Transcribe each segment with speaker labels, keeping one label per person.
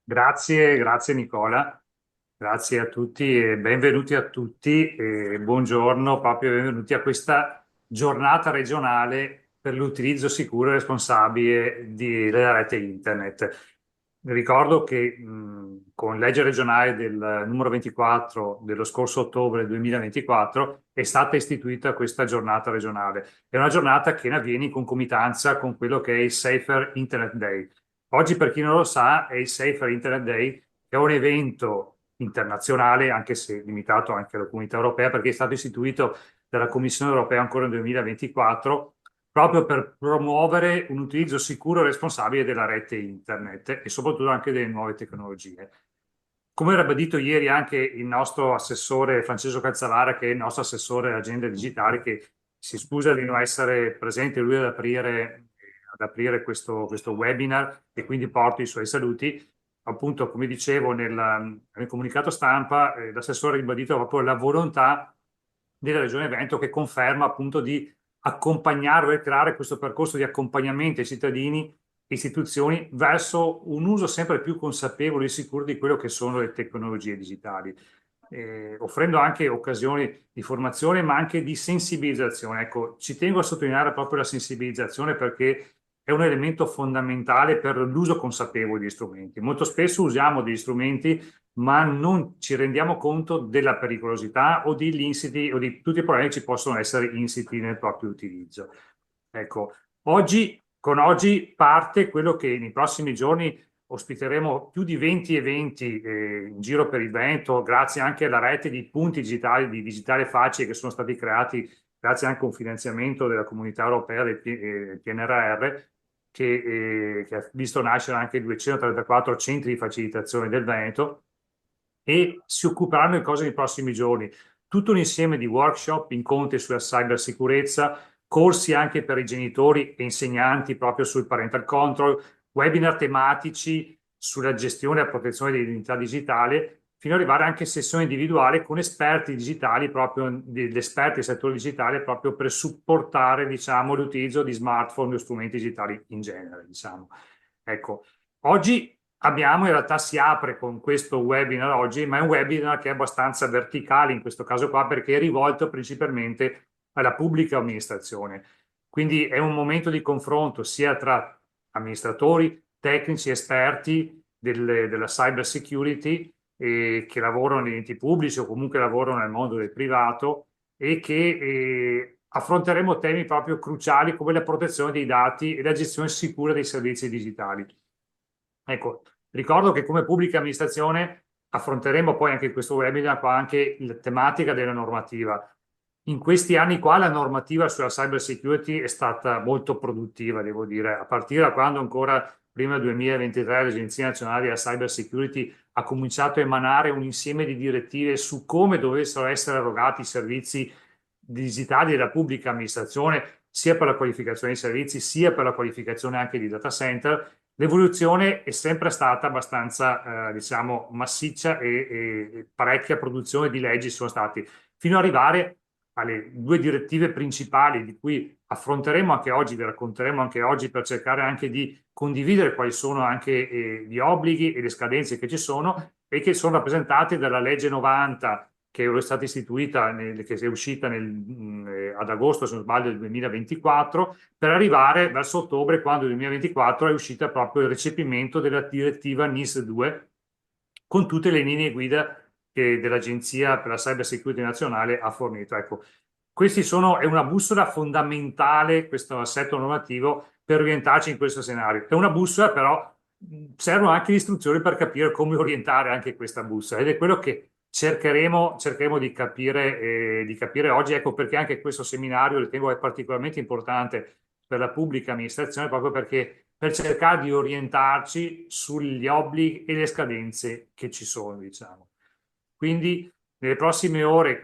Speaker 1: Grazie Nicola, grazie a tutti e benvenuti a tutti e buongiorno, proprio benvenuti a questa giornata regionale per l'utilizzo sicuro e responsabile della rete internet. Ricordo che con legge regionale del numero 24 dello scorso ottobre 2024 è stata istituita questa giornata regionale. È una giornata che avviene in concomitanza con quello che è il Safer Internet Day. Oggi, per chi non lo sa, è il Safer Internet Day, che è un evento internazionale, anche se limitato anche alla comunità europea, perché è stato istituito dalla Commissione europea ancora nel 2024, proprio per promuovere un utilizzo sicuro e responsabile della rete internet e soprattutto anche delle nuove tecnologie. Come ribadito ieri anche il nostro assessore Francesco Calzalara, che è il nostro assessore all'agenda digitale, che si scusa di non essere presente lui ad aprire questo webinar e quindi porto i suoi saluti. Appunto, come dicevo nel comunicato stampa, l'assessore ha ribadito proprio la volontà della Regione Veneto che conferma appunto di accompagnare e creare questo percorso di accompagnamento ai cittadini e istituzioni verso un uso sempre più consapevole e sicuro di quello che sono le tecnologie digitali, offrendo anche occasioni di formazione ma anche di sensibilizzazione. Ecco, ci tengo a sottolineare proprio la sensibilizzazione perché è un elemento fondamentale per l'uso consapevole degli strumenti. Molto spesso usiamo degli strumenti ma non ci rendiamo conto della pericolosità o degli insiti o di tutti i problemi che ci possono essere insiti nel proprio utilizzo. Ecco, con oggi parte quello che nei prossimi giorni ospiteremo più di 20 eventi in giro per il Veneto, grazie anche alla rete di punti digitali, di digitale facile che sono stati creati grazie anche a un finanziamento della comunità europea del PNRR, che ha visto nascere anche 234 centri di facilitazione del Veneto e si occuperanno di cose nei prossimi giorni. Tutto un insieme di workshop, incontri sulla cybersicurezza, corsi anche per i genitori e insegnanti proprio sul parental control, webinar tematici sulla gestione e la protezione dell'identità digitale, fino ad arrivare anche a sessioni individuali con esperti digitali, proprio degli esperti del settore digitale, proprio per supportare, diciamo, l'utilizzo di smartphone o strumenti digitali in genere, diciamo. Ecco, oggi abbiamo, in realtà si apre con questo webinar oggi, ma è un webinar che è abbastanza verticale in questo caso qua perché è rivolto principalmente alla pubblica amministrazione. Quindi è un momento di confronto sia tra amministratori, tecnici, esperti della cyber security che lavorano negli enti pubblici o comunque lavorano nel mondo del privato e che affronteremo temi proprio cruciali come la protezione dei dati e la gestione sicura dei servizi digitali. Ecco, ricordo che come pubblica amministrazione affronteremo poi anche in questo webinar qua anche la tematica della normativa. In questi anni qua la normativa sulla cyber security è stata molto produttiva, devo dire, a partire da quando ancora prima del 2023 l'Agenzia Nazionale della Cyber Security ha cominciato a emanare un insieme di direttive su come dovessero essere erogati i servizi digitali della pubblica amministrazione, sia per la qualificazione dei servizi, sia per la qualificazione anche di data center. L'evoluzione è sempre stata abbastanza, diciamo, massiccia e parecchia produzione di leggi sono stati, fino ad arrivare alle due direttive principali di cui affronteremo anche oggi, vi racconteremo anche oggi per cercare anche di condividere quali sono anche gli obblighi e le scadenze che ci sono e che sono rappresentate dalla legge 90 che è stata istituita, che è uscita ad agosto, se non sbaglio, del 2024, per arrivare verso ottobre, quando nel 2024 è uscita proprio il recepimento della direttiva NIS 2 con tutte le linee guida che dell'Agenzia per la Cyber Security Nazionale ha fornito. Ecco, è una bussola fondamentale, questo assetto normativo, per orientarci in questo scenario. È una bussola, però servono anche le istruzioni per capire come orientare anche questa bussola ed è quello che cercheremo di capire oggi. Ecco perché anche questo seminario ritengo è particolarmente importante per la pubblica amministrazione, proprio perché per cercare di orientarci sugli obblighi e le scadenze che ci sono, diciamo. Quindi nelle prossime ore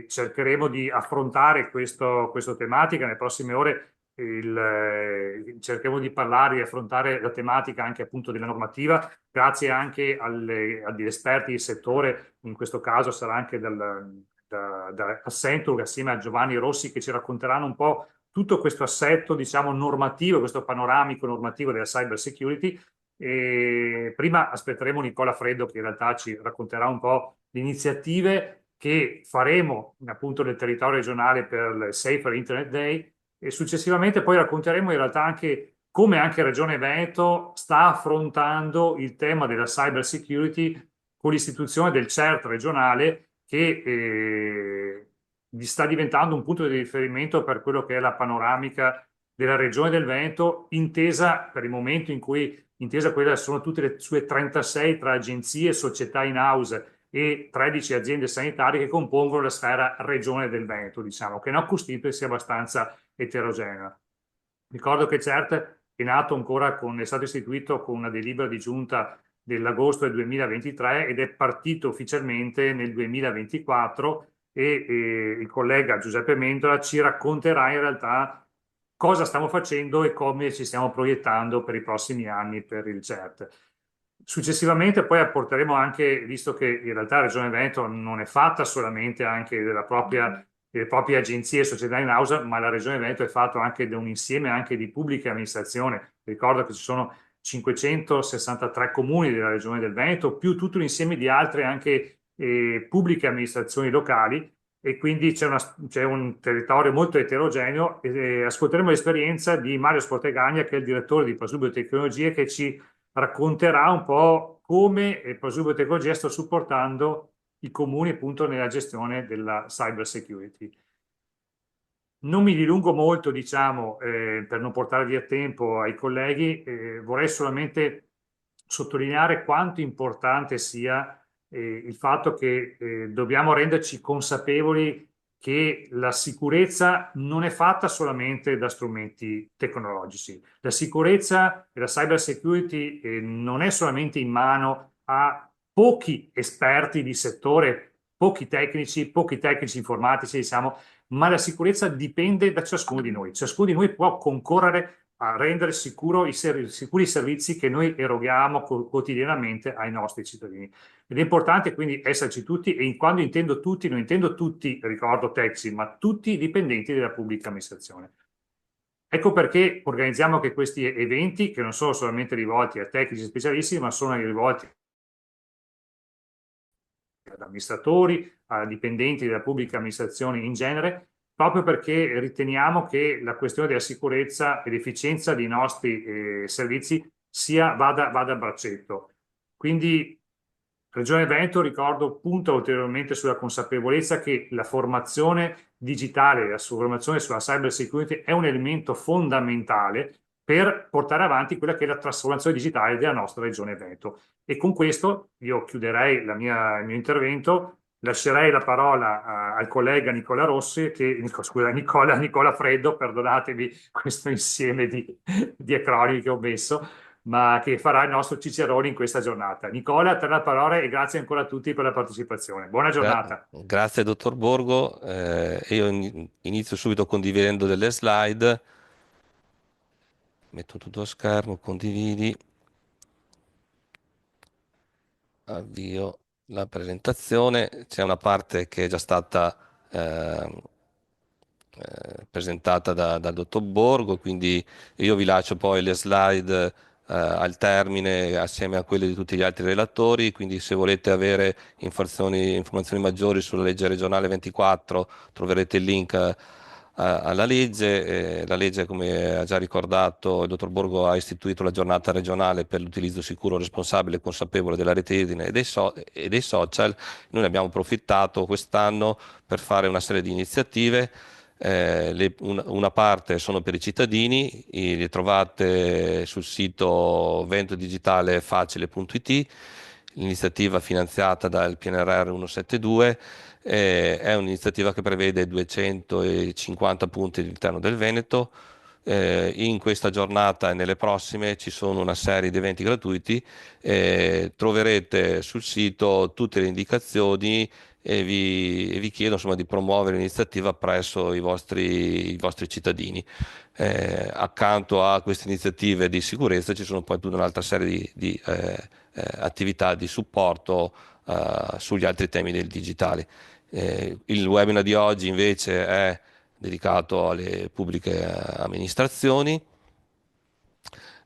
Speaker 1: cercheremo di affrontare questa tematica, nelle prossime ore cercheremo di parlare, di affrontare la tematica anche appunto della normativa, grazie anche agli esperti del settore, in questo caso sarà anche da Accenture assieme a Giovanni Rossi che ci racconteranno un po' tutto questo assetto, diciamo, normativo, questo panoramico normativo della cyber security E prima aspetteremo Nicola Freddo che in realtà ci racconterà un po' le iniziative che faremo appunto nel territorio regionale per il Safer Internet Day e successivamente poi racconteremo in realtà anche come anche Regione Veneto sta affrontando il tema della cyber security con l'istituzione del CERT regionale che gli sta diventando un punto di riferimento per quello che è la panoramica della Regione del Veneto, intesa per il momento in cui, intesa quelle sono tutte le sue 36 tra agenzie, società in house e 13 aziende sanitarie che compongono la sfera Regione del Veneto, diciamo, che è una costituenza abbastanza eterogenea. Ricordo che CERT è nato ancora è stato istituito con una delibera di giunta dell'agosto del 2023 ed è partito ufficialmente nel 2024 e il collega Giuseppe Mendola ci racconterà in realtà cosa stiamo facendo e come ci stiamo proiettando per i prossimi anni per il CERT. Successivamente poi apporteremo anche, visto che in realtà la Regione Veneto non è fatta solamente anche delle proprie agenzie e società in house, ma la Regione Veneto è fatto anche da un insieme anche di pubbliche amministrazioni. Ricordo che ci sono 563 comuni della Regione del Veneto, più tutto un insieme di altre anche pubbliche amministrazioni locali e quindi c'è un territorio molto eterogeneo. Ascolteremo l'esperienza di Mario Sportegagna, che è il direttore di Pasubio Tecnologie, che ci racconterà un po' come Pasubio Tecnologia sta supportando i comuni appunto nella gestione della cyber security. Non mi dilungo molto, diciamo, per non portare via tempo ai colleghi, vorrei solamente sottolineare quanto importante sia il fatto che dobbiamo renderci consapevoli che la sicurezza non è fatta solamente da strumenti tecnologici. La sicurezza e la cyber security non è solamente in mano a pochi esperti di settore, pochi tecnici informatici, diciamo, ma la sicurezza dipende da ciascuno di noi. Ciascuno di noi può concorrere a rendere sicuri i servizi che noi eroghiamo quotidianamente ai nostri cittadini. Ed è importante quindi esserci tutti, e quando intendo tutti, non intendo tutti, ricordo Tecsi, ma tutti i dipendenti della pubblica amministrazione. Ecco perché organizziamo anche questi eventi che non sono solamente rivolti a tecnici specialisti, ma sono rivolti ad amministratori, a dipendenti della pubblica amministrazione in genere, proprio perché riteniamo che la questione della sicurezza e l'efficienza dei nostri servizi vada a braccetto. Quindi Regione Veneto, ricordo, punta ulteriormente sulla consapevolezza che la formazione digitale, la formazione sulla cyber security è un elemento fondamentale per portare avanti quella che è la trasformazione digitale della nostra Regione Veneto. E con questo io chiuderei il mio intervento, lascerei la parola al collega Nicola Rossi, scusa, Nicola Freddo, perdonatemi questo insieme di acronimi che ho messo, ma che farà il nostro Cicerone in questa giornata. Nicola, a te la parola e grazie ancora a tutti per la partecipazione. Buona giornata.
Speaker 2: Grazie, dottor Borgo. Io inizio subito condividendo delle slide. Metto tutto a schermo, condividi, avvio la presentazione. C'è una parte che è già stata eh, presentata dal dottor Borgo, quindi io vi lascio poi le slide al termine assieme a quelle di tutti gli altri relatori, quindi se volete avere informazioni maggiori sulla legge regionale 24 troverete il link alla legge. La legge, come ha già ricordato il dottor Borgo, ha istituito la giornata regionale per l'utilizzo sicuro, responsabile e consapevole della rete internet e dei social. Noi ne abbiamo approfittato quest'anno per fare una serie di iniziative. Una parte sono per i cittadini, le trovate sul sito ventodigitalefacile.it, l'iniziativa finanziata dal PNRR 172. È un'iniziativa che prevede 250 punti all'interno del Veneto. In questa giornata e nelle prossime ci sono una serie di eventi gratuiti. Troverete sul sito tutte le indicazioni e vi chiedo insomma di promuovere l'iniziativa presso i vostri cittadini. Accanto a queste iniziative di sicurezza ci sono poi tutta un'altra serie di attività di supporto sugli altri temi del digitale. Il webinar di oggi invece è dedicato alle pubbliche amministrazioni.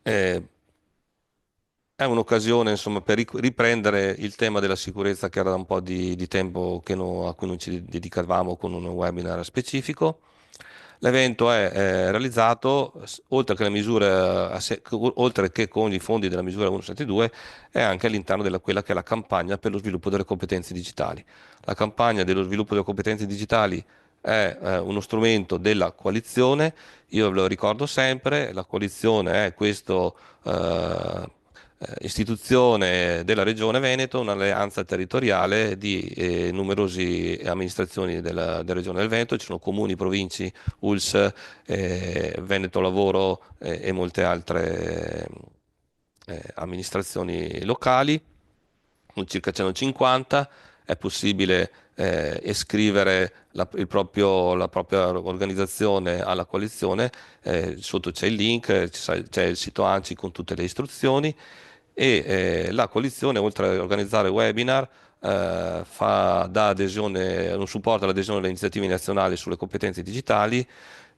Speaker 2: Eh, È un'occasione, insomma, per riprendere il tema della sicurezza che era da un po' di tempo a cui non ci dedicavamo con un webinar specifico. L'evento è realizzato, oltre che, oltre che con i fondi della misura 172, è anche all'interno della quella che è la campagna per lo sviluppo delle competenze digitali. La campagna dello sviluppo delle competenze digitali è uno strumento della coalizione. Io ve lo ricordo sempre, la coalizione è questo istituzione della Regione Veneto, un'alleanza territoriale di numerose amministrazioni della Regione del Veneto. Ci sono comuni, province, ULS, Veneto Lavoro e molte altre amministrazioni locali, circa 150. È possibile iscrivere la propria organizzazione alla coalizione. Sotto c'è il link, c'è il sito ANCI con tutte le istruzioni. E la coalizione, oltre a organizzare webinar, dà adesione, un supporto all'adesione alle iniziative nazionali sulle competenze digitali,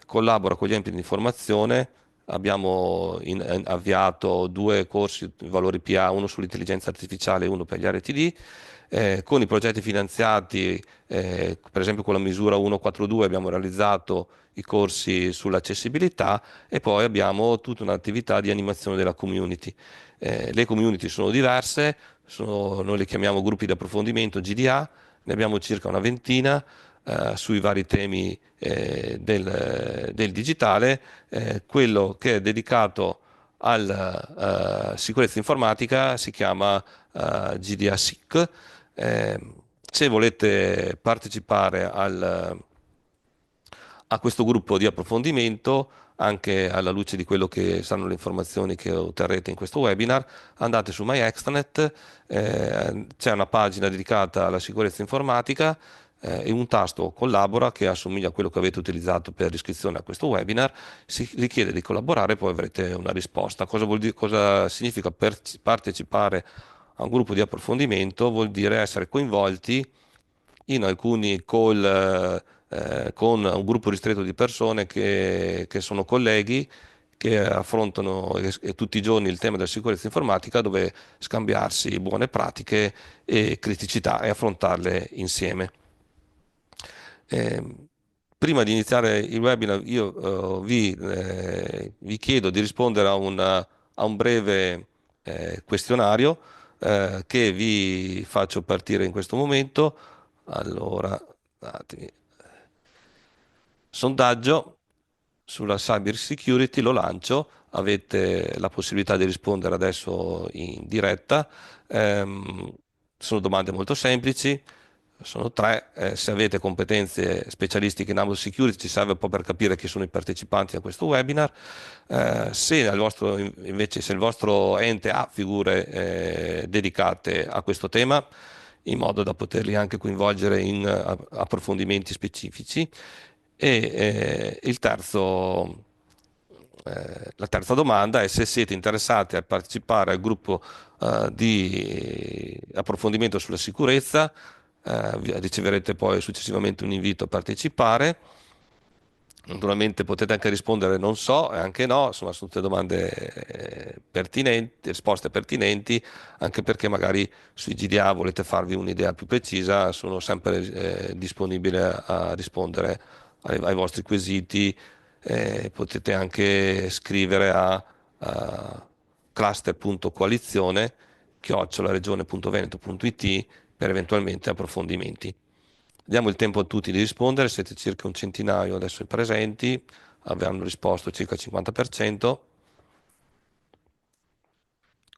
Speaker 2: collabora con gli enti di informazione. Abbiamo avviato due corsi valori PA, uno sull'intelligenza artificiale e uno per gli RTD. Con i progetti finanziati, per esempio con la misura 142 abbiamo realizzato i corsi sull'accessibilità e poi abbiamo tutta un'attività di animazione della community. Le community sono diverse, noi le chiamiamo gruppi di approfondimento GDA, ne abbiamo circa una ventina sui vari temi del digitale. Quello che è dedicato alla sicurezza informatica si chiama GDA SIC. Eh, Se volete partecipare a questo gruppo di approfondimento, anche alla luce di quello che saranno le informazioni che otterrete in questo webinar, andate su MyExtranet, c'è una pagina dedicata alla sicurezza informatica e un tasto collabora che assomiglia a quello che avete utilizzato per l'iscrizione a questo webinar. Si richiede di collaborare, poi avrete una risposta. Cosa vuol dire, cosa significa partecipare a un gruppo di approfondimento? Vuol dire essere coinvolti in alcuni call con un gruppo ristretto di persone che sono colleghi, che affrontano tutti i giorni il tema della sicurezza informatica, dove scambiarsi buone pratiche e criticità e affrontarle insieme. Eh, Prima di iniziare il webinar, io vi chiedo di rispondere a un breve questionario che vi faccio partire in questo momento. Allora, datemi. Sondaggio sulla cyber security, lo lancio, avete la possibilità di rispondere adesso in diretta. Ehm, Sono domande molto semplici, sono tre. Se avete competenze specialistiche in ambito security, ci serve un po' per capire chi sono i partecipanti a questo webinar. Se il vostro ente ha figure dedicate a questo tema, in modo da poterli anche coinvolgere in approfondimenti specifici. La terza domanda è se siete interessati a partecipare al gruppo di approfondimento sulla sicurezza. Riceverete poi successivamente un invito a partecipare. Naturalmente potete anche rispondere non so e anche no, insomma, sono tutte domande pertinenti, risposte pertinenti, anche perché magari sui GDA volete farvi un'idea più precisa, sono sempre disponibile a rispondere ai vostri quesiti. Potete anche scrivere a cluster.coalizione@regione.veneto.it per eventualmente approfondimenti. Diamo il tempo a tutti di rispondere, siete circa un centinaio adesso presenti, avranno risposto circa il 50%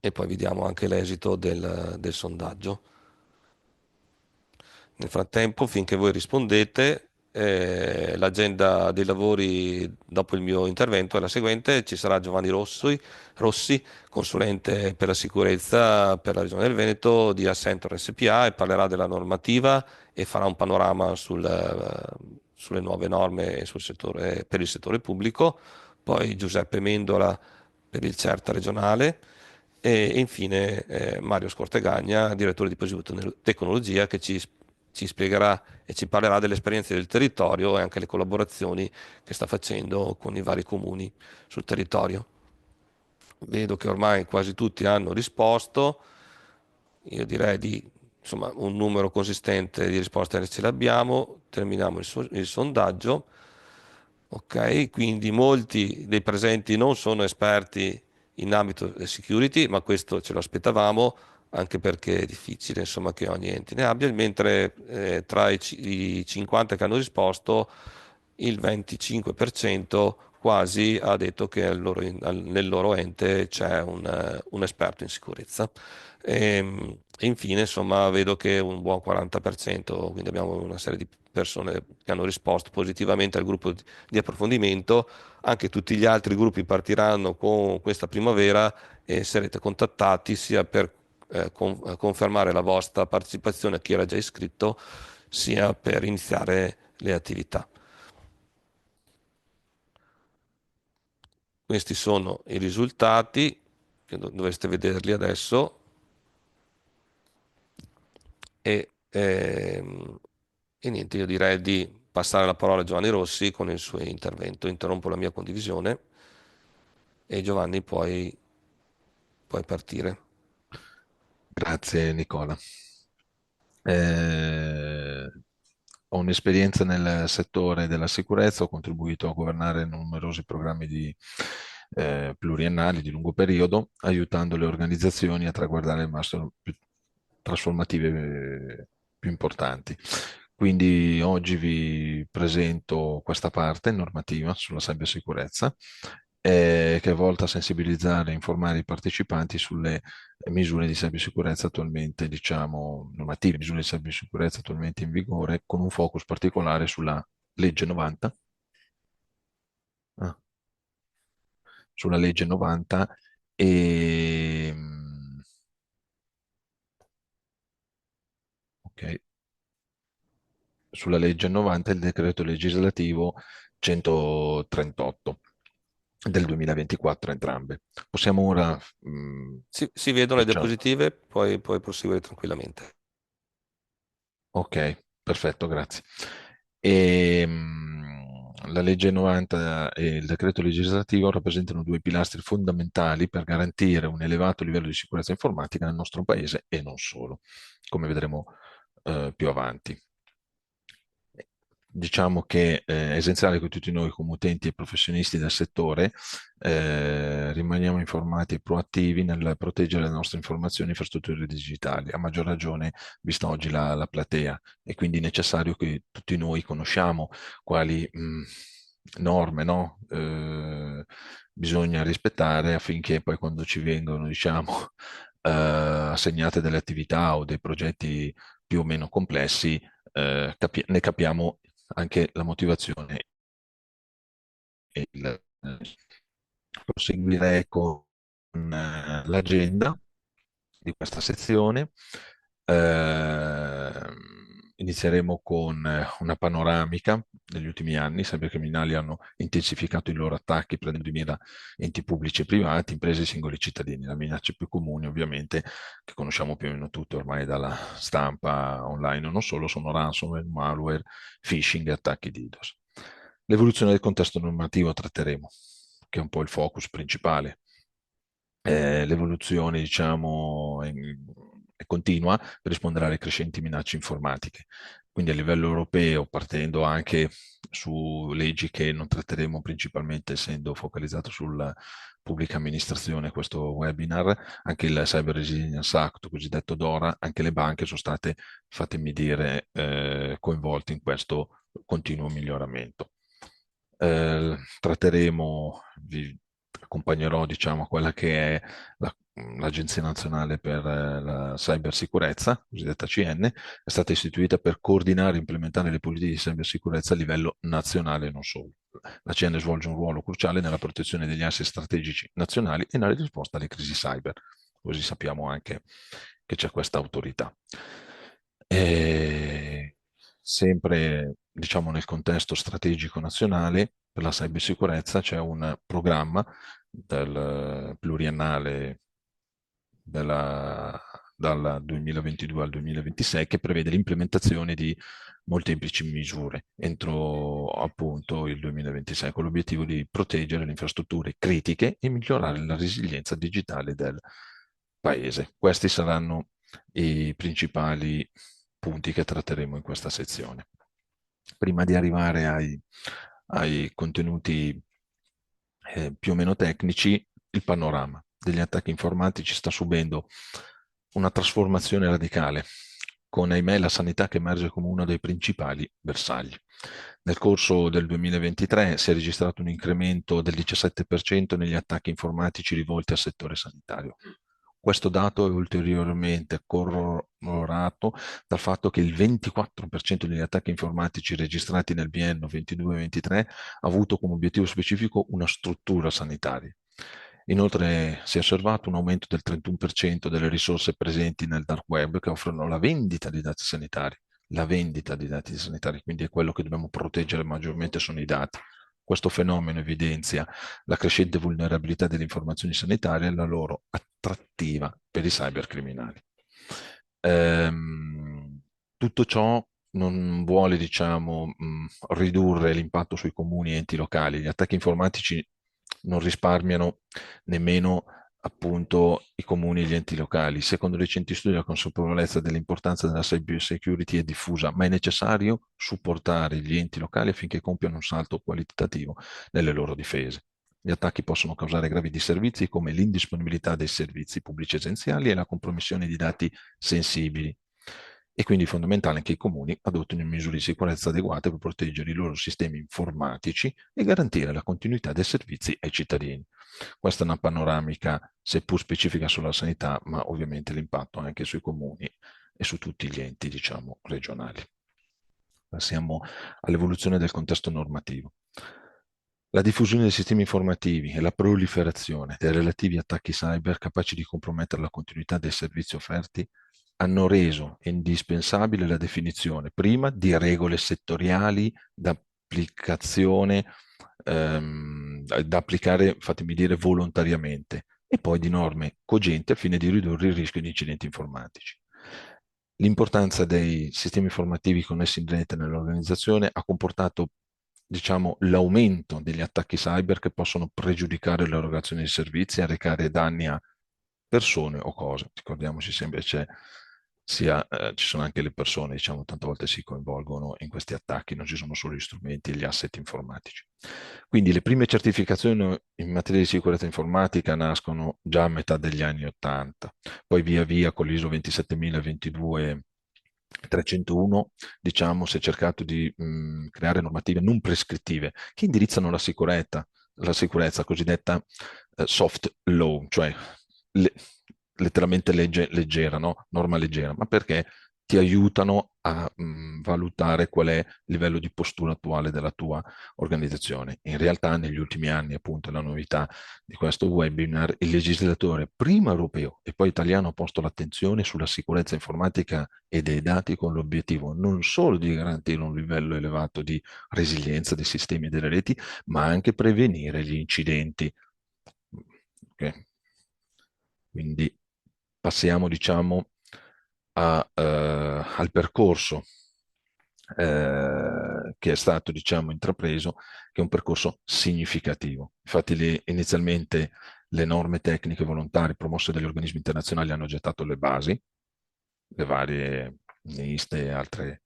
Speaker 2: e poi vediamo anche l'esito del sondaggio. Nel frattempo, finché voi rispondete, l'agenda dei lavori dopo il mio intervento è la seguente: ci sarà Giovanni Rossi, consulente per la sicurezza per la Regione del Veneto di Ascentor SPA, e parlerà della normativa e farà un panorama sulle nuove norme per il settore pubblico. Poi Giuseppe Mendola per il CERT regionale. E infine Mario Scortegagna, direttore di Positivo Tecnologia, che ci spiegherà e ci parlerà delle esperienze del territorio e anche le collaborazioni che sta facendo con i vari comuni sul territorio. Vedo che ormai quasi tutti hanno risposto. Io direi di, insomma, un numero consistente di risposte ce l'abbiamo. Terminiamo il sondaggio. Ok, quindi molti dei presenti non sono esperti in ambito di security, ma questo ce lo aspettavamo, anche perché è difficile, insomma, che ogni ente ne abbia, mentre tra i 50 che hanno risposto, il 25% quasi ha detto che nel loro ente c'è un esperto in sicurezza. E infine, insomma, vedo che un buon 40%, quindi abbiamo una serie di persone che hanno risposto positivamente al gruppo di approfondimento. Anche tutti gli altri gruppi partiranno con questa primavera e sarete contattati sia per confermare la vostra partecipazione a chi era già iscritto, sia per iniziare le attività. Questi sono i risultati, che dovreste vederli adesso. E, e niente, io direi di passare la parola a Giovanni Rossi con il suo intervento. Interrompo la mia condivisione e Giovanni puoi partire.
Speaker 3: Grazie Nicola. Ho un'esperienza nel settore della sicurezza, ho contribuito a governare numerosi programmi pluriennali di lungo periodo, aiutando le organizzazioni a traguardare le milestone più trasformative più importanti. Quindi oggi vi presento questa parte normativa sulla cybersicurezza, che è volta a sensibilizzare e informare i partecipanti sulle misure di cybersicurezza attualmente, diciamo, normative, misure di cybersicurezza attualmente in vigore, con un focus particolare sulla legge 90, ah, sulla legge 90 e, ok, sulla legge 90 e il decreto legislativo 138 del 2024 entrambe. Possiamo ora,
Speaker 2: Si vedono le
Speaker 3: diciamo,
Speaker 2: diapositive, poi puoi proseguire tranquillamente.
Speaker 3: ok, perfetto, grazie. E, la legge 90 e il decreto legislativo rappresentano due pilastri fondamentali per garantire un elevato livello di sicurezza informatica nel nostro paese e non solo, come vedremo più avanti. Diciamo che è essenziale che tutti noi come utenti e professionisti del settore rimaniamo informati e proattivi nel proteggere le nostre informazioni e infrastrutture digitali, a maggior ragione vista oggi la platea, e quindi è necessario che tutti noi conosciamo quali norme, no? Bisogna rispettare affinché poi quando ci vengono, diciamo, assegnate delle attività o dei progetti più o meno complessi, ne capiamo anche la motivazione e proseguirei con l'agenda di questa sezione. Inizieremo con una panoramica degli ultimi anni. I cybercriminali hanno intensificato i loro attacchi prendendo di mira enti pubblici e privati, imprese e singoli cittadini. Le minacce più comuni, ovviamente, che conosciamo più o meno tutte ormai dalla stampa online o non solo, sono ransomware, malware, phishing e attacchi DDoS. L'evoluzione del contesto normativo tratteremo, che è un po' il focus principale. L'evoluzione, diciamo, è continua per rispondere alle crescenti minacce informatiche. Quindi a livello europeo, partendo anche su leggi che non tratteremo principalmente essendo focalizzato sulla pubblica amministrazione, questo webinar, anche il Cyber Resilience Act, cosiddetto DORA, anche le banche sono state, fatemi dire, coinvolte in questo continuo miglioramento. Tratteremo, vi accompagnerò, diciamo, quella che è l'Agenzia Nazionale per la Cybersicurezza, cosiddetta CN, è stata istituita per coordinare e implementare le politiche di cybersicurezza a livello nazionale e non solo. La CN svolge un ruolo cruciale nella protezione degli asset strategici nazionali e nella risposta alle crisi cyber, così sappiamo anche che c'è questa autorità. E sempre, diciamo, nel contesto strategico nazionale per la cybersicurezza c'è un programma del pluriennale dal 2022 al 2026, che prevede l'implementazione di molteplici misure entro appunto il 2026, con l'obiettivo di proteggere le infrastrutture critiche e migliorare la resilienza digitale del Paese. Questi saranno i principali punti che tratteremo in questa sezione. Prima di arrivare ai contenuti più o meno tecnici, il panorama degli attacchi informatici sta subendo una trasformazione radicale, con ahimè la sanità che emerge come uno dei principali bersagli. Nel corso del 2023 si è registrato un incremento del 17% negli attacchi informatici rivolti al settore sanitario. Questo dato è ulteriormente corroborato dal fatto che il 24% degli attacchi informatici registrati nel biennio 22-23 ha avuto come obiettivo specifico una struttura sanitaria. Inoltre si è osservato un aumento del 31% delle risorse presenti nel dark web che offrono la vendita di dati sanitari. La vendita di dati sanitari, quindi è quello che dobbiamo proteggere maggiormente, sono i dati. Questo fenomeno evidenzia la crescente vulnerabilità delle informazioni sanitarie e la loro attrattiva per i cybercriminali. Tutto ciò non vuole, diciamo, ridurre l'impatto sui comuni e enti locali. Gli attacchi informatici non risparmiano nemmeno appunto i comuni e gli enti locali. Secondo recenti studi la consapevolezza dell'importanza della cyber security è diffusa, ma è necessario supportare gli enti locali affinché compiano un salto qualitativo nelle loro difese. Gli attacchi possono causare gravi disservizi come l'indisponibilità dei servizi pubblici essenziali e la compromissione di dati sensibili. E quindi è fondamentale che i comuni adottino misure di sicurezza adeguate per proteggere i loro sistemi informatici e garantire la continuità dei servizi ai cittadini. Questa è una panoramica, seppur specifica sulla sanità, ma ovviamente l'impatto anche sui comuni e su tutti gli enti, diciamo, regionali. Passiamo all'evoluzione del contesto normativo. La diffusione dei sistemi informativi e la proliferazione dei relativi attacchi cyber capaci di compromettere la continuità dei servizi offerti hanno reso indispensabile la definizione prima di regole settoriali d'applicazione da applicare, fatemi dire, volontariamente, e poi di norme cogenti al fine di ridurre il rischio di incidenti informatici. L'importanza dei sistemi informativi connessi in rete nell'organizzazione ha comportato, diciamo, l'aumento degli attacchi cyber che possono pregiudicare l'erogazione di servizi e arrecare danni a persone o cose. Ricordiamoci sempre che ci sono anche le persone, diciamo, tante volte si coinvolgono in questi attacchi, non ci sono solo gli strumenti e gli asset informatici. Quindi le prime certificazioni in materia di sicurezza informatica nascono già a metà degli anni 80, poi via via con l'ISO 27022 301, diciamo, si è cercato di creare normative non prescrittive che indirizzano la sicurezza cosiddetta soft law, cioè le- letteralmente legge leggera, no? Norma leggera, ma perché ti aiutano a valutare qual è il livello di postura attuale della tua organizzazione. In realtà negli ultimi anni, appunto, la novità di questo webinar, il legislatore prima europeo e poi italiano ha posto l'attenzione sulla sicurezza informatica e dei dati con l'obiettivo non solo di garantire un livello elevato di resilienza dei sistemi e delle reti, ma anche prevenire gli incidenti. Okay. Quindi passiamo, diciamo, al percorso che è stato, diciamo, intrapreso, che è un percorso significativo. Infatti inizialmente le norme tecniche volontarie promosse dagli organismi internazionali hanno gettato le basi, le varie NIST e altre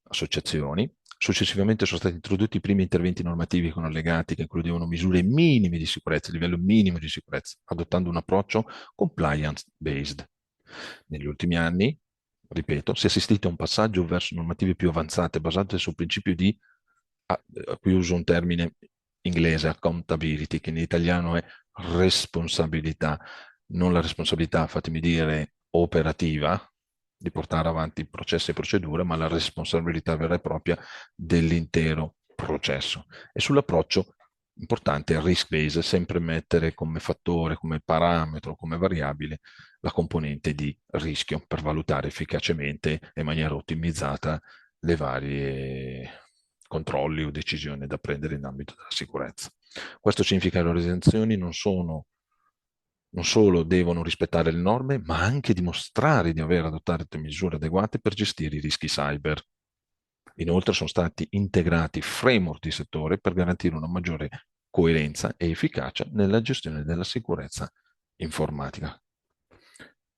Speaker 3: associazioni. Successivamente sono stati introdotti i primi interventi normativi con allegati che includevano misure minime di sicurezza, livello minimo di sicurezza, adottando un approccio compliance-based. Negli ultimi anni, ripeto, si è assistito a un passaggio verso normative più avanzate basate sul principio di, qui uso un termine inglese, accountability, che in italiano è responsabilità, non la responsabilità, fatemi dire, operativa, di portare avanti processi e procedure, ma la responsabilità vera e propria dell'intero processo. E sull'approccio importante è il risk base, sempre mettere come fattore, come parametro, come variabile la componente di rischio per valutare efficacemente e in maniera ottimizzata le varie controlli o decisioni da prendere in ambito della sicurezza. Questo significa che le organizzazioni non sono non solo devono rispettare le norme, ma anche dimostrare di aver adottato misure adeguate per gestire i rischi cyber. Inoltre sono stati integrati framework di settore per garantire una maggiore coerenza e efficacia nella gestione della sicurezza informatica.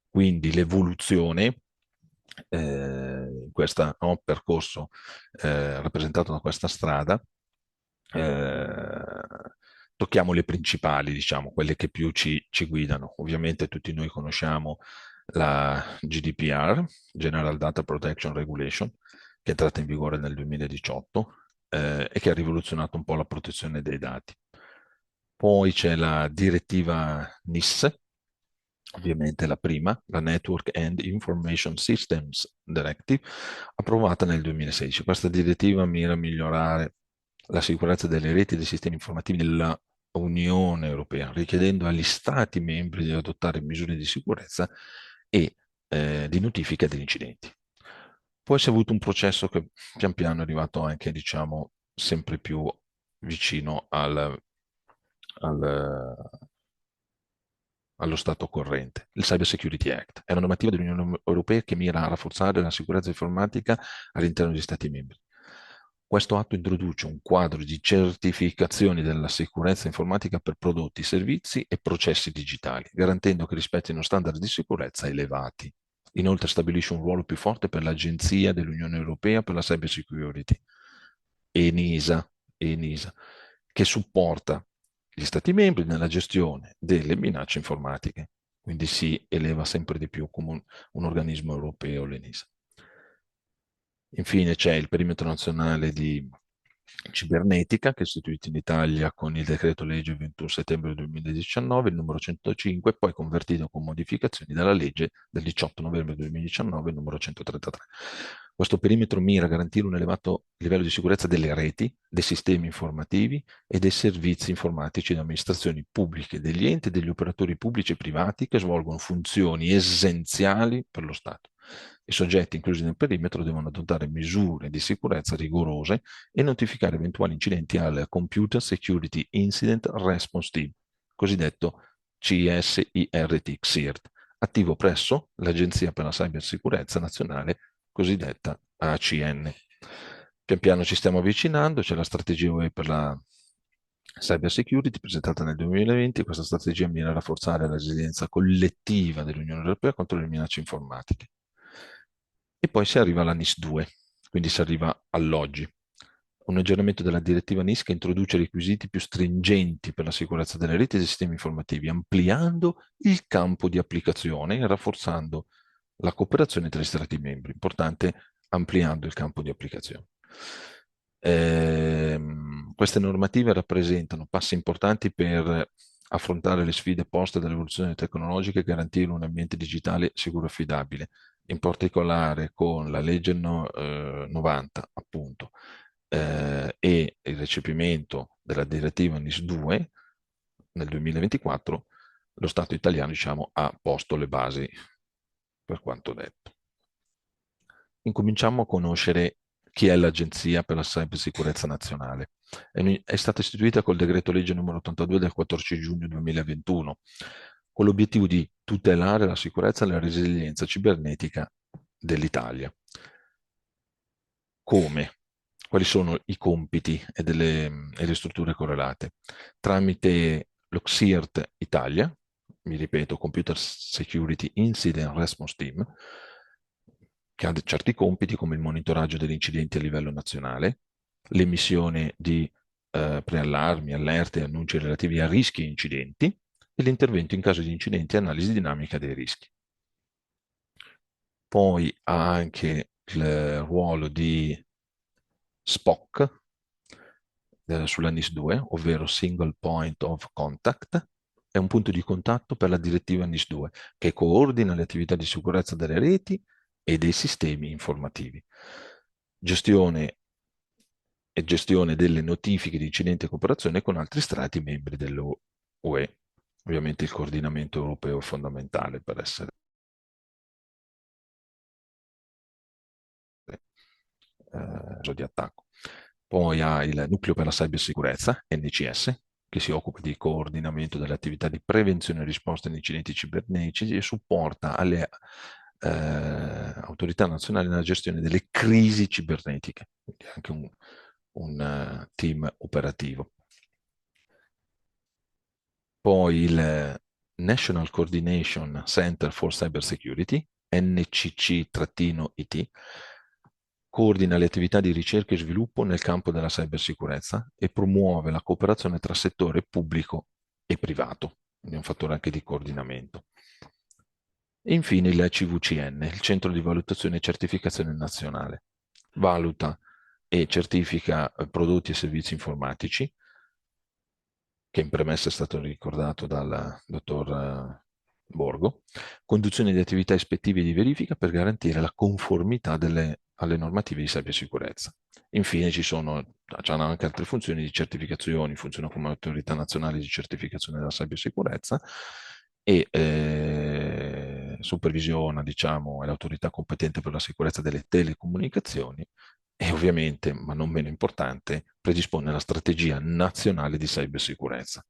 Speaker 3: Quindi l'evoluzione in questo percorso rappresentato da questa strada, tocchiamo le principali, diciamo, quelle che più ci guidano. Ovviamente tutti noi conosciamo la GDPR, General Data Protection Regulation, che è entrata in vigore nel 2018 e che ha rivoluzionato un po' la protezione dei dati. Poi c'è la direttiva NIS, ovviamente la prima, la Network and Information Systems Directive, approvata nel 2016. Questa direttiva mira a migliorare la sicurezza delle reti e dei sistemi informativi della Unione Europea, richiedendo agli Stati membri di adottare misure di sicurezza e di notifica degli incidenti. Poi si è avuto un processo che pian piano è arrivato anche, diciamo, sempre più vicino al, allo stato corrente. Il Cyber Security Act è una normativa dell'Unione Europea che mira a rafforzare la sicurezza informatica all'interno degli Stati membri. Questo atto introduce un quadro di certificazioni della sicurezza informatica per prodotti, servizi e processi digitali, garantendo che rispettino standard di sicurezza elevati. Inoltre stabilisce un ruolo più forte per l'Agenzia dell'Unione Europea per la Cyber Security, ENISA, ENISA, che supporta gli Stati membri nella gestione delle minacce informatiche, quindi si eleva sempre di più come un organismo europeo, l'ENISA. Infine c'è il perimetro nazionale di cibernetica, che è istituito in Italia con il decreto legge 21 settembre 2019, il numero 105, poi convertito con modificazioni dalla legge del 18 novembre 2019, il numero 133. Questo perimetro mira a garantire un elevato livello di sicurezza delle reti, dei sistemi informativi e dei servizi informatici di amministrazioni pubbliche, degli enti e degli operatori pubblici e privati che svolgono funzioni essenziali per lo Stato. I soggetti inclusi nel perimetro devono adottare misure di sicurezza rigorose e notificare eventuali incidenti al Computer Security Incident Response Team, cosiddetto CSIRT, attivo presso l'Agenzia per la Cybersicurezza Nazionale, cosiddetta ACN. Pian piano ci stiamo avvicinando, c'è la strategia UE per la Cyber Security presentata nel 2020. Questa strategia mira a rafforzare la resilienza collettiva dell'Unione Europea contro le minacce informatiche. E poi si arriva alla NIS 2, quindi si arriva all'oggi. Un aggiornamento della direttiva NIS che introduce requisiti più stringenti per la sicurezza delle reti e dei sistemi informativi, ampliando il campo di applicazione e rafforzando la cooperazione tra gli Stati membri. Importante, ampliando il campo di applicazione. Queste normative rappresentano passi importanti per affrontare le sfide poste dall'evoluzione tecnologica e garantire un ambiente digitale sicuro e affidabile, in particolare con la legge 90, appunto, e il recepimento della direttiva NIS 2 nel 2024, lo Stato italiano, diciamo, ha posto le basi per quanto detto. Incominciamo a conoscere chi è l'Agenzia per la Cybersicurezza Nazionale. È stata istituita col decreto legge numero 82 del 14 giugno 2021, con l'obiettivo di tutelare la sicurezza e la resilienza cibernetica dell'Italia. Come? Quali sono i compiti e le strutture correlate? Tramite lo CSIRT Italia, mi ripeto, Computer Security Incident Response Team, che ha certi compiti come il monitoraggio degli incidenti a livello nazionale, l'emissione di preallarmi, allerte e annunci relativi a rischi e incidenti e l'intervento in caso di incidenti e analisi dinamica dei rischi. Poi ha anche il ruolo di SPOC sulla NIS 2, ovvero Single Point of Contact, è un punto di contatto per la direttiva NIS 2 che coordina le attività di sicurezza delle reti e dei sistemi informativi. Gestione delle notifiche di incidenti e cooperazione con altri stati membri dell'UE. Ovviamente il coordinamento europeo è fondamentale per essere di attacco. Poi ha il Nucleo per la Cybersicurezza, NCS, che si occupa di coordinamento delle attività di prevenzione e risposta agli incidenti cibernetici e supporta alle autorità nazionali nella gestione delle crisi cibernetiche, quindi anche un team operativo. Poi il National Coordination Center for Cyber Security, NCC-IT, coordina le attività di ricerca e sviluppo nel campo della cybersicurezza e promuove la cooperazione tra settore pubblico e privato, quindi è un fattore anche di coordinamento. E infine il CVCN, il Centro di Valutazione e Certificazione Nazionale, valuta e certifica prodotti e servizi informatici, che in premessa è stato ricordato dal dottor Borgo, conduzione di attività ispettive e di verifica per garantire la conformità alle normative di cybersicurezza. Infine c'hanno anche altre funzioni di certificazioni, funziona come autorità nazionale di certificazione della cybersicurezza e supervisiona, diciamo, è l'autorità competente per la sicurezza delle telecomunicazioni e ovviamente, ma non meno importante, predispone la strategia nazionale di cybersicurezza.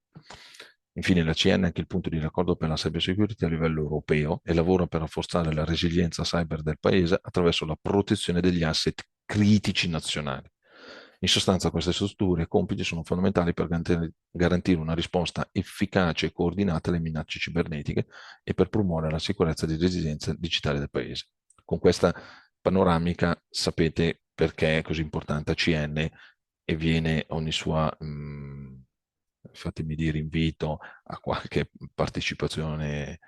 Speaker 3: Infine la CN è anche il punto di raccordo per la cybersecurity a livello europeo e lavora per rafforzare la resilienza cyber del Paese attraverso la protezione degli asset critici nazionali. In sostanza queste strutture e compiti sono fondamentali per garantire una risposta efficace e coordinata alle minacce cibernetiche e per promuovere la sicurezza di resilienza digitale del Paese. Con questa panoramica sapete perché è così importante ACN e viene ogni sua, fatemi dire, invito a qualche partecipazione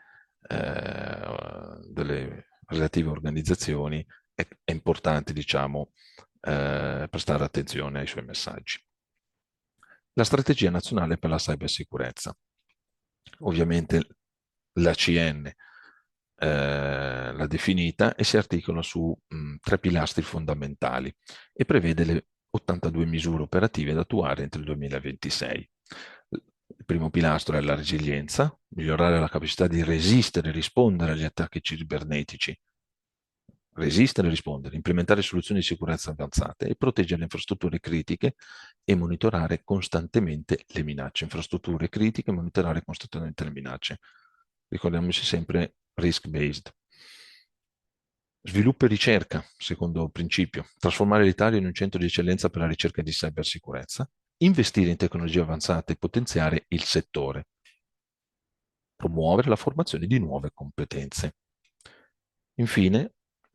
Speaker 3: delle relative organizzazioni, è importante, diciamo, prestare attenzione ai suoi messaggi. La strategia nazionale per la cybersicurezza. Ovviamente l'ACN l'ha definita e si articola su 3 pilastri fondamentali e prevede le 82 misure operative da attuare entro il 2026. Il primo pilastro è la resilienza, migliorare la capacità di resistere e rispondere agli attacchi cibernetici. Resistere e rispondere, implementare soluzioni di sicurezza avanzate e proteggere le infrastrutture critiche e monitorare costantemente le minacce. Infrastrutture critiche e monitorare costantemente le minacce. Ricordiamoci sempre risk-based. Sviluppo e ricerca, secondo principio. Trasformare l'Italia in un centro di eccellenza per la ricerca di cybersicurezza. Investire in tecnologie avanzate e potenziare il settore. Promuovere la formazione di nuove competenze. Infine,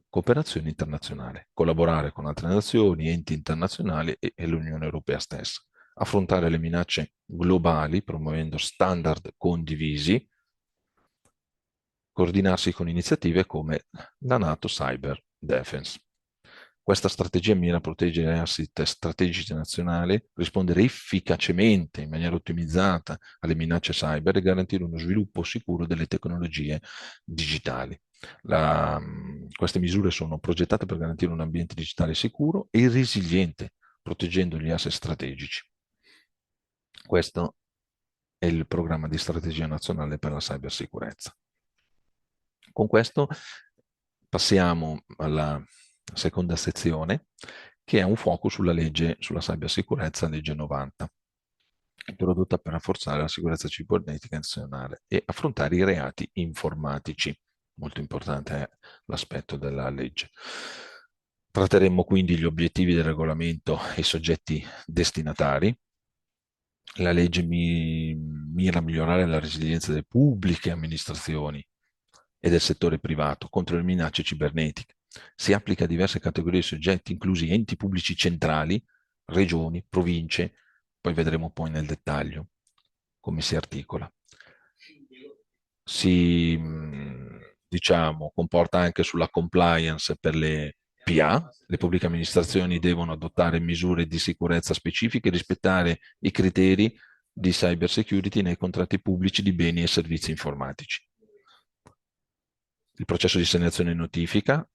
Speaker 3: cooperazione internazionale. Collaborare con altre nazioni, enti internazionali e l'Unione Europea stessa. Affrontare le minacce globali promuovendo standard condivisi. Coordinarsi con iniziative come la NATO Cyber Defense. Questa strategia mira a proteggere gli asset strategici nazionali, rispondere efficacemente in maniera ottimizzata alle minacce cyber e garantire uno sviluppo sicuro delle tecnologie digitali. Queste misure sono progettate per garantire un ambiente digitale sicuro e resiliente, proteggendo gli asset strategici. Questo è il programma di strategia nazionale per la cybersicurezza. Con questo passiamo alla seconda sezione, che è un focus sulla legge sulla cybersicurezza, legge 90, introdotta per rafforzare la sicurezza cibernetica nazionale e affrontare i reati informatici. Molto importante è l'aspetto della legge. Tratteremo quindi gli obiettivi del regolamento e i soggetti destinatari. La legge mira a migliorare la resilienza delle pubbliche amministrazioni e del settore privato contro le minacce cibernetiche. Si applica a diverse categorie di soggetti, inclusi enti pubblici centrali, regioni, province, poi vedremo poi nel dettaglio come si articola. Si, diciamo, comporta anche sulla compliance per le PA. Le pubbliche amministrazioni devono adottare misure di sicurezza specifiche e rispettare i criteri di cyber security nei contratti pubblici di beni e servizi informatici. Il processo di segnalazione e notifica.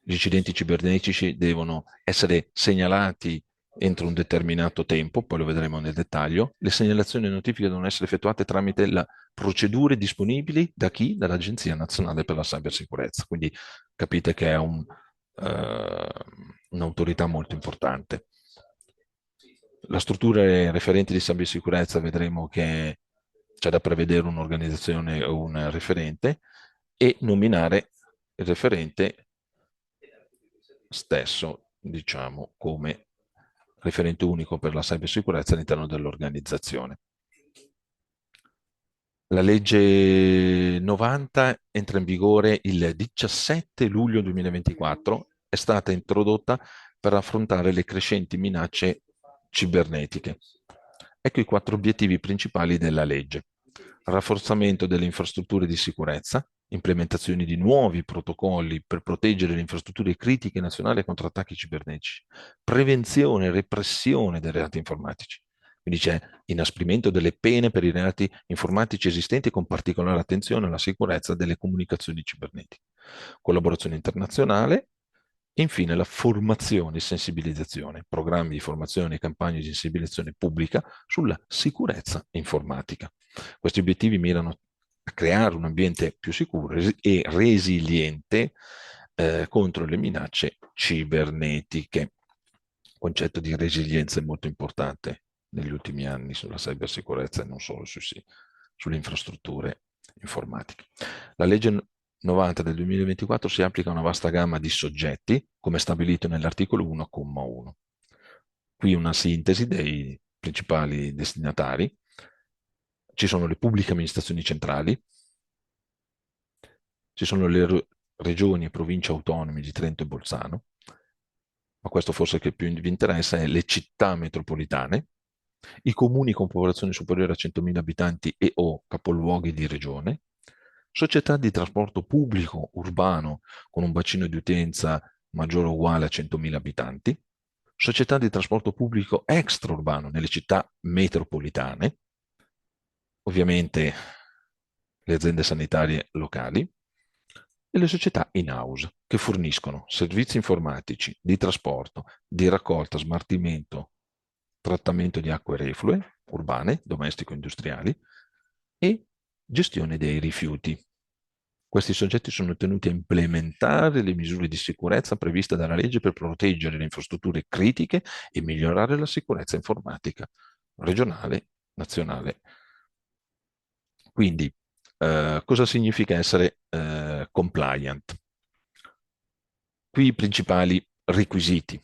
Speaker 3: Gli incidenti cibernetici devono essere segnalati entro un determinato tempo, poi lo vedremo nel dettaglio. Le segnalazioni e notifiche devono essere effettuate tramite le procedure disponibili da chi? Dall'Agenzia Nazionale per la Cybersicurezza. Quindi capite che è un'autorità molto importante. La struttura referente di cybersicurezza vedremo che c'è da prevedere un'organizzazione o un referente e nominare il referente stesso, diciamo, come referente unico per la cybersicurezza all'interno dell'organizzazione. La legge 90 entra in vigore il 17 luglio 2024, è stata introdotta per affrontare le crescenti minacce cibernetiche. Ecco i 4 obiettivi principali della legge: rafforzamento delle infrastrutture di sicurezza, implementazione di nuovi protocolli per proteggere le infrastrutture critiche nazionali contro attacchi cibernetici, prevenzione e repressione dei reati informatici. Quindi c'è inasprimento delle pene per i reati informatici esistenti con particolare attenzione alla sicurezza delle comunicazioni cibernetiche, collaborazione internazionale e infine la formazione e sensibilizzazione, programmi di formazione e campagne di sensibilizzazione pubblica sulla sicurezza informatica. Questi obiettivi mirano a creare un ambiente più sicuro e resiliente contro le minacce cibernetiche. Il concetto di resilienza è molto importante negli ultimi anni sulla cybersicurezza e non solo sulle infrastrutture informatiche. La legge 90 del 2024 si applica a una vasta gamma di soggetti, come stabilito nell'articolo 1,1. Qui una sintesi dei principali destinatari. Ci sono le pubbliche amministrazioni centrali, ci sono le regioni e province autonome di Trento e Bolzano, ma questo forse che più vi interessa è le città metropolitane, i comuni con popolazione superiore a 100.000 abitanti e o capoluoghi di regione, società di trasporto pubblico urbano con un bacino di utenza maggiore o uguale a 100.000 abitanti, società di trasporto pubblico extraurbano nelle città metropolitane, ovviamente le aziende sanitarie locali, e le società in-house che forniscono servizi informatici di trasporto, di raccolta, smaltimento, trattamento di acque reflue urbane, domestico-industriali e gestione dei rifiuti. Questi soggetti sono tenuti a implementare le misure di sicurezza previste dalla legge per proteggere le infrastrutture critiche e migliorare la sicurezza informatica regionale, nazionale. Quindi, cosa significa essere compliant? Qui i principali requisiti.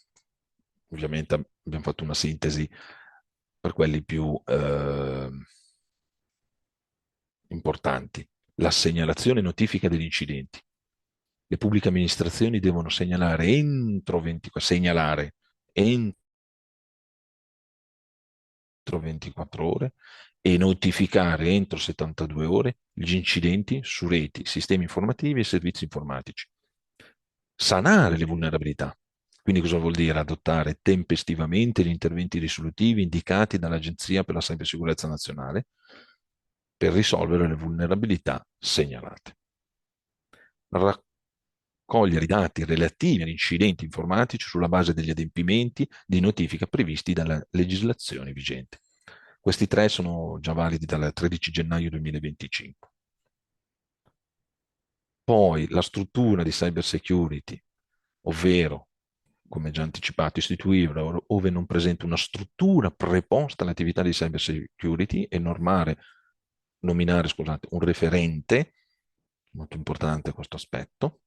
Speaker 3: Ovviamente abbiamo fatto una sintesi per quelli più importanti. La segnalazione e notifica degli incidenti. Le pubbliche amministrazioni devono segnalare entro 24 ore e notificare entro 72 ore gli incidenti su reti, sistemi informativi e servizi informatici. Sanare le vulnerabilità. Quindi cosa vuol dire? Adottare tempestivamente gli interventi risolutivi indicati dall'Agenzia per la Cybersicurezza Nazionale per risolvere le vulnerabilità segnalate. Raccogliere i dati relativi agli incidenti informatici sulla base degli adempimenti di notifica previsti dalla legislazione vigente. Questi 3 sono già validi dal 13 gennaio 2025. Poi la struttura di cyber security, ovvero, come già anticipato, istituire ove non presenta una struttura preposta all'attività di cyber security e nominare, scusate, un referente, molto importante questo aspetto,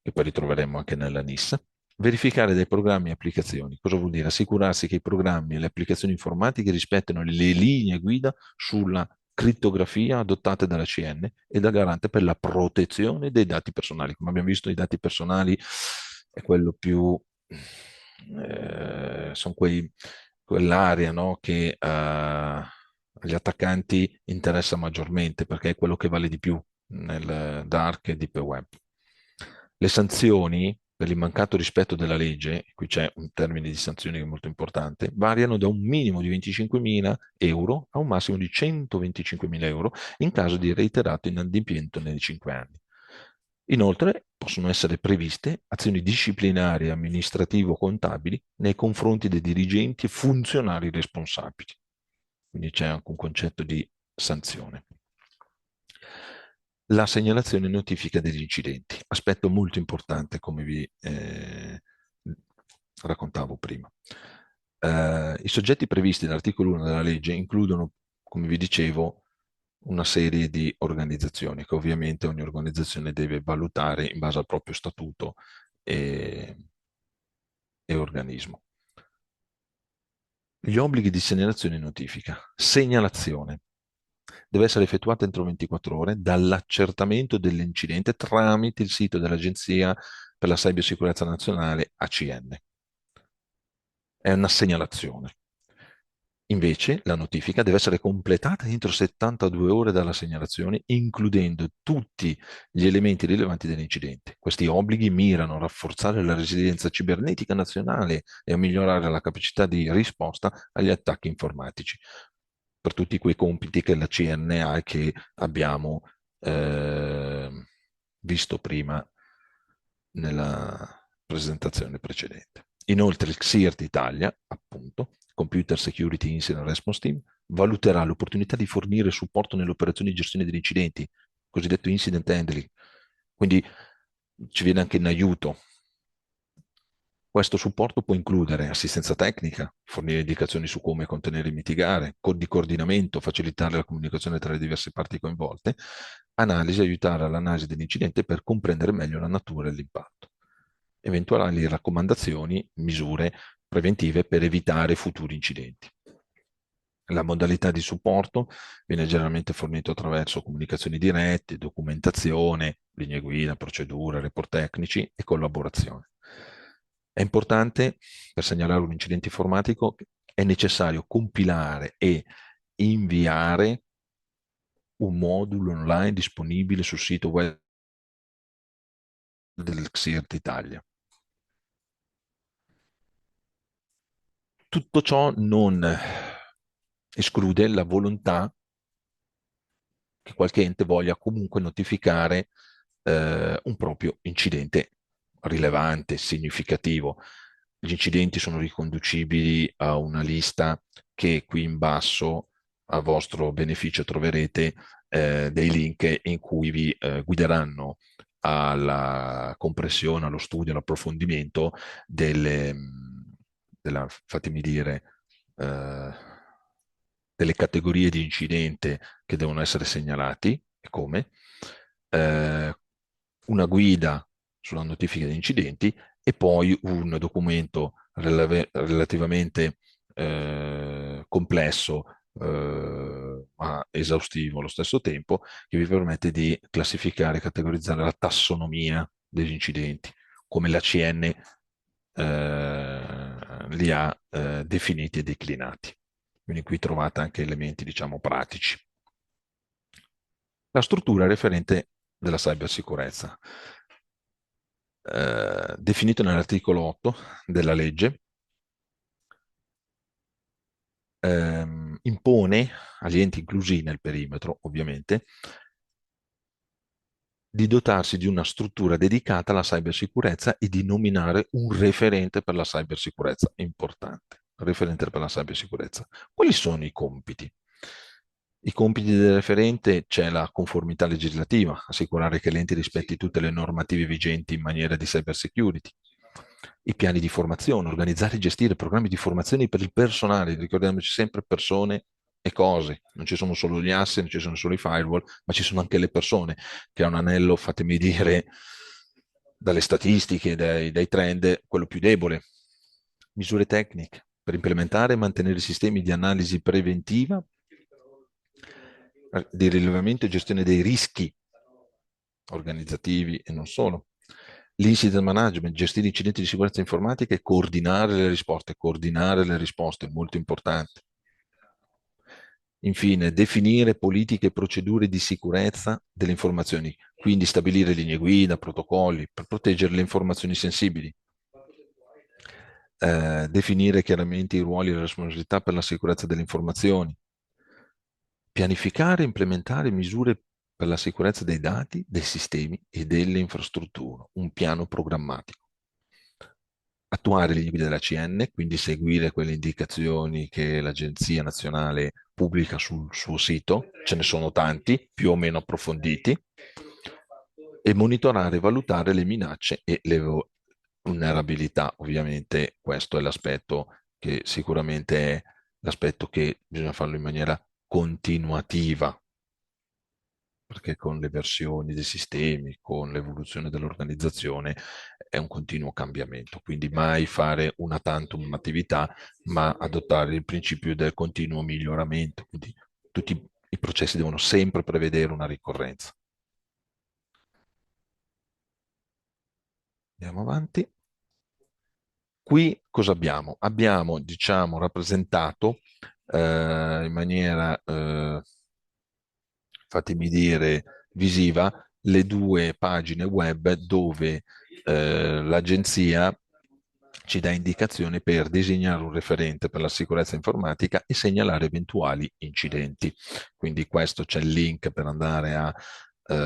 Speaker 3: che poi ritroveremo anche nella NIS. Verificare dei programmi e applicazioni. Cosa vuol dire? Assicurarsi che i programmi e le applicazioni informatiche rispettino le linee guida sulla crittografia adottate dalla CN e da garante per la protezione dei dati personali. Come abbiamo visto, i dati personali è quello più, sono quell'area, no, che agli attaccanti interessa maggiormente perché è quello che vale di più nel dark e deep web. Le sanzioni per il mancato rispetto della legge, qui c'è un termine di sanzioni che è molto importante, variano da un minimo di 25.000 euro a un massimo di 125.000 euro in caso di reiterato inadempimento nei 5 anni. Inoltre possono essere previste azioni disciplinari, amministrativo-contabili nei confronti dei dirigenti e funzionari responsabili. Quindi c'è anche un concetto di sanzione. La segnalazione e notifica degli incidenti, aspetto molto importante come vi raccontavo prima. I soggetti previsti dall'articolo 1 della legge includono, come vi dicevo, una serie di organizzazioni che ovviamente ogni organizzazione deve valutare in base al proprio statuto e organismo. Gli obblighi di segnalazione e notifica. Segnalazione. Deve essere effettuata entro 24 ore dall'accertamento dell'incidente tramite il sito dell'Agenzia per la Cybersicurezza Nazionale, ACN. È una segnalazione. Invece la notifica deve essere completata entro 72 ore dalla segnalazione, includendo tutti gli elementi rilevanti dell'incidente. Questi obblighi mirano a rafforzare la resilienza cibernetica nazionale e a migliorare la capacità di risposta agli attacchi informatici, per tutti quei compiti che la CNA e che abbiamo visto prima nella presentazione precedente. Inoltre il CSIRT Italia, appunto, Computer Security Incident Response Team, valuterà l'opportunità di fornire supporto nelle operazioni di gestione degli incidenti, cosiddetto incident handling. Quindi ci viene anche in aiuto. Questo supporto può includere assistenza tecnica, fornire indicazioni su come contenere e mitigare, di coordinamento, facilitare la comunicazione tra le diverse parti coinvolte, analisi, aiutare all'analisi dell'incidente per comprendere meglio la natura e l'impatto. Eventuali raccomandazioni, misure preventive per evitare futuri incidenti. La modalità di supporto viene generalmente fornito attraverso comunicazioni dirette, documentazione, linee guida, procedure, report tecnici e collaborazione. È importante, per segnalare un incidente informatico, è necessario compilare e inviare un modulo online disponibile sul sito web del CSIRT Italia. Tutto ciò non esclude la volontà che qualche ente voglia comunque notificare un proprio incidente rilevante, significativo. Gli incidenti sono riconducibili a una lista che qui in basso a vostro beneficio troverete dei link in cui vi guideranno alla compressione, allo studio, all'approfondimento fatemi dire, delle categorie di incidente che devono essere segnalati e come, una guida sulla notifica di incidenti e poi un documento relativamente complesso ma esaustivo allo stesso tempo, che vi permette di classificare e categorizzare la tassonomia degli incidenti, come la CN li ha definiti e declinati. Quindi qui trovate anche elementi, diciamo, pratici. La struttura referente della cybersicurezza, definito nell'articolo 8 della legge, impone agli enti inclusi nel perimetro, ovviamente, di dotarsi di una struttura dedicata alla cybersicurezza e di nominare un referente per la cybersicurezza. Importante, referente per la cybersicurezza. Quali sono i compiti? I compiti del referente: c'è la conformità legislativa, assicurare che l'ente rispetti tutte le normative vigenti in maniera di cyber security. I piani di formazione, organizzare e gestire programmi di formazione per il personale, ricordiamoci sempre persone e cose, non ci sono solo gli asset, non ci sono solo i firewall, ma ci sono anche le persone, che è un anello, fatemi dire, dalle statistiche, dai trend, quello più debole. Misure tecniche per implementare e mantenere sistemi di analisi preventiva, di rilevamento e gestione dei rischi organizzativi e non solo. L'incident management, gestire incidenti di sicurezza informatica e coordinare le risposte, molto importante. Infine, definire politiche e procedure di sicurezza delle informazioni, quindi stabilire linee guida, protocolli per proteggere le informazioni sensibili. Definire chiaramente i ruoli e le responsabilità per la sicurezza delle informazioni. Pianificare e implementare misure per la sicurezza dei dati, dei sistemi e delle infrastrutture, un piano programmatico. Attuare le linee guida della CN, quindi seguire quelle indicazioni che l'Agenzia Nazionale pubblica sul suo sito, ce ne sono tanti, più o meno approfonditi, e monitorare e valutare le minacce e le vulnerabilità. Ovviamente questo è l'aspetto che sicuramente è l'aspetto che bisogna farlo in maniera continuativa, perché con le versioni dei sistemi, con l'evoluzione dell'organizzazione, è un continuo cambiamento. Quindi mai fare una tantum un'attività, ma adottare il principio del continuo miglioramento. Quindi tutti i processi devono sempre prevedere una ricorrenza. Andiamo avanti. Qui cosa abbiamo? Abbiamo, diciamo, rappresentato in maniera, fatemi dire, visiva le due pagine web dove l'agenzia ci dà indicazioni per disegnare un referente per la sicurezza informatica e segnalare eventuali incidenti. Quindi questo c'è il link per andare a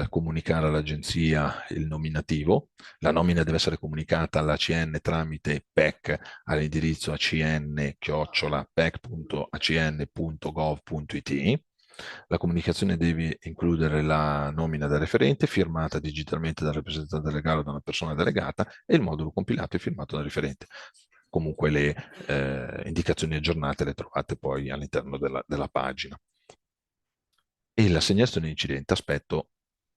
Speaker 3: comunicare all'agenzia il nominativo. La nomina deve essere comunicata all'ACN tramite PEC all'indirizzo acn-pec.acn.gov.it. La comunicazione deve includere la nomina del referente, firmata digitalmente dal rappresentante legale o da una persona delegata, e il modulo compilato e firmato dal referente. Comunque le indicazioni aggiornate le trovate poi all'interno della pagina. E l'assegnazione di incidente, aspetto,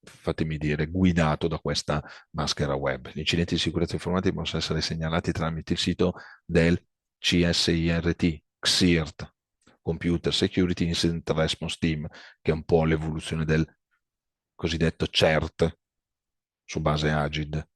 Speaker 3: fatemi dire, guidato da questa maschera web. Gli incidenti di sicurezza informatica possono essere segnalati tramite il sito del CSIRT, XIRT, Computer Security Incident Response Team, che è un po' l'evoluzione del cosiddetto CERT su base Agid.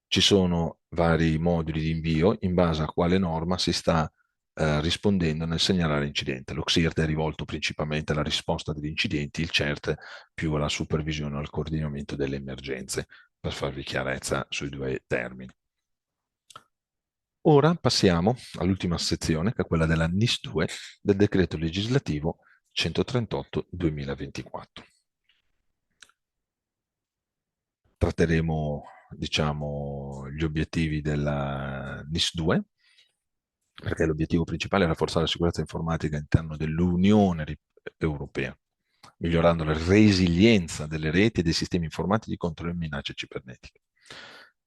Speaker 3: Ci sono vari moduli di invio in base a quale norma si sta rispondendo nel segnalare l'incidente. Lo XIRT è rivolto principalmente alla risposta degli incidenti, il CERT più alla supervisione e al coordinamento delle emergenze, per farvi chiarezza sui due termini. Ora passiamo all'ultima sezione, che è quella della NIS2 del decreto legislativo 138-2024. Tratteremo, diciamo, gli obiettivi della NIS2, perché l'obiettivo principale è rafforzare la sicurezza informatica all'interno dell'Unione Europea, migliorando la resilienza delle reti e dei sistemi informatici contro le minacce cibernetiche.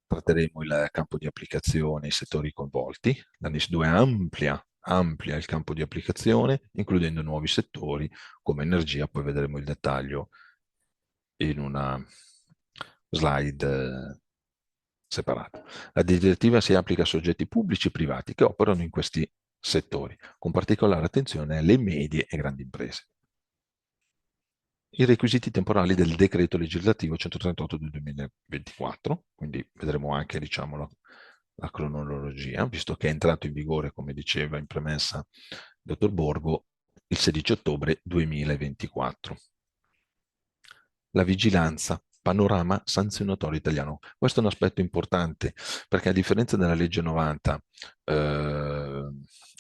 Speaker 3: Tratteremo il campo di applicazione e i settori coinvolti. La NIS2 amplia il campo di applicazione, includendo nuovi settori come energia, poi vedremo il dettaglio in una slide separata. La direttiva si applica a soggetti pubblici e privati che operano in questi settori, con particolare attenzione alle medie e grandi imprese. I requisiti temporali del decreto legislativo 138 del 2024, quindi vedremo anche, diciamo, la cronologia, visto che è entrato in vigore, come diceva in premessa il dottor Borgo, il 16 ottobre 2024. La vigilanza, panorama sanzionatorio italiano. Questo è un aspetto importante perché a differenza della legge 90,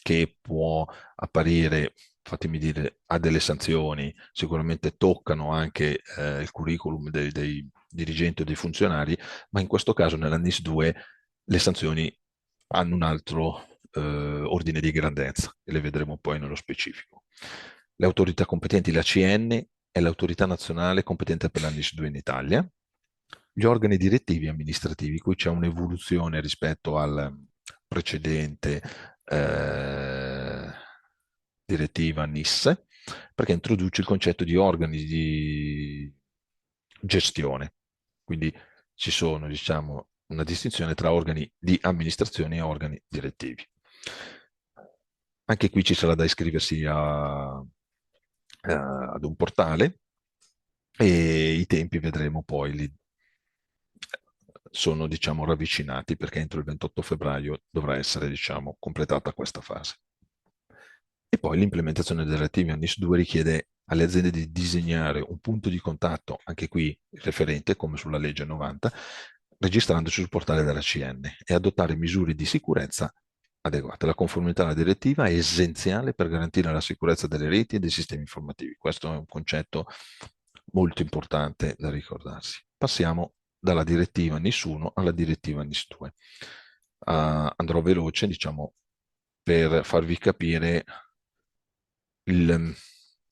Speaker 3: che può apparire, fatemi dire, ha delle sanzioni, sicuramente toccano anche il curriculum dei dirigenti o dei funzionari, ma in questo caso nella NIS 2 le sanzioni hanno un altro ordine di grandezza e le vedremo poi nello specifico. Le autorità competenti, la CN è l'autorità nazionale competente per la NIS2 in Italia. Gli organi direttivi e amministrativi, qui c'è un'evoluzione rispetto al precedente direttiva NIS, perché introduce il concetto di organi di gestione. Quindi ci sono, diciamo, una distinzione tra organi di amministrazione e organi direttivi. Anche qui ci sarà da iscriversi ad un portale e i tempi vedremo poi li sono, diciamo, ravvicinati perché entro il 28 febbraio dovrà essere, diciamo, completata questa fase. E poi l'implementazione delle direttive NIS2 richiede alle aziende di disegnare un punto di contatto, anche qui referente, come sulla legge 90, registrandosi sul portale della CN e adottare misure di sicurezza adeguate. La conformità alla direttiva è essenziale per garantire la sicurezza delle reti e dei sistemi informativi. Questo è un concetto molto importante da ricordarsi. Passiamo dalla direttiva NIS1 alla direttiva NIS2. Andrò veloce, diciamo, per farvi capire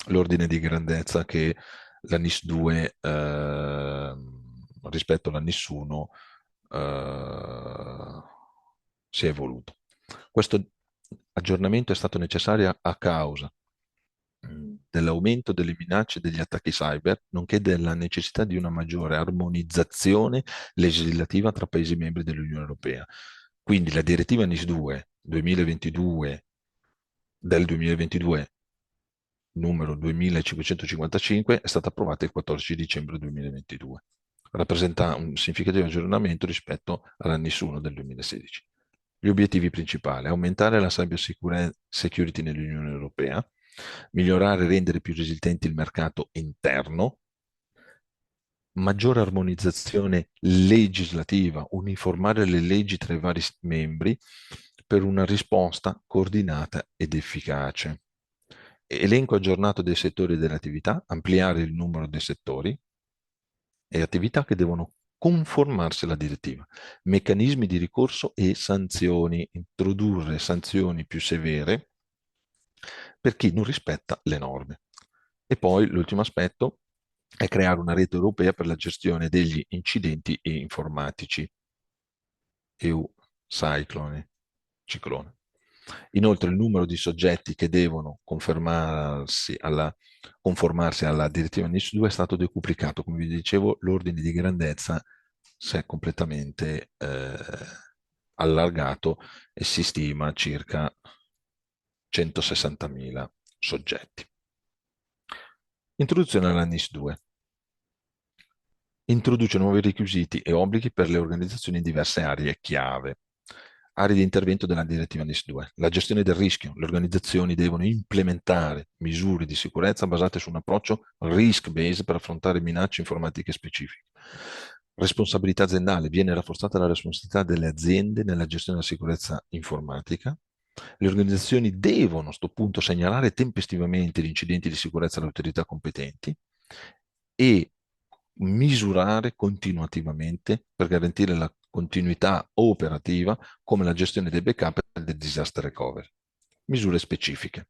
Speaker 3: l'ordine di grandezza che la NIS2 rispetto alla NIS1 si è evoluto. Questo Aggiornamento è stato necessario a causa dell'aumento delle minacce e degli attacchi cyber, nonché della necessità di una maggiore armonizzazione legislativa tra Paesi membri dell'Unione Europea. Quindi la direttiva NIS 2 2022 del 2022 numero 2555 è stata approvata il 14 dicembre 2022. Rappresenta un significativo aggiornamento rispetto alla NIS 1 del 2016. Gli obiettivi principali: aumentare la cyber security nell'Unione Europea, migliorare e rendere più resistenti il mercato interno, maggiore armonizzazione legislativa, uniformare le leggi tra i vari membri per una risposta coordinata ed efficace. Elenco aggiornato dei settori e delle attività, ampliare il numero dei settori e attività che devono conformarsi alla direttiva, meccanismi di ricorso e sanzioni, introdurre sanzioni più severe per chi non rispetta le norme. E poi l'ultimo aspetto è creare una rete europea per la gestione degli incidenti informatici, EU Ciclone. Inoltre il numero di soggetti che devono conformarsi alla direttiva NIS 2 è stato decuplicato. Come vi dicevo, l'ordine di grandezza si è completamente allargato e si stima circa 160.000 soggetti. Introduzione alla NIS 2. Introduce nuovi requisiti e obblighi per le organizzazioni in diverse aree chiave. Aree di intervento della direttiva NIS 2. La gestione del rischio. Le organizzazioni devono implementare misure di sicurezza basate su un approccio risk-based per affrontare minacce informatiche specifiche. Responsabilità aziendale. Viene rafforzata la responsabilità delle aziende nella gestione della sicurezza informatica. Le organizzazioni devono a questo punto segnalare tempestivamente gli incidenti di sicurezza alle autorità competenti e misurare continuativamente per garantire la continuità operativa come la gestione dei backup e del disaster recovery. Misure specifiche.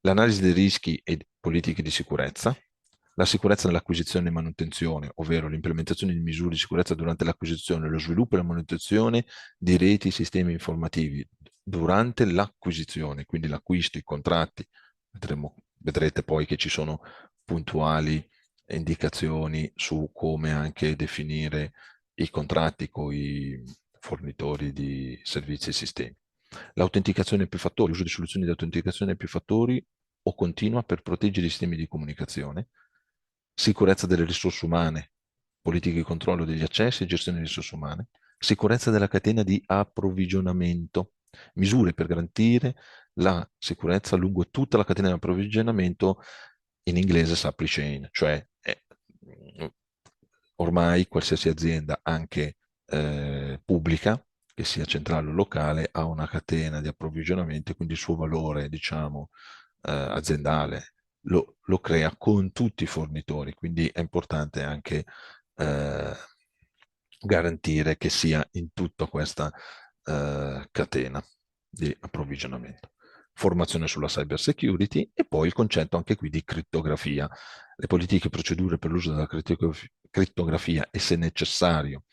Speaker 3: L'analisi dei rischi e politiche di sicurezza, la sicurezza nell'acquisizione e manutenzione, ovvero l'implementazione di misure di sicurezza durante l'acquisizione, lo sviluppo e la manutenzione di reti e sistemi informativi durante l'acquisizione, quindi l'acquisto, i contratti. Vedrete poi che ci sono puntuali indicazioni su come anche definire i contratti con i fornitori di servizi e sistemi. L'autenticazione a più fattori, l'uso di soluzioni di autenticazione a più fattori o continua per proteggere i sistemi di comunicazione, sicurezza delle risorse umane, politiche di controllo degli accessi e gestione delle risorse umane, sicurezza della catena di approvvigionamento, misure per garantire la sicurezza lungo tutta la catena di approvvigionamento, in inglese supply chain, cioè ormai qualsiasi azienda, anche pubblica, che sia centrale o locale, ha una catena di approvvigionamento e quindi il suo valore, diciamo, aziendale lo crea con tutti i fornitori, quindi è importante anche garantire che sia in tutta questa catena di approvvigionamento. Formazione sulla cyber security e poi il concetto anche qui di crittografia. Le politiche e procedure per l'uso della crittografia e se necessario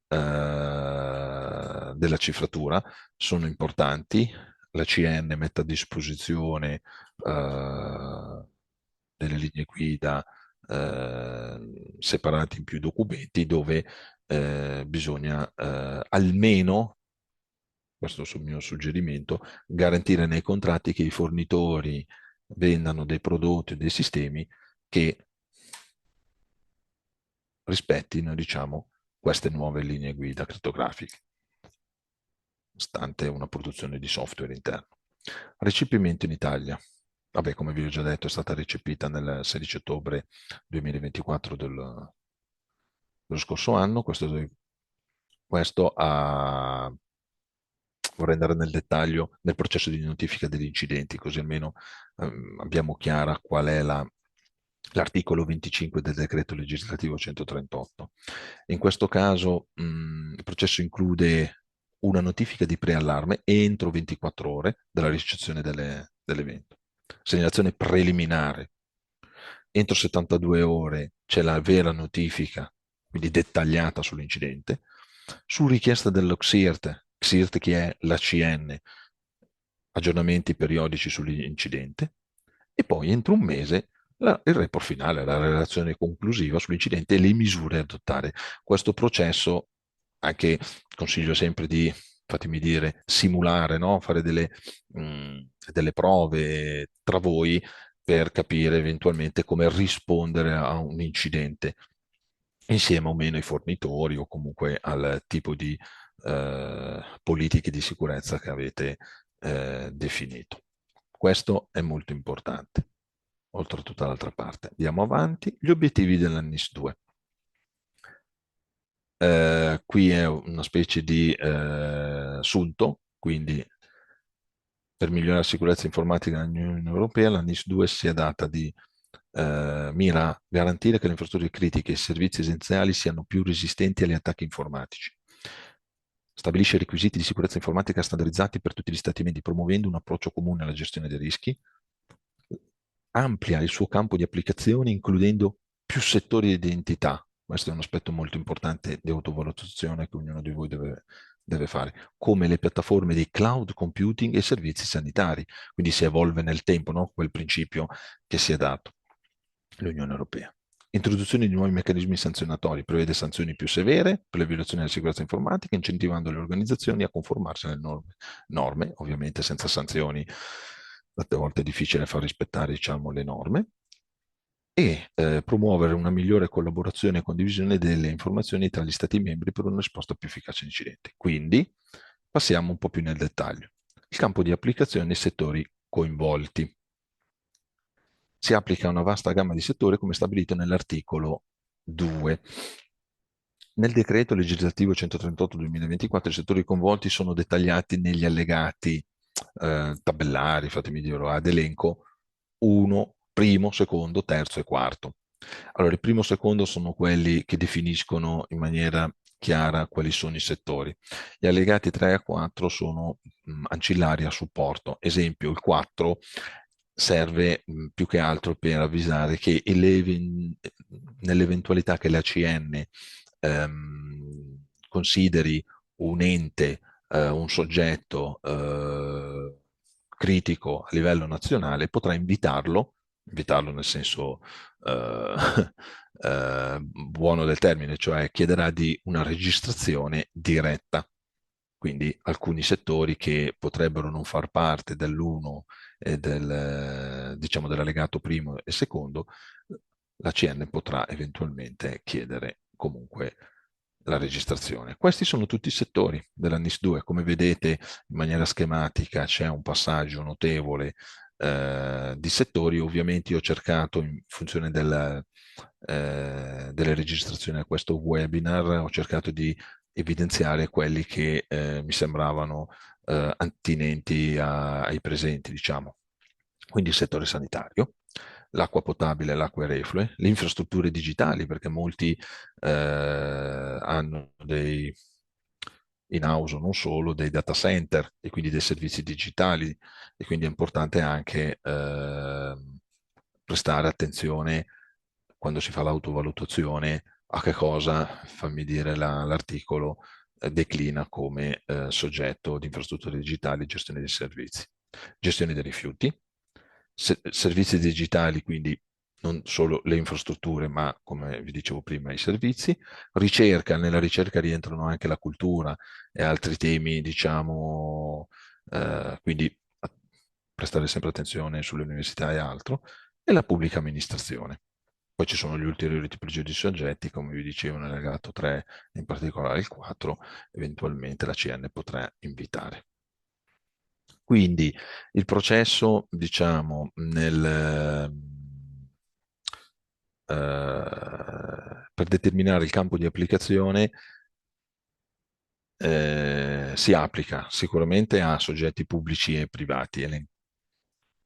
Speaker 3: della cifratura sono importanti. La CN mette a disposizione delle linee guida separate in più documenti dove bisogna almeno, questo è il mio suggerimento, garantire nei contratti che i fornitori vendano dei prodotti o dei sistemi che rispettino, diciamo, queste nuove linee guida crittografiche, stante una produzione di software interno. Recepimento in Italia. Vabbè, come vi ho già detto, è stata recepita nel 16 ottobre 2024 dello scorso anno. Questo vorrei andare nel dettaglio nel processo di notifica degli incidenti, così almeno abbiamo chiara qual è l'articolo 25 del decreto legislativo 138. In questo caso il processo include una notifica di preallarme entro 24 ore dalla ricezione dell'evento, segnalazione preliminare. Entro 72 ore c'è la vera notifica, quindi dettagliata sull'incidente. Su richiesta dello XIRT che è l'ACN, aggiornamenti periodici sull'incidente e poi entro un mese il report finale, la relazione conclusiva sull'incidente e le misure da adottare. Questo processo, anche consiglio sempre di, fatemi dire, simulare, no? Fare delle prove tra voi per capire eventualmente come rispondere a un incidente insieme o meno ai fornitori o comunque al tipo di politiche di sicurezza che avete definito. Questo è molto importante, oltre a tutta l'altra parte. Andiamo avanti. Gli obiettivi dell'ANIS 2. Qui è una specie di sunto, quindi per migliorare la sicurezza informatica nell'Unione Europea, la NIS 2 si è data di mira a garantire che le infrastrutture critiche e i servizi essenziali siano più resistenti agli attacchi informatici. Stabilisce requisiti di sicurezza informatica standardizzati per tutti gli Stati membri, promuovendo un approccio comune alla gestione dei rischi. Amplia il suo campo di applicazione, includendo più settori di identità. Questo è un aspetto molto importante di autovalutazione che ognuno di voi deve fare, come le piattaforme di cloud computing e servizi sanitari. Quindi si evolve nel tempo, no? Quel principio che si è dato l'Unione Europea. Introduzione di nuovi meccanismi sanzionatori, prevede sanzioni più severe per le violazioni della sicurezza informatica, incentivando le organizzazioni a conformarsi alle norme, ovviamente senza sanzioni, a volte è difficile far rispettare, diciamo, le norme, e promuovere una migliore collaborazione e condivisione delle informazioni tra gli Stati membri per una risposta più efficace agli incidenti. Quindi passiamo un po' più nel dettaglio. Il campo di applicazione e i settori coinvolti. Si applica a una vasta gamma di settori come stabilito nell'articolo 2. Nel decreto legislativo 138-2024 i settori coinvolti sono dettagliati negli allegati tabellari, fatemi dire, ad elenco 1, primo, secondo, terzo e quarto. Allora, il primo e secondo sono quelli che definiscono in maniera chiara quali sono i settori. Gli allegati 3 e 4 sono ancillari a supporto. Esempio, il 4 serve più che altro per avvisare che nell'eventualità che l'ACN consideri un ente, un soggetto critico a livello nazionale, potrà invitarlo nel senso buono del termine, cioè chiederà di una registrazione diretta. Quindi alcuni settori che potrebbero non far parte dell'uno e diciamo, dell'allegato primo e secondo, la CN potrà eventualmente chiedere comunque la registrazione. Questi sono tutti i settori della NIS 2. Come vedete in maniera schematica c'è un passaggio notevole di settori. Ovviamente io ho cercato in funzione delle registrazioni a questo webinar, ho cercato di evidenziare quelli che mi sembravano attinenti ai presenti, diciamo. Quindi il settore sanitario, l'acqua potabile, l'acqua reflue, le infrastrutture digitali, perché molti hanno dei in house o non solo, dei data center e quindi dei servizi digitali e quindi è importante anche prestare attenzione quando si fa l'autovalutazione a che cosa, fammi dire, l'articolo declina come soggetto di infrastrutture digitali, gestione dei servizi, gestione dei rifiuti, servizi digitali, quindi non solo le infrastrutture, ma come vi dicevo prima, i servizi, ricerca, nella ricerca rientrano anche la cultura e altri temi, diciamo, quindi prestare sempre attenzione sulle università e altro, e la pubblica amministrazione. Poi ci sono gli ulteriori tipologie di soggetti, come vi dicevo nell'allegato 3, in particolare il 4, eventualmente la CN potrà invitare. Quindi il processo, diciamo, per determinare il campo di applicazione si applica sicuramente a soggetti pubblici e privati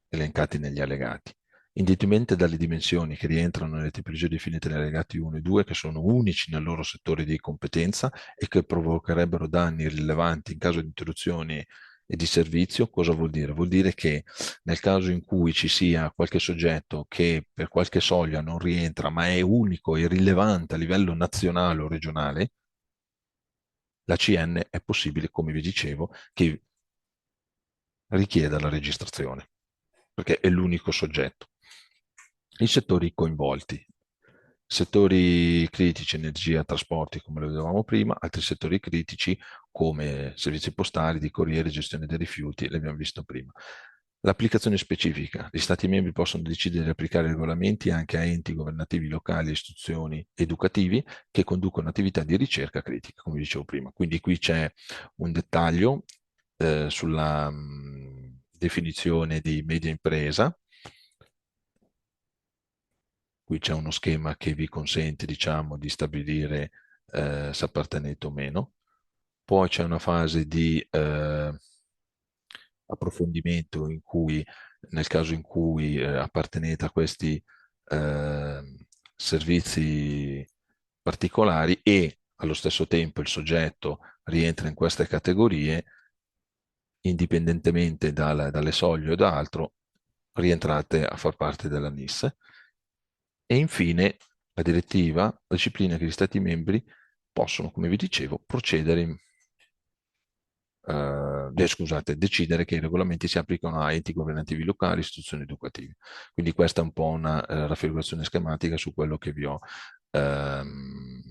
Speaker 3: elencati negli allegati, indipendentemente dalle dimensioni che rientrano nelle tipologie definite negli allegati 1 e 2, che sono unici nel loro settore di competenza e che provocherebbero danni rilevanti in caso di interruzioni e di servizio. Cosa vuol dire? Vuol dire che nel caso in cui ci sia qualche soggetto che per qualche soglia non rientra, ma è unico e rilevante a livello nazionale o regionale, la CN è possibile, come vi dicevo, che richieda la registrazione, perché è l'unico soggetto. I settori coinvolti: settori critici, energia, trasporti, come lo vedevamo prima, altri settori critici come servizi postali, di corriere, gestione dei rifiuti, l'abbiamo visto prima. L'applicazione specifica: gli Stati membri possono decidere di applicare regolamenti anche a enti governativi locali e istituzioni educativi che conducono attività di ricerca critica, come dicevo prima. Quindi qui c'è un dettaglio sulla definizione di media impresa. Qui c'è uno schema che vi consente, diciamo, di stabilire se appartenete o meno. Poi c'è una fase di approfondimento in cui, nel caso in cui appartenete a questi servizi particolari e allo stesso tempo il soggetto rientra in queste categorie, indipendentemente dalle soglie o da altro, rientrate a far parte della NIS. E infine la direttiva disciplina che gli Stati membri possono, come vi dicevo, procedere scusate, decidere che i regolamenti si applicano a enti governativi locali e istituzioni educative. Quindi questa è un po' una raffigurazione schematica su quello che vi ho ehm,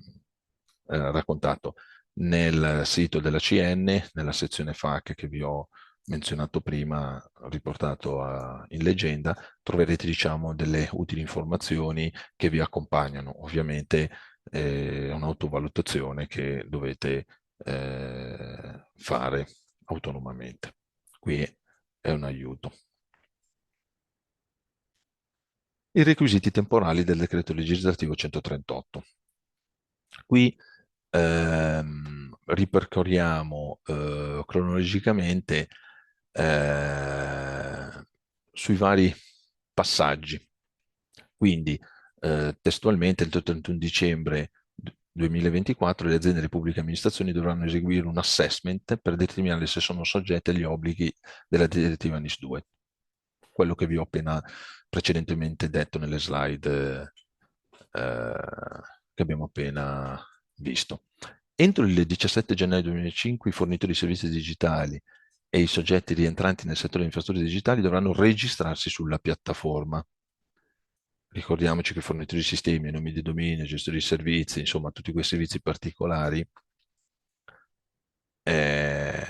Speaker 3: raccontato. Nel sito della CN, nella sezione FAQ che vi ho menzionato prima, riportato in leggenda, troverete, diciamo, delle utili informazioni che vi accompagnano. Ovviamente è un'autovalutazione che dovete fare autonomamente. Qui è un aiuto. I requisiti temporali del decreto legislativo 138. Qui ripercorriamo cronologicamente sui vari passaggi. Quindi testualmente il 31 dicembre 2024 le aziende e le pubbliche amministrazioni dovranno eseguire un assessment per determinare se sono soggette agli obblighi della direttiva NIS2. Quello che vi ho appena precedentemente detto nelle slide che abbiamo appena visto. Entro il 17 gennaio 2005 i fornitori di servizi digitali e i soggetti rientranti nel settore delle infrastrutture digitali dovranno registrarsi sulla piattaforma. Ricordiamoci che fornitori di sistemi, nomi di dominio, gestori di servizi, insomma tutti quei servizi particolari, la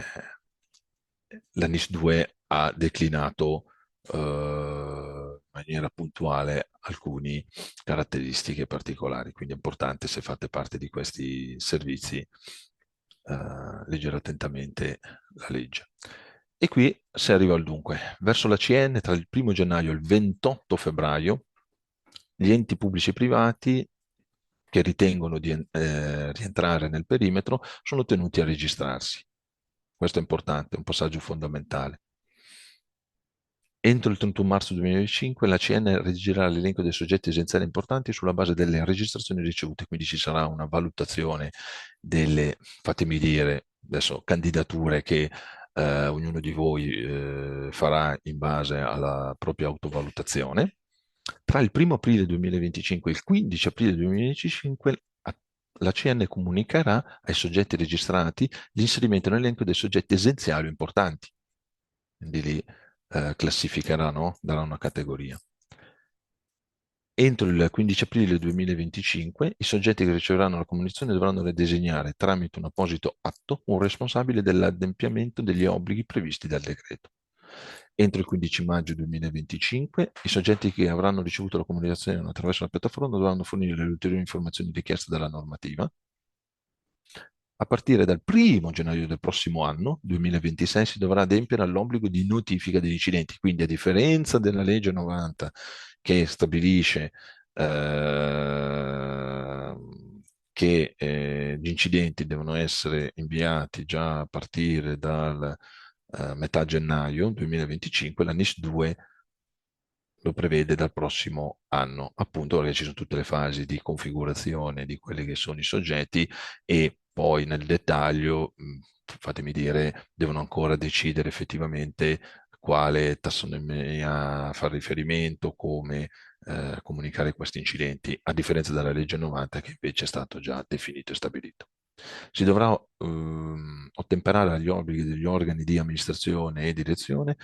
Speaker 3: NIS2 ha declinato in maniera puntuale alcune caratteristiche particolari, quindi è importante, se fate parte di questi servizi, leggere attentamente la legge. E qui si arriva al dunque. Verso la CN, tra il 1 gennaio e il 28 febbraio, gli enti pubblici e privati che ritengono di rientrare nel perimetro sono tenuti a registrarsi. Questo è importante, è un passaggio fondamentale. Entro il 31 marzo 2025 la CN redigerà l'elenco dei soggetti essenziali importanti sulla base delle registrazioni ricevute, quindi ci sarà una valutazione delle, fatemi dire, adesso, candidature che ognuno di voi farà in base alla propria autovalutazione. Tra il 1 aprile 2025 e il 15 aprile 2025 la CN comunicherà ai soggetti registrati l'inserimento nell'elenco dei soggetti essenziali o importanti. Quindi lì classificherà, no? Darà una categoria. Entro il 15 aprile 2025 i soggetti che riceveranno la comunicazione dovranno designare tramite un apposito atto un responsabile dell'adempimento degli obblighi previsti dal decreto. Entro il 15 maggio 2025 i soggetti che avranno ricevuto la comunicazione attraverso la piattaforma dovranno fornire le ulteriori informazioni richieste dalla normativa. A partire dal 1 gennaio del prossimo anno, 2026, si dovrà adempiere all'obbligo di notifica degli incidenti. Quindi, a differenza della legge 90 che stabilisce che gli incidenti devono essere inviati già a partire dal metà gennaio 2025, la NIS 2 lo prevede dal prossimo anno, appunto perché ci sono tutte le fasi di configurazione di quelli che sono i soggetti e poi nel dettaglio, fatemi dire, devono ancora decidere effettivamente quale tassonomia far riferimento, come comunicare questi incidenti, a differenza della legge 90 che invece è stato già definito e stabilito. Si dovrà ottenere ottemperare agli obblighi degli organi di amministrazione e direzione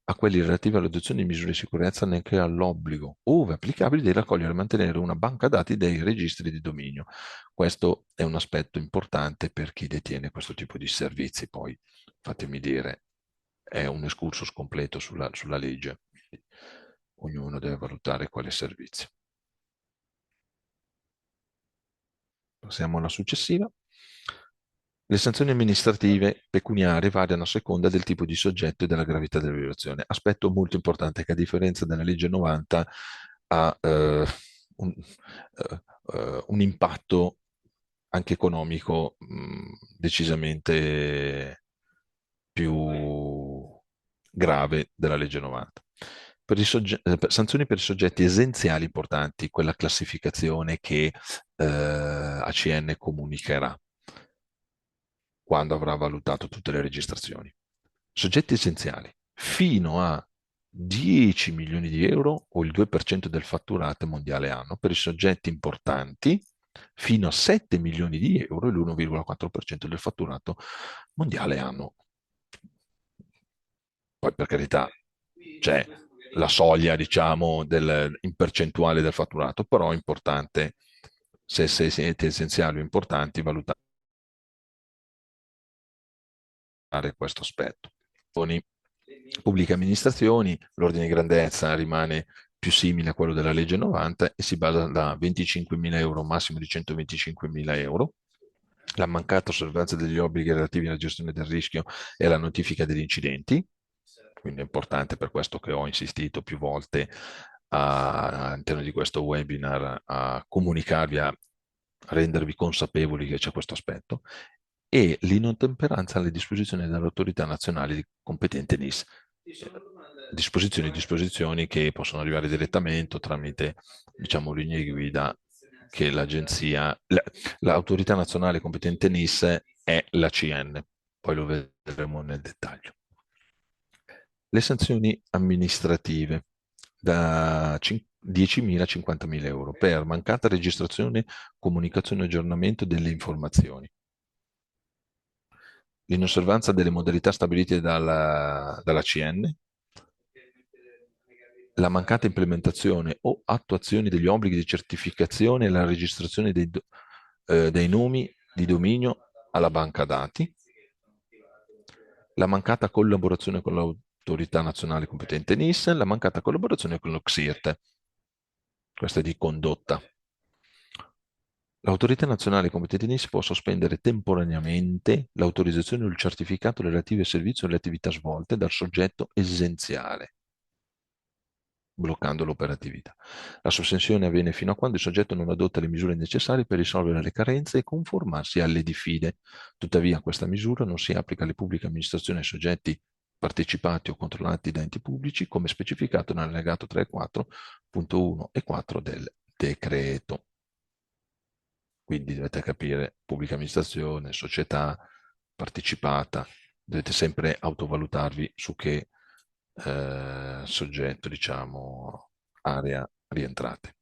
Speaker 3: a quelli relativi all'adozione di misure di sicurezza, nonché all'obbligo, ove applicabili, di raccogliere e mantenere una banca dati dei registri di dominio. Questo è un aspetto importante per chi detiene questo tipo di servizi. Poi, fatemi dire, è un excursus completo sulla legge. Ognuno deve valutare quale servizio. Passiamo alla successiva. Le sanzioni amministrative pecuniarie variano a seconda del tipo di soggetto e della gravità della violazione. Aspetto molto importante che, a differenza della legge 90, ha un, un impatto anche economico decisamente più grave della legge 90. Sanzioni per i soggetti essenziali importanti, quella classificazione che ACN comunicherà quando avrà valutato tutte le registrazioni. Soggetti essenziali fino a 10 milioni di euro o il 2% del fatturato mondiale anno. Per i soggetti importanti fino a 7 milioni di euro e l'1,4% del fatturato mondiale anno. Poi, per carità, c'è la soglia, diciamo, in percentuale del fatturato, però è importante, se siete essenziali o importanti, valutare questo aspetto. Con i pubbliche amministrazioni l'ordine di grandezza rimane più simile a quello della legge 90 e si basa da 25.000 euro, massimo di 125.000 euro. La mancata osservanza degli obblighi relativi alla gestione del rischio e alla notifica degli incidenti, quindi è importante, per questo che ho insistito più volte all'interno di questo webinar a comunicarvi, a rendervi consapevoli che c'è questo aspetto, e l'inottemperanza alle disposizioni dell'autorità nazionale competente NIS. Disposizioni che possono arrivare direttamente o tramite, diciamo, linee guida che l'autorità nazionale competente NIS è l'ACN, poi lo vedremo nel dettaglio. Le sanzioni amministrative da 10.000 a 50.000 euro per mancata registrazione, comunicazione e aggiornamento delle informazioni, l'inosservanza delle modalità stabilite dall'ACN, la mancata implementazione o attuazione degli obblighi di certificazione e la registrazione dei nomi di dominio alla banca dati, la mancata collaborazione con l'autorità nazionale competente NIS, la mancata collaborazione con lo CSIRT. Questa è di condotta. L'autorità nazionale competente NIS può sospendere temporaneamente l'autorizzazione o il certificato relativo al servizio e alle attività svolte dal soggetto essenziale, bloccando l'operatività. La sospensione avviene fino a quando il soggetto non adotta le misure necessarie per risolvere le carenze e conformarsi alle diffide. Tuttavia, questa misura non si applica alle pubbliche amministrazioni e ai soggetti partecipati o controllati da enti pubblici, come specificato nell'allegato 3 e 4.1 e 4 del decreto. Quindi dovete capire, pubblica amministrazione, società partecipata, dovete sempre autovalutarvi su che soggetto, diciamo, area rientrate.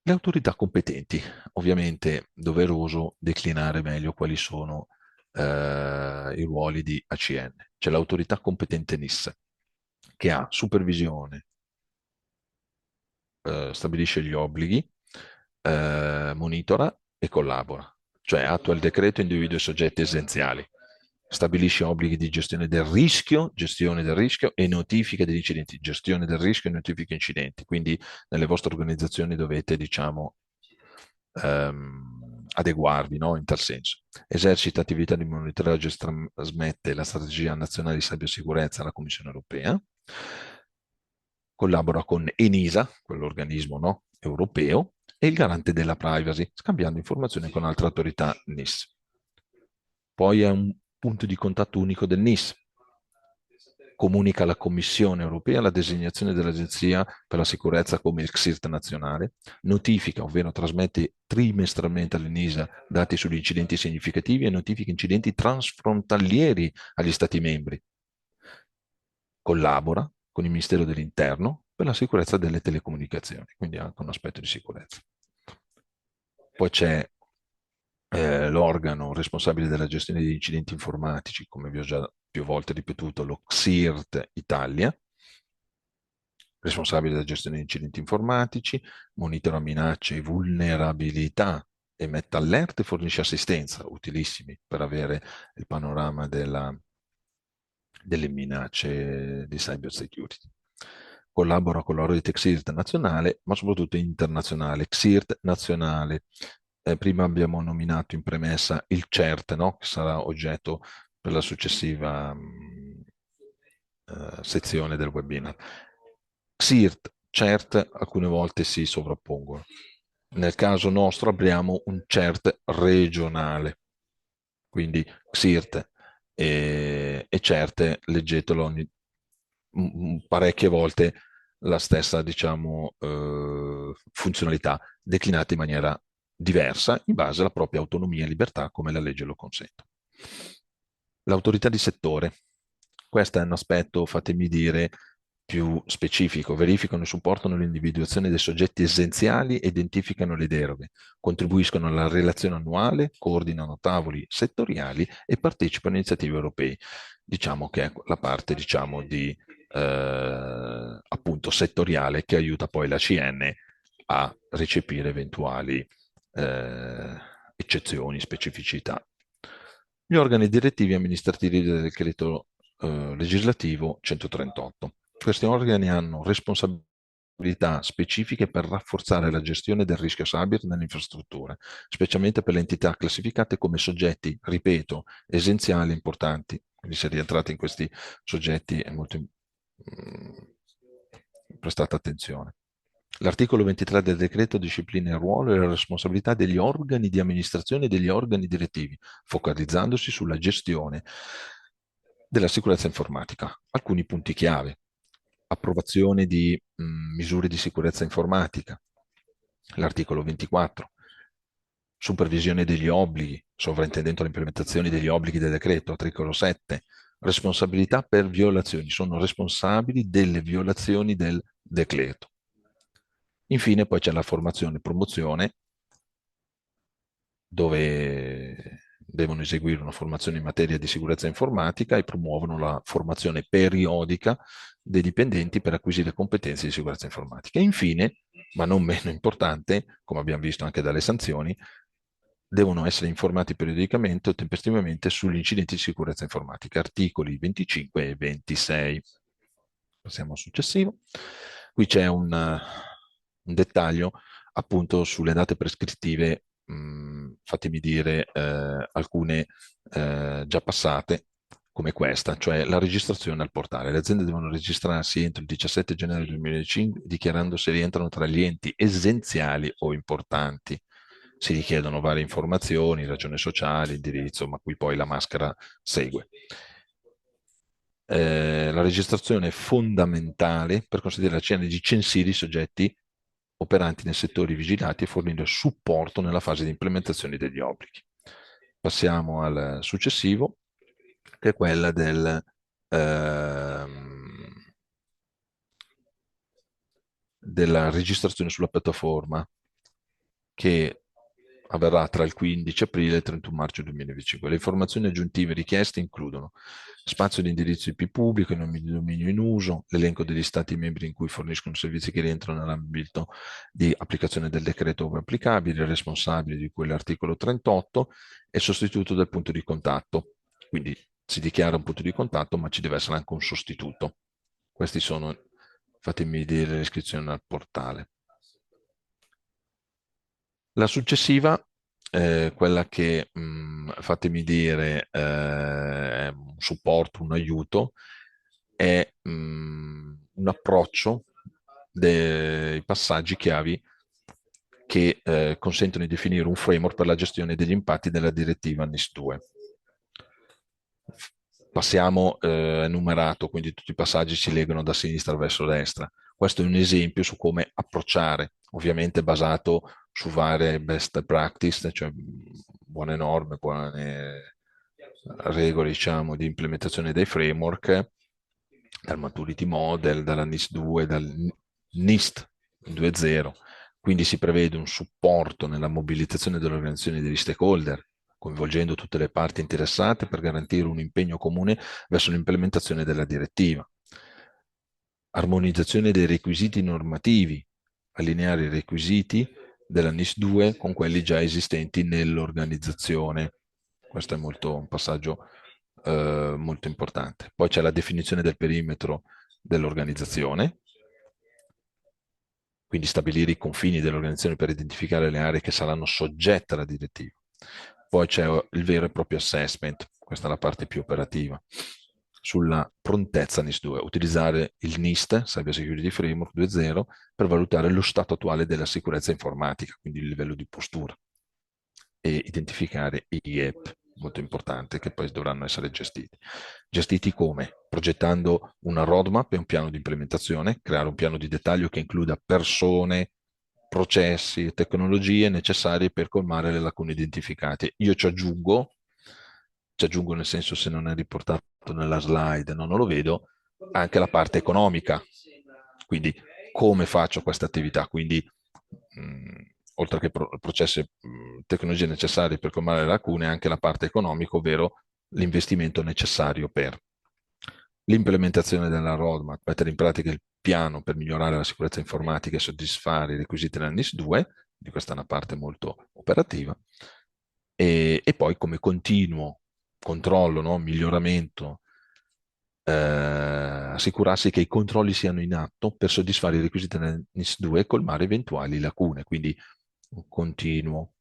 Speaker 3: Le autorità competenti, ovviamente doveroso declinare meglio quali sono i ruoli di ACN. C'è l'autorità competente NIS, che ha supervisione, stabilisce gli obblighi, monitora e collabora, cioè attua il decreto e individua i soggetti essenziali, stabilisce obblighi di gestione del rischio e notifica degli incidenti, gestione del rischio e notifica incidenti. Quindi nelle vostre organizzazioni dovete, diciamo, adeguarvi, no? In tal senso. Esercita attività di monitoraggio e trasmette la strategia nazionale di cybersicurezza alla Commissione europea, collabora con ENISA, quell'organismo, no, europeo, e il garante della privacy, scambiando informazioni con altre autorità NIS. Poi è un punto di contatto unico del NIS. Comunica alla Commissione europea la designazione dell'Agenzia per la sicurezza come il CSIRT nazionale, notifica, ovvero trasmette trimestralmente all'ENISA dati sugli incidenti significativi e notifica incidenti transfrontalieri agli Stati membri. Collabora con il Ministero dell'Interno per la sicurezza delle telecomunicazioni, quindi anche un aspetto di sicurezza. Poi c'è l'organo responsabile della gestione degli incidenti informatici, come vi ho già più volte ripetuto, lo CSIRT Italia, responsabile della gestione di incidenti informatici, monitora minacce e vulnerabilità, emette allerte e fornisce assistenza, utilissimi per avere il panorama delle minacce di cyber security. Collabora con la rete CSIRT nazionale, ma soprattutto internazionale. CSIRT nazionale. Prima abbiamo nominato in premessa il CERT, no? Che sarà oggetto per la successiva sezione del webinar. CSIRT, CERT alcune volte si sovrappongono. Nel caso nostro abbiamo un CERT regionale, quindi CSIRT e CERT, leggetelo parecchie volte la stessa, diciamo, funzionalità, declinata in maniera diversa in base alla propria autonomia e libertà, come la legge lo consente. L'autorità di settore. Questo è un aspetto, fatemi dire, più specifico. Verificano e supportano l'individuazione dei soggetti essenziali e identificano le deroghe, contribuiscono alla relazione annuale, coordinano tavoli settoriali e partecipano a iniziative europee. Diciamo che è la parte, diciamo, di appunto settoriale che aiuta poi la CN a recepire eventuali eccezioni, specificità. Gli organi direttivi e amministrativi del decreto legislativo 138. Questi organi hanno responsabilità specifiche per rafforzare la gestione del rischio cyber nelle infrastrutture, specialmente per le entità classificate come soggetti, ripeto, essenziali e importanti. Quindi se rientrate in questi soggetti è molto prestate attenzione. L'articolo 23 del decreto disciplina il ruolo e la responsabilità degli organi di amministrazione e degli organi direttivi, focalizzandosi sulla gestione della sicurezza informatica. Alcuni punti chiave: approvazione di misure di sicurezza informatica, l'articolo 24, supervisione degli obblighi, sovrintendendo l'implementazione degli obblighi del decreto, articolo 7, responsabilità per violazioni, sono responsabili delle violazioni del decreto. Infine poi c'è la formazione e promozione, dove devono eseguire una formazione in materia di sicurezza informatica e promuovono la formazione periodica dei dipendenti per acquisire competenze di sicurezza informatica. E infine, ma non meno importante, come abbiamo visto anche dalle sanzioni, devono essere informati periodicamente o tempestivamente sugli incidenti di sicurezza informatica, articoli 25 e 26. Passiamo al successivo. Qui c'è un dettaglio appunto sulle date prescrittive, fatemi dire alcune già passate, come questa, cioè la registrazione al portale. Le aziende devono registrarsi entro il 17 gennaio 2005 dichiarando se rientrano tra gli enti essenziali o importanti. Si richiedono varie informazioni, ragione sociale, indirizzo, ma qui poi la maschera segue. La registrazione è fondamentale per consentire alla CN di censire i soggetti operanti nei settori vigilati e fornire supporto nella fase di implementazione degli obblighi. Passiamo al successivo, che è quella della registrazione sulla piattaforma, che avverrà tra il 15 aprile e il 31 maggio 2025. Le informazioni aggiuntive richieste includono spazio di indirizzo IP pubblico, i nomi di dominio in uso, l'elenco degli stati membri in cui forniscono servizi che rientrano nell'ambito di applicazione del decreto ove applicabile, il responsabile di cui l'articolo 38 e sostituto del punto di contatto. Quindi si dichiara un punto di contatto, ma ci deve essere anche un sostituto. Questi sono, fatemi dire, le iscrizioni al portale. La successiva, quella che, fatemi dire, è un supporto, un aiuto, è un approccio dei passaggi chiavi che consentono di definire un framework per la gestione degli impatti della direttiva NIS2. Passiamo enumerato, quindi tutti i passaggi si leggono da sinistra verso destra. Questo è un esempio su come approcciare, ovviamente basato su varie best practice, cioè buone norme, buone regole, diciamo, di implementazione dei framework, dal Maturity Model, dalla NIS2, dal NIST 2.0. quindi si prevede un supporto nella mobilitazione delle organizzazioni degli stakeholder, coinvolgendo tutte le parti interessate per garantire un impegno comune verso l'implementazione della direttiva. Armonizzazione dei requisiti normativi, allineare i requisiti della NIS2 con quelli già esistenti nell'organizzazione. Questo è un passaggio molto importante. Poi c'è la definizione del perimetro dell'organizzazione, quindi stabilire i confini dell'organizzazione per identificare le aree che saranno soggette alla direttiva. Poi c'è il vero e proprio assessment, questa è la parte più operativa, sulla prontezza NIS2, utilizzare il NIST, Cyber Security Framework 2.0, per valutare lo stato attuale della sicurezza informatica, quindi il livello di postura, e identificare i gap, molto importante, che poi dovranno essere gestiti. Gestiti come? Progettando una roadmap e un piano di implementazione, creare un piano di dettaglio che includa persone, processi e tecnologie necessarie per colmare le lacune identificate. Io ci aggiungo nel senso, se non è riportato nella slide, no, non lo vedo, anche la parte economica. Quindi come faccio questa attività? Quindi oltre che processi e tecnologie necessarie per colmare le lacune, anche la parte economica, ovvero l'investimento necessario per l'implementazione della roadmap, mettere in pratica il piano per migliorare la sicurezza informatica e soddisfare i requisiti della NIS2, di questa è una parte molto operativa, e poi come continuo controllo, no? Miglioramento, assicurarsi che i controlli siano in atto per soddisfare i requisiti della NIS2 e colmare eventuali lacune, quindi un continuo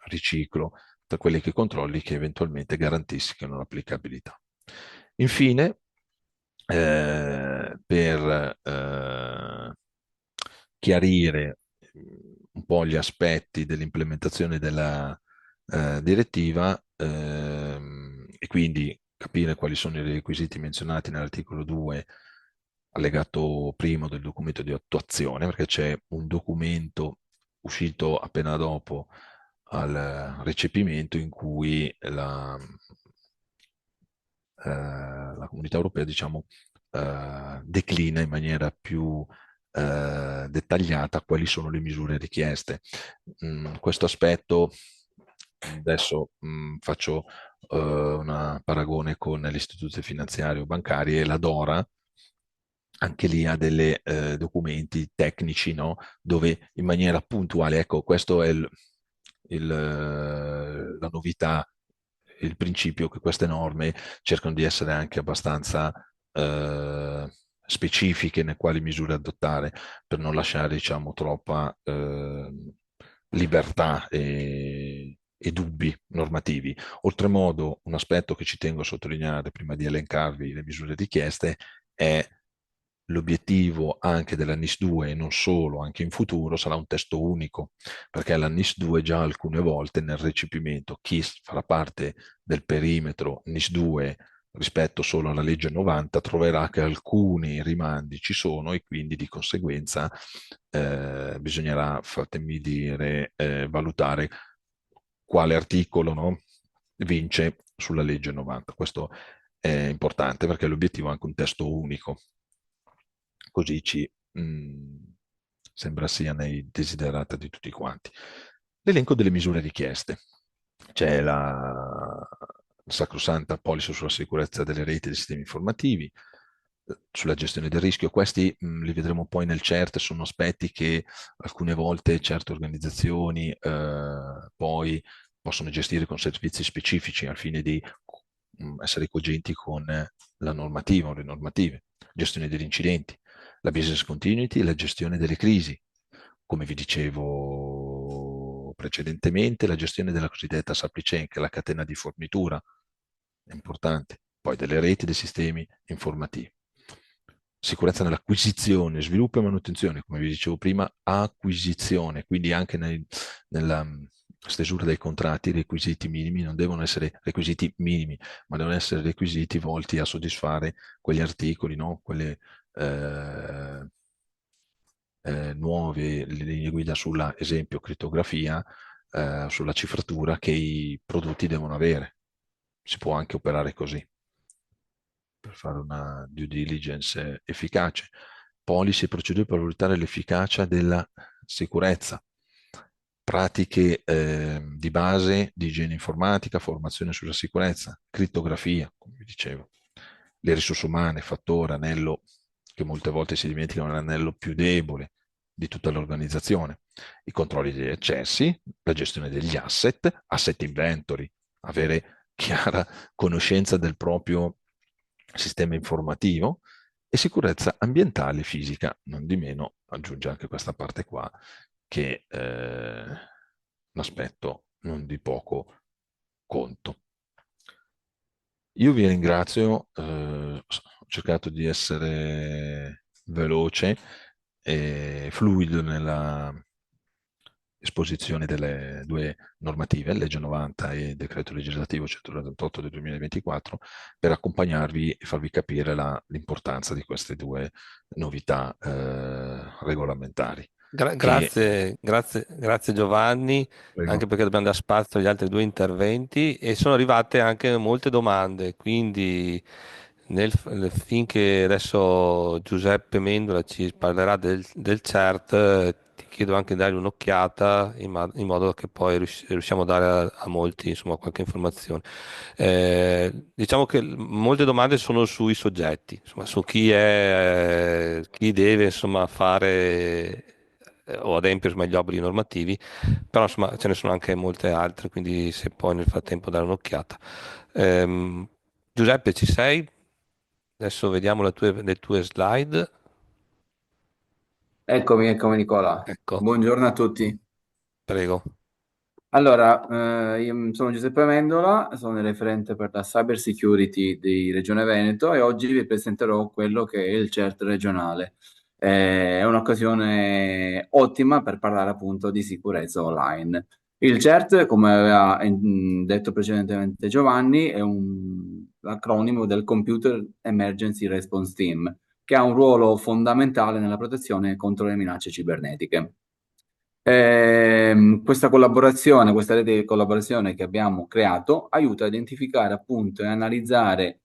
Speaker 3: riciclo tra quelli che controlli che eventualmente garantiscano l'applicabilità. Infine, per chiarire un po' gli aspetti dell'implementazione della direttiva e quindi capire quali sono i requisiti menzionati nell'articolo 2 allegato primo del documento di attuazione, perché c'è un documento uscito appena dopo al recepimento in cui la comunità europea, diciamo, declina in maniera più dettagliata quali sono le misure richieste. Questo aspetto, adesso faccio un paragone con le istituzioni finanziarie o bancarie e la DORA, anche lì ha delle documenti tecnici, no? Dove in maniera puntuale, ecco, questo è la novità, il principio che queste norme cercano di essere anche abbastanza specifiche nel quali misure adottare per non lasciare, diciamo, troppa libertà e dubbi normativi. Oltremodo, un aspetto che ci tengo a sottolineare prima di elencarvi le misure richieste è l'obiettivo anche della NIS2 e non solo, anche in futuro sarà un testo unico, perché la NIS2 già alcune volte nel recepimento, chi farà parte del perimetro NIS2 rispetto solo alla legge 90 troverà che alcuni rimandi ci sono e quindi di conseguenza bisognerà, fatemi dire, valutare quale articolo, no, vince sulla legge 90. Questo è importante perché l'obiettivo è anche un testo unico. Così sembra sia nei desiderata di tutti quanti. L'elenco delle misure richieste. C'è la sacrosanta policy sulla sicurezza delle reti e dei sistemi informativi, sulla gestione del rischio. Questi li vedremo poi nel CERT, sono aspetti che alcune volte certe organizzazioni poi possono gestire con servizi specifici al fine di essere cogenti con la normativa o le normative. Gestione degli incidenti, la business continuity e la gestione delle crisi. Come vi dicevo precedentemente, la gestione della cosiddetta supply chain, che è la catena di fornitura, è importante, poi delle reti e dei sistemi informativi. Sicurezza nell'acquisizione, sviluppo e manutenzione, come vi dicevo prima, acquisizione, quindi anche nella stesura dei contratti i requisiti minimi non devono essere requisiti minimi, ma devono essere requisiti volti a soddisfare quegli articoli, no? Quelle nuove linee guida sulla, esempio, crittografia, sulla cifratura che i prodotti devono avere. Si può anche operare così per fare una due diligence efficace. policy e procedure per valutare l'efficacia della sicurezza, pratiche di base di igiene informatica, formazione sulla sicurezza, crittografia, come vi dicevo, le risorse umane, fattore, anello, che molte volte si dimenticano l'anello più debole di tutta l'organizzazione, i controlli degli accessi, la gestione degli asset inventory, avere chiara conoscenza del proprio sistema informativo e sicurezza ambientale e fisica, non di meno, aggiunge anche questa parte qua, che è un aspetto non di poco conto. Io vi ringrazio, ho cercato di essere veloce e fluido nella esposizione delle due normative, legge 90 e decreto legislativo 198 del 2024, per accompagnarvi e farvi capire l'importanza di queste due novità regolamentari. Che,
Speaker 2: Grazie Giovanni,
Speaker 3: prego.
Speaker 2: anche perché dobbiamo dare spazio agli altri due interventi e sono arrivate anche molte domande, quindi finché adesso Giuseppe Mendola ci parlerà del CERT, ti chiedo anche di dargli un'occhiata in modo che poi riusciamo a dare a molti insomma, qualche informazione. Diciamo che molte domande sono sui soggetti, insomma, su chi deve insomma, fare o adempiere insomma, agli obblighi normativi, però insomma, ce ne sono anche molte altre, quindi se poi nel frattempo dare un'occhiata. Ehm, Giuseppe, ci sei? Adesso vediamo le tue slide.
Speaker 4: Eccomi Nicola.
Speaker 2: Ecco,
Speaker 4: Buongiorno a tutti.
Speaker 2: prego.
Speaker 4: Allora, io sono Giuseppe Amendola, sono il referente per la cyber security di Regione Veneto e oggi vi presenterò quello che è il CERT regionale. È un'occasione ottima per parlare appunto di sicurezza online. Il CERT, come aveva detto precedentemente Giovanni, è l'acronimo del Computer Emergency Response Team, che ha un ruolo fondamentale nella protezione contro le minacce cibernetiche. Questa collaborazione, questa rete di collaborazione che abbiamo creato, aiuta a identificare appunto e analizzare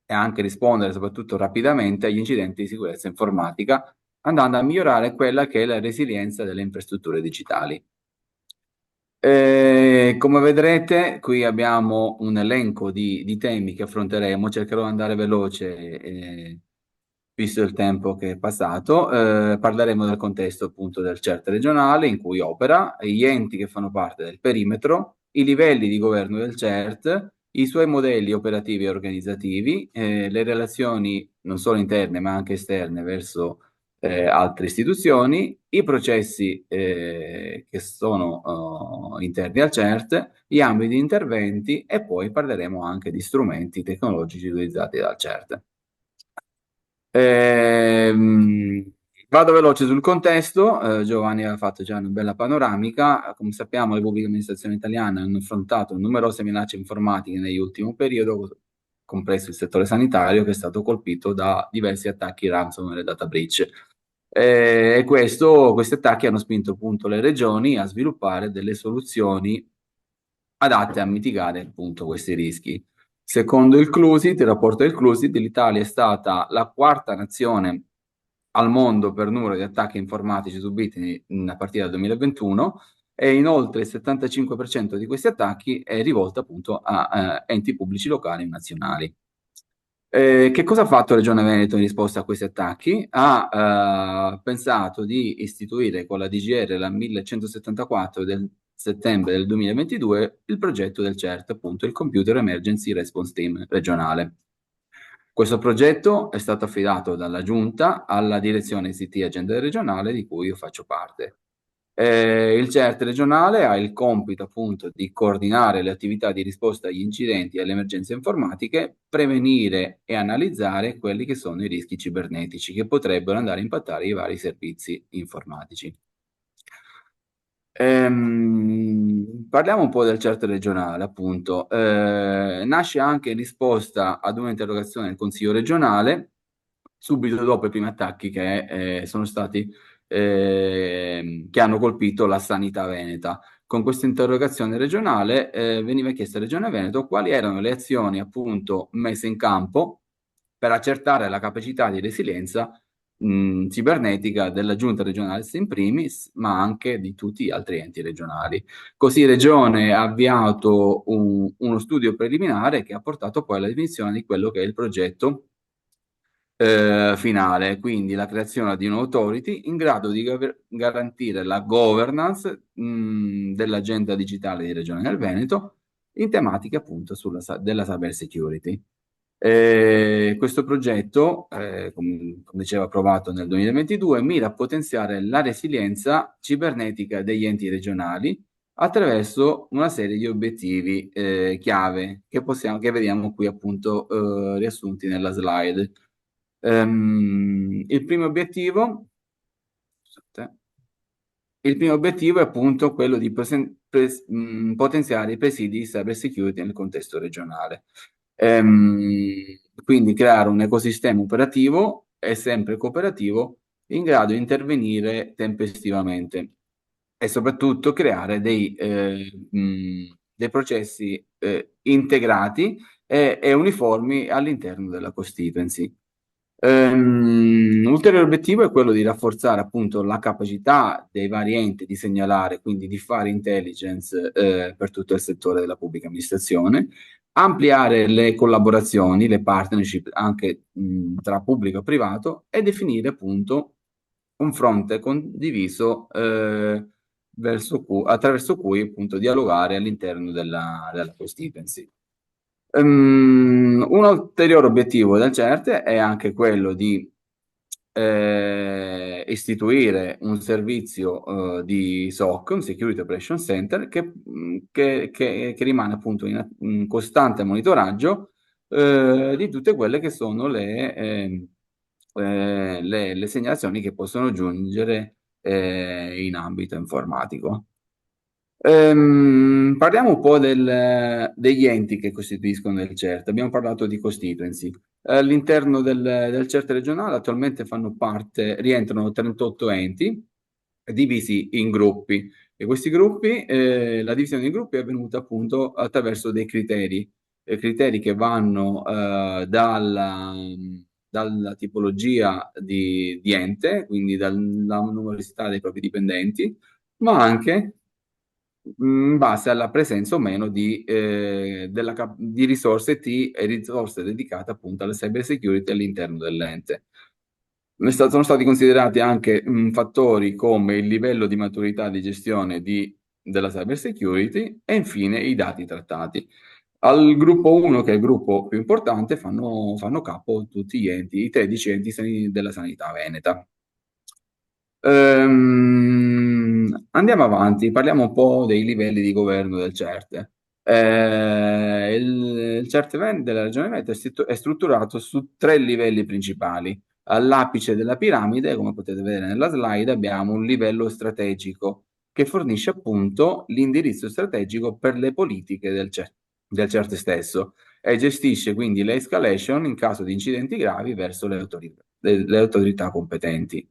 Speaker 4: e anche rispondere soprattutto rapidamente agli incidenti di sicurezza informatica, andando a migliorare quella che è la resilienza delle infrastrutture digitali. Come vedrete, qui abbiamo un elenco di temi che affronteremo, cercherò di andare veloce, visto il tempo che è passato. Parleremo del contesto appunto del CERT regionale in cui opera, gli enti che fanno parte del perimetro, i livelli di governo del CERT, i suoi modelli operativi e organizzativi, le relazioni non solo interne ma anche esterne verso altre istituzioni, i processi che sono interni al CERT, gli ambiti di interventi e poi parleremo anche di strumenti tecnologici utilizzati dal CERT. Vado veloce sul contesto, Giovanni ha fatto già una bella panoramica. Come sappiamo, le pubbliche amministrazioni italiane hanno affrontato numerose minacce informatiche negli ultimi periodi, compreso il settore sanitario, che è stato colpito da diversi attacchi ransomware e data breach. E questi attacchi hanno spinto appunto le regioni a sviluppare delle soluzioni adatte a mitigare appunto questi rischi. Secondo il rapporto del CLUSID, l'Italia è stata la quarta nazione al mondo per numero di attacchi informatici subiti a partire dal 2021 e inoltre il 75% di questi attacchi è rivolto appunto a enti pubblici locali e nazionali. Che cosa ha fatto Regione Veneto in risposta a questi attacchi? Ha pensato di istituire con la DGR la 1174 del settembre del 2022 il progetto del CERT, appunto il Computer Emergency Response Team regionale. Questo progetto è stato affidato dalla Giunta alla Direzione ICT Agenda regionale di cui io faccio parte. Il CERT regionale ha il compito appunto di coordinare le attività di risposta agli incidenti e alle emergenze informatiche, prevenire e analizzare quelli che sono i rischi cibernetici che potrebbero andare a impattare i vari servizi informatici. Parliamo un po' del CERT regionale, appunto. Nasce anche in risposta ad un'interrogazione del Consiglio regionale, subito dopo i primi attacchi che sono stati che hanno colpito la sanità veneta. Con questa interrogazione regionale veniva chiesta alla Regione Veneto quali erano le azioni appunto messe in campo per accertare la capacità di resilienza cibernetica della Giunta regionale in primis, ma anche di tutti gli altri enti regionali. Così Regione ha avviato uno studio preliminare che ha portato poi alla definizione di quello che è il progetto finale, quindi la creazione di un'autority in grado di garantire la governance dell'agenda digitale di Regione del Veneto in tematiche appunto della cyber security. Questo progetto, come diceva, approvato nel 2022, mira a potenziare la resilienza cibernetica degli enti regionali attraverso una serie di obiettivi chiave che vediamo qui appunto riassunti nella slide. Il primo obiettivo, scusate, il primo obiettivo è appunto quello di potenziare i presidi di cyber security nel contesto regionale. Quindi creare un ecosistema operativo e sempre cooperativo in grado di intervenire tempestivamente e soprattutto creare dei processi integrati e uniformi all'interno della constituency. Un ulteriore obiettivo è quello di rafforzare appunto la capacità dei vari enti di segnalare, quindi di fare intelligence per tutto il settore della pubblica amministrazione, ampliare le collaborazioni, le partnership anche tra pubblico e privato e definire appunto un fronte condiviso attraverso cui appunto dialogare all'interno della constituency. Un ulteriore obiettivo del CERT è anche quello di istituire un servizio di SOC, un Security Operation Center, che rimane appunto in costante monitoraggio di tutte quelle che sono le segnalazioni che possono giungere in ambito informatico. Parliamo un po' degli enti che costituiscono il CERT. Abbiamo parlato di constituency. All'interno del CERT regionale attualmente rientrano 38 enti divisi in gruppi. E questi gruppi, la divisione in gruppi è avvenuta appunto attraverso dei criteri che vanno dalla tipologia di ente, quindi dalla numerosità dei propri dipendenti, ma anche in base alla presenza o meno di risorse T e risorse dedicate appunto alla cyber security all'interno dell'ente. Sono stati considerati anche fattori come il livello di maturità di gestione della cyber security e infine i dati trattati. Al gruppo 1, che è il gruppo più importante, fanno capo tutti gli enti, i 13 enti della sanità veneta. Andiamo avanti, parliamo un po' dei livelli di governo del CERT. Il CERT della Regione Veneto è strutturato su 3 livelli principali. All'apice della piramide, come potete vedere nella slide, abbiamo un livello strategico che fornisce appunto l'indirizzo strategico per le politiche del CERT stesso e gestisce quindi l'escalation in caso di incidenti gravi verso le autorità competenti.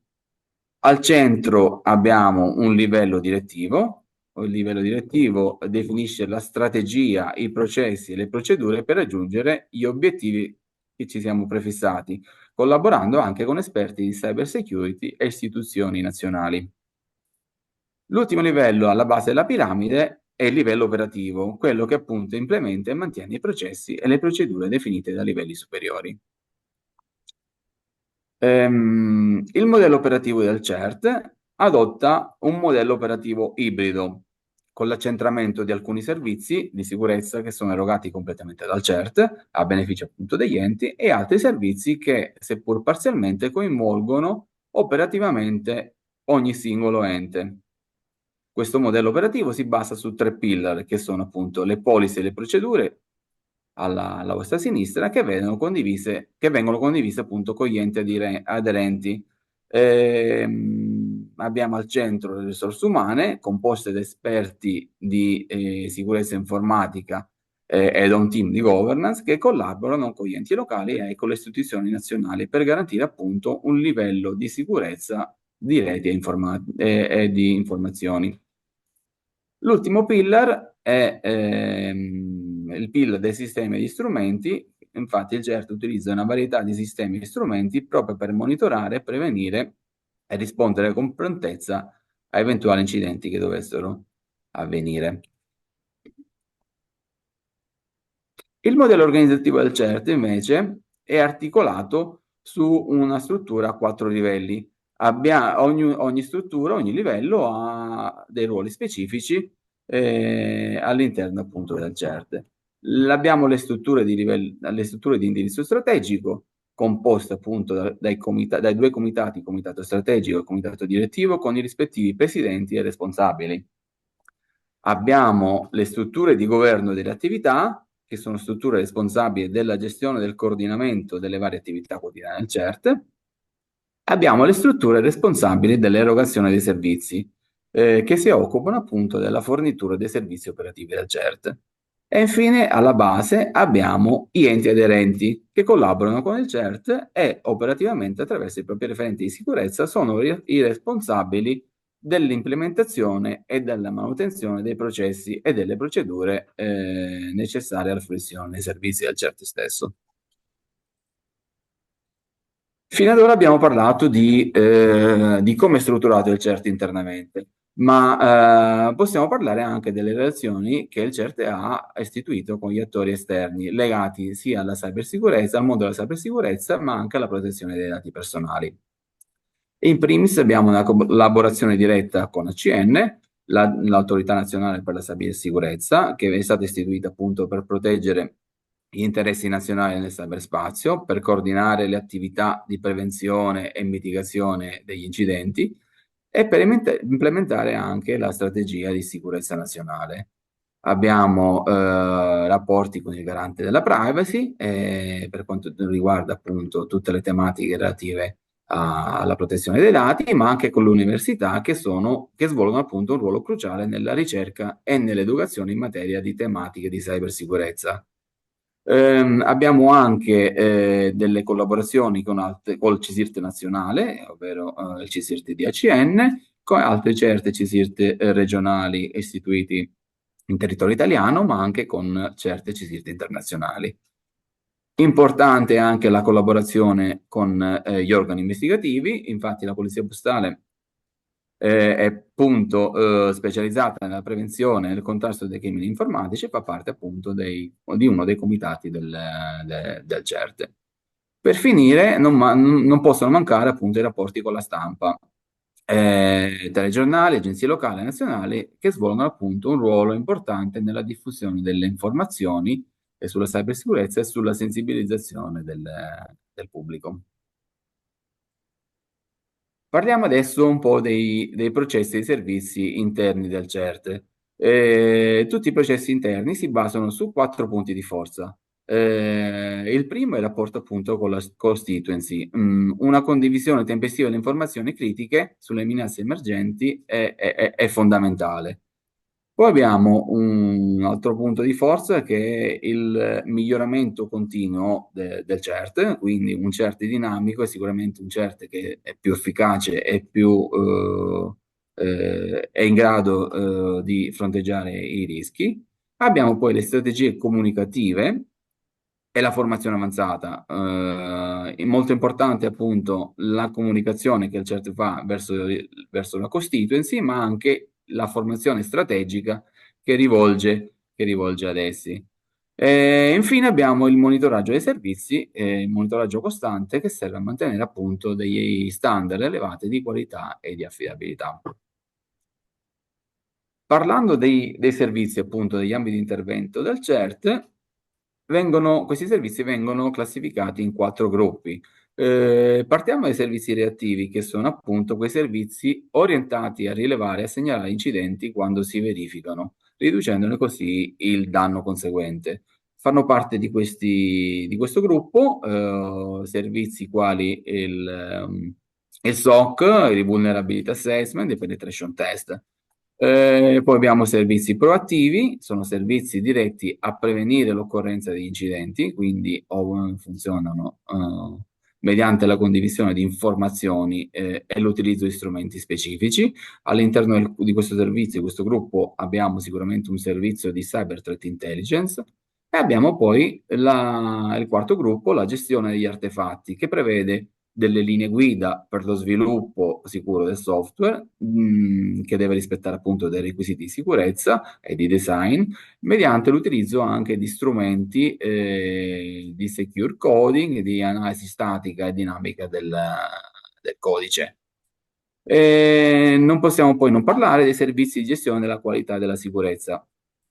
Speaker 4: Al centro abbiamo un livello direttivo. Il livello direttivo definisce la strategia, i processi e le procedure per raggiungere gli obiettivi che ci siamo prefissati, collaborando anche con esperti di cyber security e istituzioni nazionali. L'ultimo livello alla base della piramide è il livello operativo, quello che appunto implementa e mantiene i processi e le procedure definite da livelli superiori. Il modello operativo del CERT adotta un modello operativo ibrido con l'accentramento di alcuni servizi di sicurezza che sono erogati completamente dal CERT a beneficio appunto degli enti e altri servizi che, seppur parzialmente, coinvolgono operativamente ogni singolo ente. Questo modello operativo si basa su 3 pillar che sono appunto le policy e le procedure alla vostra sinistra che vengono condivise appunto con gli enti aderenti. Abbiamo al centro le risorse umane composte da esperti di sicurezza informatica e da un team di governance che collaborano con gli enti locali e con le istituzioni nazionali per garantire appunto un livello di sicurezza di reti e di informazioni. L'ultimo pillar è il pillar dei sistemi e degli strumenti infatti il CERT utilizza una varietà di sistemi e strumenti proprio per monitorare, prevenire e rispondere con prontezza a eventuali incidenti che dovessero avvenire. Il modello organizzativo del CERT invece è articolato su una struttura a 4 livelli. Ogni struttura, ogni livello ha dei ruoli specifici all'interno appunto del CERT. Abbiamo le strutture di indirizzo strategico, composte appunto dai due comitati, il comitato strategico e il comitato direttivo, con i rispettivi presidenti e responsabili. Abbiamo le strutture di governo delle attività, che sono strutture responsabili della gestione e del coordinamento delle varie attività quotidiane del CERT. Abbiamo le strutture responsabili dell'erogazione dei servizi, che si occupano appunto della fornitura dei servizi operativi del CERT. E infine, alla base, abbiamo gli enti aderenti che collaborano con il CERT e operativamente, attraverso i propri referenti di sicurezza, sono i responsabili dell'implementazione e della manutenzione dei processi e delle procedure necessarie alla fruizione dei servizi del CERT stesso. Fino ad ora abbiamo parlato di come è strutturato il CERT internamente, ma possiamo parlare anche delle relazioni che il CERT ha istituito con gli attori esterni, legati sia alla cybersicurezza, al mondo della cybersicurezza, ma anche alla protezione dei dati personali. In primis abbiamo una collaborazione diretta con ACN, l'Autorità Nazionale per la Cybersicurezza, che è stata istituita appunto per proteggere gli interessi nazionali nel cyberspazio, per coordinare le attività di prevenzione e mitigazione degli incidenti e per implementare anche la strategia di sicurezza nazionale. Abbiamo rapporti con il garante della privacy per quanto riguarda appunto tutte le tematiche relative alla protezione dei dati, ma anche con le università che svolgono appunto un ruolo cruciale nella ricerca e nell'educazione in materia di tematiche di cybersicurezza. Abbiamo anche delle collaborazioni col CSIRT nazionale, ovvero il CSIRT di ACN, con altri CERT e CSIRT regionali istituiti in territorio italiano, ma anche con CERT e CSIRT internazionali. Importante anche la collaborazione con gli organi investigativi, infatti la Polizia Postale è appunto specializzata nella prevenzione e nel contrasto dei crimini informatici e fa parte appunto di uno dei comitati del CERT. Per finire, non possono mancare appunto i rapporti con la stampa, telegiornali, agenzie locali e nazionali che svolgono appunto un ruolo importante nella diffusione delle informazioni sulla cybersicurezza e sulla sensibilizzazione del pubblico. Parliamo adesso un po' dei processi e dei servizi interni del CERT. Tutti i processi interni si basano su 4 punti di forza. Il primo è il rapporto appunto con la constituency. Una condivisione tempestiva delle informazioni critiche sulle minacce emergenti è fondamentale. Poi abbiamo un altro punto di forza che è il miglioramento continuo del CERT, quindi un CERT dinamico è sicuramente un CERT che è più efficace e è in grado di fronteggiare i rischi. Abbiamo poi le strategie comunicative e la formazione avanzata. È molto importante appunto la comunicazione che il CERT fa verso la constituency, ma anche la formazione strategica che rivolge ad essi. Infine abbiamo il monitoraggio dei servizi, il monitoraggio costante che serve a mantenere appunto degli standard elevati di qualità e di affidabilità. Parlando dei servizi, appunto, degli ambiti di intervento del CERT, questi servizi vengono classificati in 4 gruppi. Partiamo dai servizi reattivi, che sono appunto quei servizi orientati a rilevare e a segnalare incidenti quando si verificano, riducendone così il danno conseguente. Fanno parte di questo gruppo servizi quali il SOC, il Vulnerability Assessment e il Penetration Test. Poi abbiamo servizi proattivi, sono servizi diretti a prevenire l'occorrenza di incidenti, quindi funzionano mediante la condivisione di informazioni e l'utilizzo di strumenti specifici. All'interno di questo servizio, di questo gruppo, abbiamo sicuramente un servizio di Cyber Threat Intelligence, E abbiamo poi il quarto gruppo, la gestione degli artefatti, che prevede delle linee guida per lo sviluppo sicuro del software, che deve rispettare appunto dei requisiti di sicurezza e di design, mediante l'utilizzo anche di strumenti di secure coding, di analisi statica e dinamica del codice. Non possiamo poi non parlare dei servizi di gestione della qualità e della sicurezza,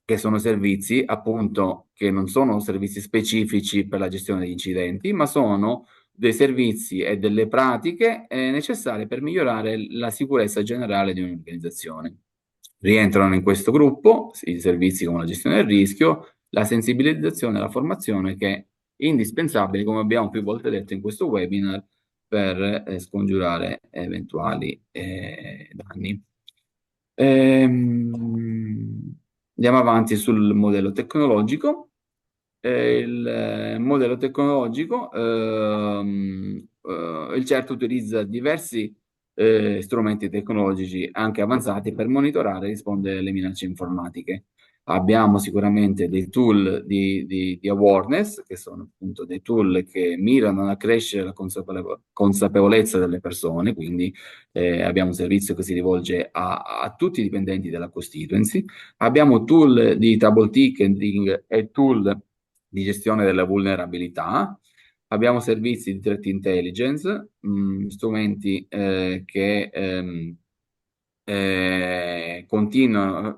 Speaker 4: che sono servizi appunto che non sono servizi specifici per la gestione degli incidenti, ma sono dei servizi e delle pratiche necessarie per migliorare la sicurezza generale di un'organizzazione. Rientrano in questo gruppo i servizi come la gestione del rischio, la sensibilizzazione e la formazione, che è indispensabile, come abbiamo più volte detto in questo webinar, per scongiurare eventuali danni. Andiamo avanti sul modello tecnologico. Il modello tecnologico, il CERT utilizza diversi strumenti tecnologici anche avanzati per monitorare e rispondere alle minacce informatiche. Abbiamo sicuramente dei tool di awareness, che sono appunto dei tool che mirano a crescere la consapevolezza delle persone, quindi abbiamo un servizio che si rivolge a tutti i dipendenti della constituency. Abbiamo tool di trouble ticketing e tool di gestione delle vulnerabilità. Abbiamo servizi di threat intelligence, strumenti che continuano,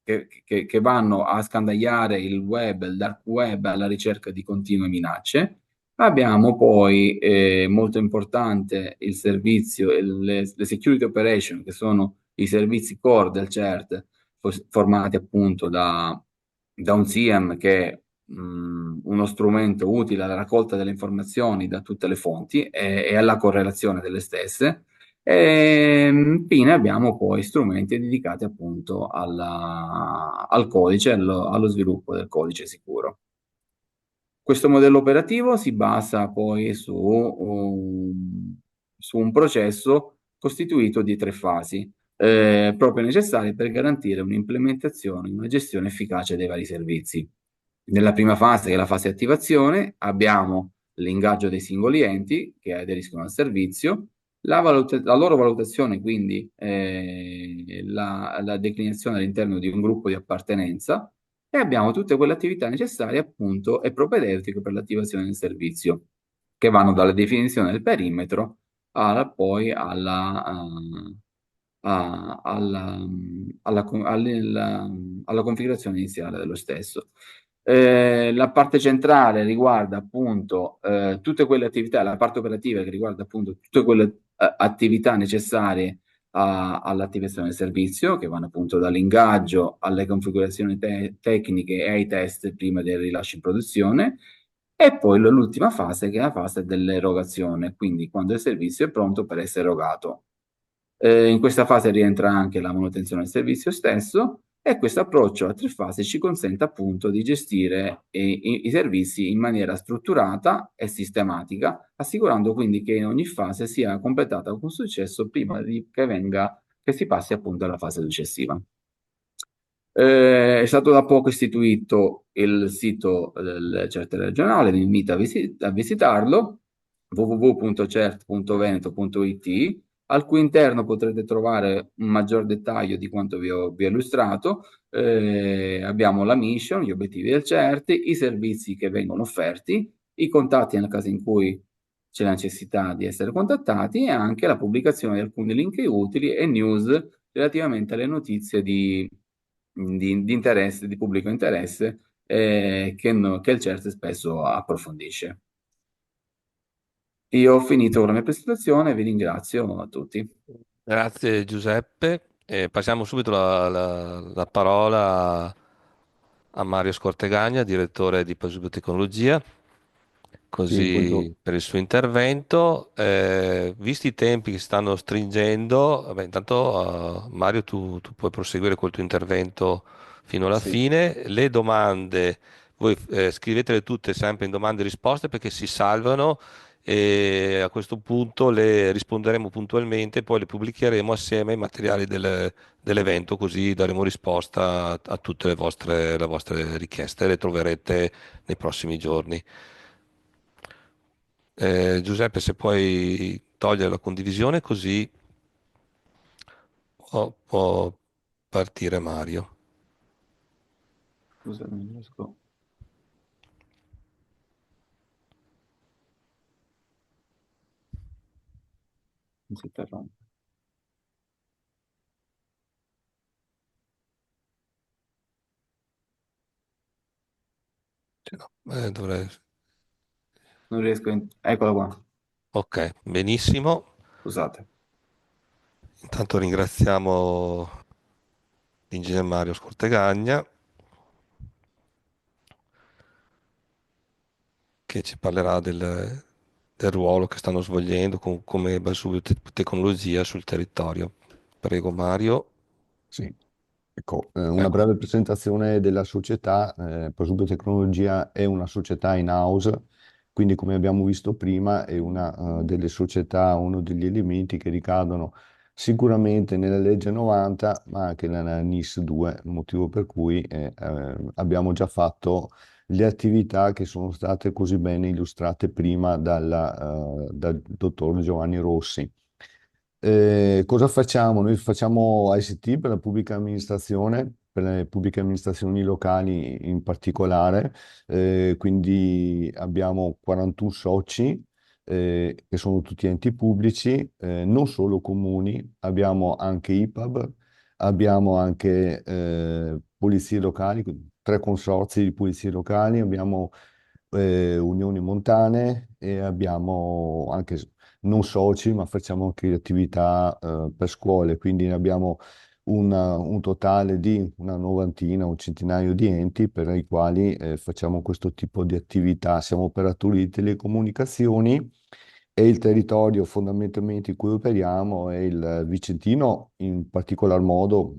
Speaker 4: che vanno a scandagliare il web, il dark web alla ricerca di continue minacce. Abbiamo poi, molto importante, il servizio, le security operation, che sono i servizi core del CERT, formati appunto da un SIEM che è uno strumento utile alla raccolta delle informazioni da tutte le fonti e alla correlazione delle stesse. E infine abbiamo poi strumenti dedicati appunto al codice, allo sviluppo del codice sicuro. Questo modello operativo si basa poi su un processo costituito di 3 fasi, proprio necessarie per garantire un'implementazione, una gestione efficace dei vari servizi. Nella prima fase, che è la fase attivazione, abbiamo l'ingaggio dei singoli enti che aderiscono al servizio, la loro valutazione, quindi la declinazione all'interno di un gruppo di appartenenza, e abbiamo tutte quelle attività necessarie appunto e propedeutiche per l'attivazione del servizio, che vanno dalla definizione del perimetro poi alla configurazione iniziale dello stesso. La parte centrale riguarda appunto tutte quelle attività, la parte operativa che riguarda appunto tutte quelle attività necessarie all'attivazione del servizio, che vanno appunto dall'ingaggio alle configurazioni tecniche e ai test prima del rilascio in produzione, e poi l'ultima fase, che è la fase dell'erogazione, quindi quando il servizio è pronto per essere erogato. In questa fase rientra anche la manutenzione del servizio stesso, e questo approccio a 3 fasi ci consente appunto di gestire i servizi in maniera strutturata e sistematica, assicurando quindi che in ogni fase sia completata con successo prima che si passi appunto alla fase successiva. È stato da poco istituito il sito del CERT regionale, vi invito a visitarlo, www.cert.veneto.it, al cui interno potrete trovare un maggior dettaglio di quanto vi ho illustrato. Abbiamo la mission, gli obiettivi del CERT, i servizi che vengono offerti, i contatti nel caso in cui c'è la necessità di essere contattati, e anche la pubblicazione di alcuni link utili e news relativamente alle notizie di interesse, di pubblico interesse, che il CERT spesso approfondisce. Io ho finito con la mia presentazione, vi ringrazio a tutti.
Speaker 2: Grazie Giuseppe. Passiamo subito la parola a Mario Scortegagna, direttore di Pasubio Tecnologia,
Speaker 3: Sì,
Speaker 2: così per il suo intervento. Visti i tempi che stanno stringendo, vabbè, intanto Mario tu puoi proseguire col tuo intervento fino alla
Speaker 3: sì.
Speaker 2: fine. Le domande, voi scrivetele tutte sempre in domande e risposte perché si salvano e a questo punto le risponderemo puntualmente e poi le pubblicheremo assieme ai materiali dell'evento, così daremo risposta a tutte le vostre richieste, le troverete nei prossimi giorni. Giuseppe, se puoi togliere la condivisione così può partire Mario.
Speaker 4: Scusa, non riesco. Non si interrompe.
Speaker 2: Sì, no, dovrei...
Speaker 4: Non riesco. Eccola qua.
Speaker 2: Ok, benissimo.
Speaker 4: Scusate.
Speaker 2: Intanto ringraziamo l'ingegner Mario Scortegagna che ci parlerà del ruolo che stanno svolgendo come tecnologia sul territorio. Prego Mario.
Speaker 5: Sì, ecco, una
Speaker 2: Ecco.
Speaker 5: breve presentazione della società. Prosubio Tecnologia è una società in house, quindi come abbiamo visto prima è una delle società, uno degli elementi che ricadono sicuramente nella legge 90, ma anche nella NIS 2, motivo per cui abbiamo già fatto le attività che sono state così bene illustrate prima dal dottor Giovanni Rossi. Cosa facciamo? Noi facciamo ICT per la pubblica amministrazione, per le pubbliche amministrazioni locali in particolare, quindi abbiamo 41 soci, che sono tutti enti pubblici, non solo comuni, abbiamo anche IPAB, abbiamo anche polizie locali, tre consorzi di polizie locali, abbiamo unioni montane e abbiamo anche non soci, ma facciamo anche attività per scuole, quindi ne abbiamo un totale di una novantina, un centinaio di enti per i quali facciamo questo tipo di attività. Siamo operatori di telecomunicazioni e il territorio fondamentalmente in cui operiamo è il Vicentino, in particolar modo,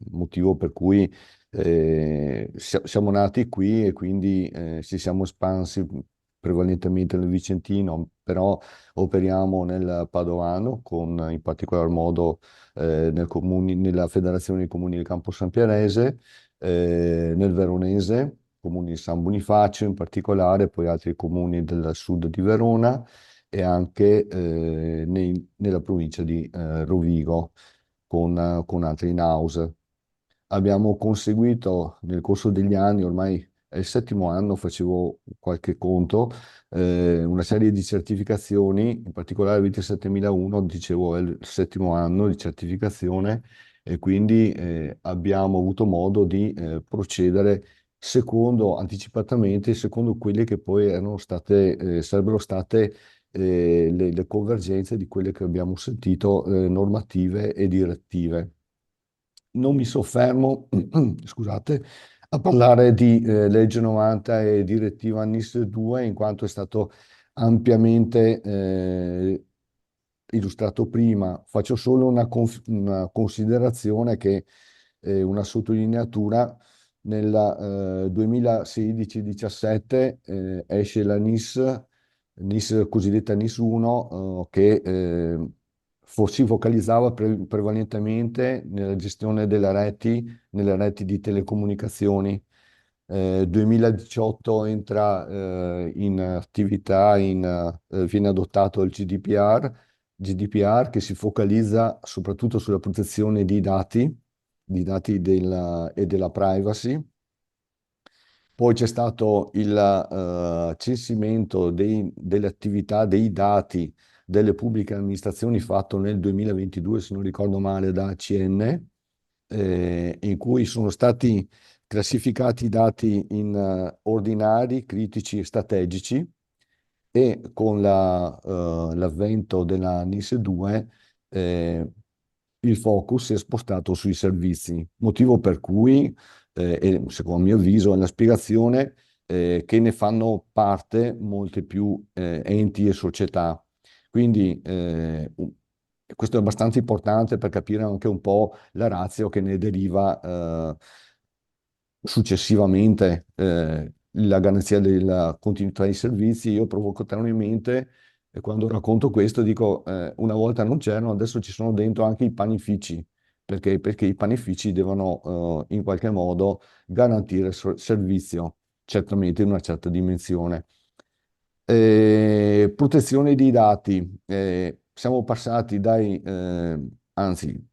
Speaker 5: motivo per cui siamo nati qui e quindi ci siamo espansi prevalentemente nel Vicentino, però operiamo nel Padovano, in particolar modo nella Federazione dei Comuni del Campo San Pierese, nel Veronese, comuni di San Bonifacio in particolare, poi altri comuni del sud di Verona e anche nella provincia di Rovigo con altri in-house. Abbiamo conseguito nel corso degli anni, ormai è il settimo anno, facevo qualche conto, una serie di certificazioni, in particolare il 27001, dicevo, è il settimo anno di certificazione e quindi abbiamo avuto modo di procedere anticipatamente, secondo quelle che poi sarebbero state le convergenze di quelle che abbiamo sentito, normative e direttive. Non mi soffermo, scusate, a parlare di legge 90 e direttiva NIS 2, in quanto è stato ampiamente illustrato prima. Faccio solo una considerazione una sottolineatura. Nel 2016-17 esce la NIS cosiddetta NIS 1, che si focalizzava prevalentemente nella gestione nelle reti di telecomunicazioni. 2018 entra in attività, viene adottato il GDPR che si focalizza soprattutto sulla protezione di dati e della privacy. Poi c'è stato il censimento delle attività, dei dati delle pubbliche amministrazioni fatto nel 2022, se non ricordo male, da ACN, in cui sono stati classificati i dati in ordinari, critici e strategici e con l'avvento della NIS 2 il focus si è spostato sui servizi, motivo per cui, e secondo il mio avviso, è la spiegazione che ne fanno parte molte più enti e società. Quindi questo è abbastanza importante per capire anche un po' la ratio che ne deriva successivamente la garanzia della continuità dei servizi. Io provocatoriamente, quando racconto questo, dico, una volta non c'erano, adesso ci sono dentro anche i panifici, perché i panifici devono in qualche modo garantire servizio, certamente in una certa dimensione. Protezione dei dati. Siamo passati anzi,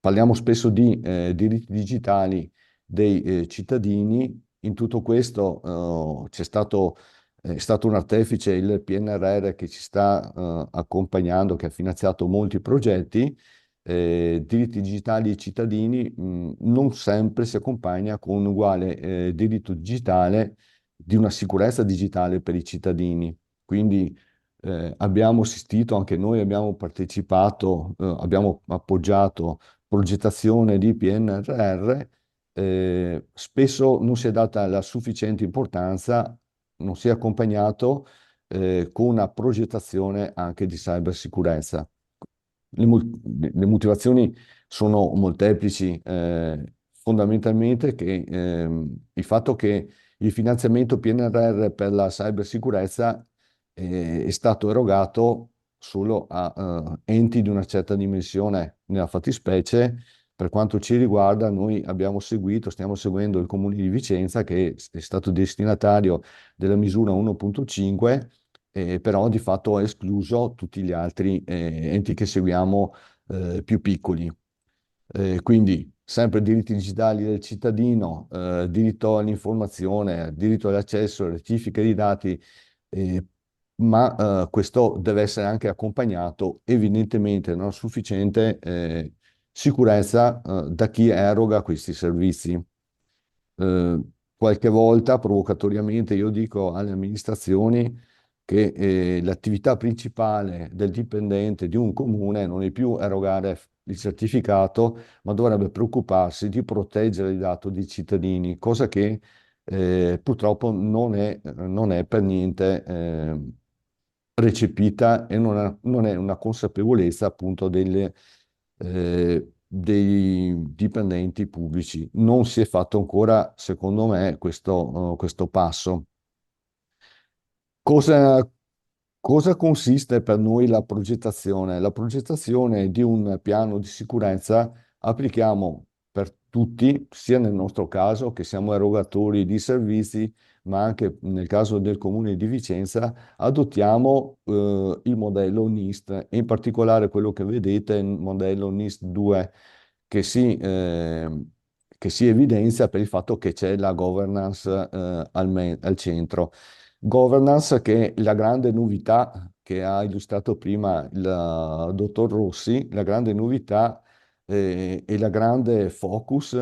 Speaker 5: parliamo spesso di diritti digitali dei cittadini. In tutto questo è stato un artefice il PNRR che ci sta accompagnando, che ha finanziato molti progetti. Diritti digitali dei cittadini non sempre si accompagna con un uguale diritto digitale di una sicurezza digitale per i cittadini. Quindi abbiamo assistito, anche noi abbiamo partecipato, abbiamo appoggiato progettazione di PNRR. Spesso non si è data la sufficiente importanza, non si è accompagnato con una progettazione anche di cybersicurezza. Le motivazioni sono molteplici, fondamentalmente il fatto che il finanziamento PNRR per la cybersicurezza è stato erogato solo a enti di una certa dimensione. Nella fattispecie, per quanto ci riguarda, noi stiamo seguendo il Comune di Vicenza, che è stato destinatario della misura 1.5, però di fatto ha escluso tutti gli altri enti che seguiamo più piccoli. Quindi sempre diritti digitali del cittadino, diritto all'informazione, diritto all'accesso, rettifica di dati, eh, ma questo deve essere anche accompagnato, evidentemente non sufficiente, sicurezza da chi eroga questi servizi. Eh, Qualche volta provocatoriamente io dico alle amministrazioni che l'attività principale del dipendente di un comune non è più erogare il certificato, ma dovrebbe preoccuparsi di proteggere i dati dei cittadini, cosa che purtroppo non è per niente recepita, e non è una consapevolezza appunto dei dipendenti pubblici. Non si è fatto ancora, secondo me, questo passo. Cosa, cosa consiste per noi la progettazione? La progettazione di un piano di sicurezza applichiamo per tutti, sia nel nostro caso che siamo erogatori di servizi, ma anche nel caso del Comune di Vicenza, adottiamo il modello NIST, e in particolare quello che vedete è il modello NIST 2, che che si evidenzia per il fatto che c'è la governance al centro. Governance che è la grande novità che ha illustrato prima il dottor Rossi, la grande novità e la grande focus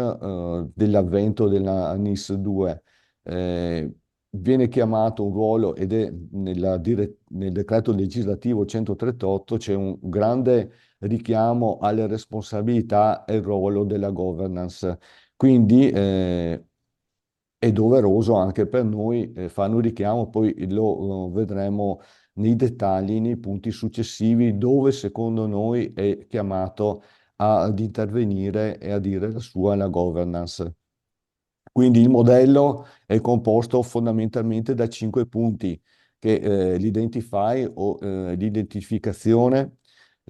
Speaker 5: dell'avvento della NIS 2. Viene chiamato un ruolo, ed è nel decreto legislativo 138 c'è un grande richiamo alle responsabilità e il ruolo della governance. Quindi è doveroso anche per noi fare un richiamo, poi lo vedremo nei dettagli, nei punti successivi, dove secondo noi è chiamato ad intervenire e a dire la sua la governance. Quindi il modello è composto fondamentalmente da 5 punti, che l'identify o l'identificazione,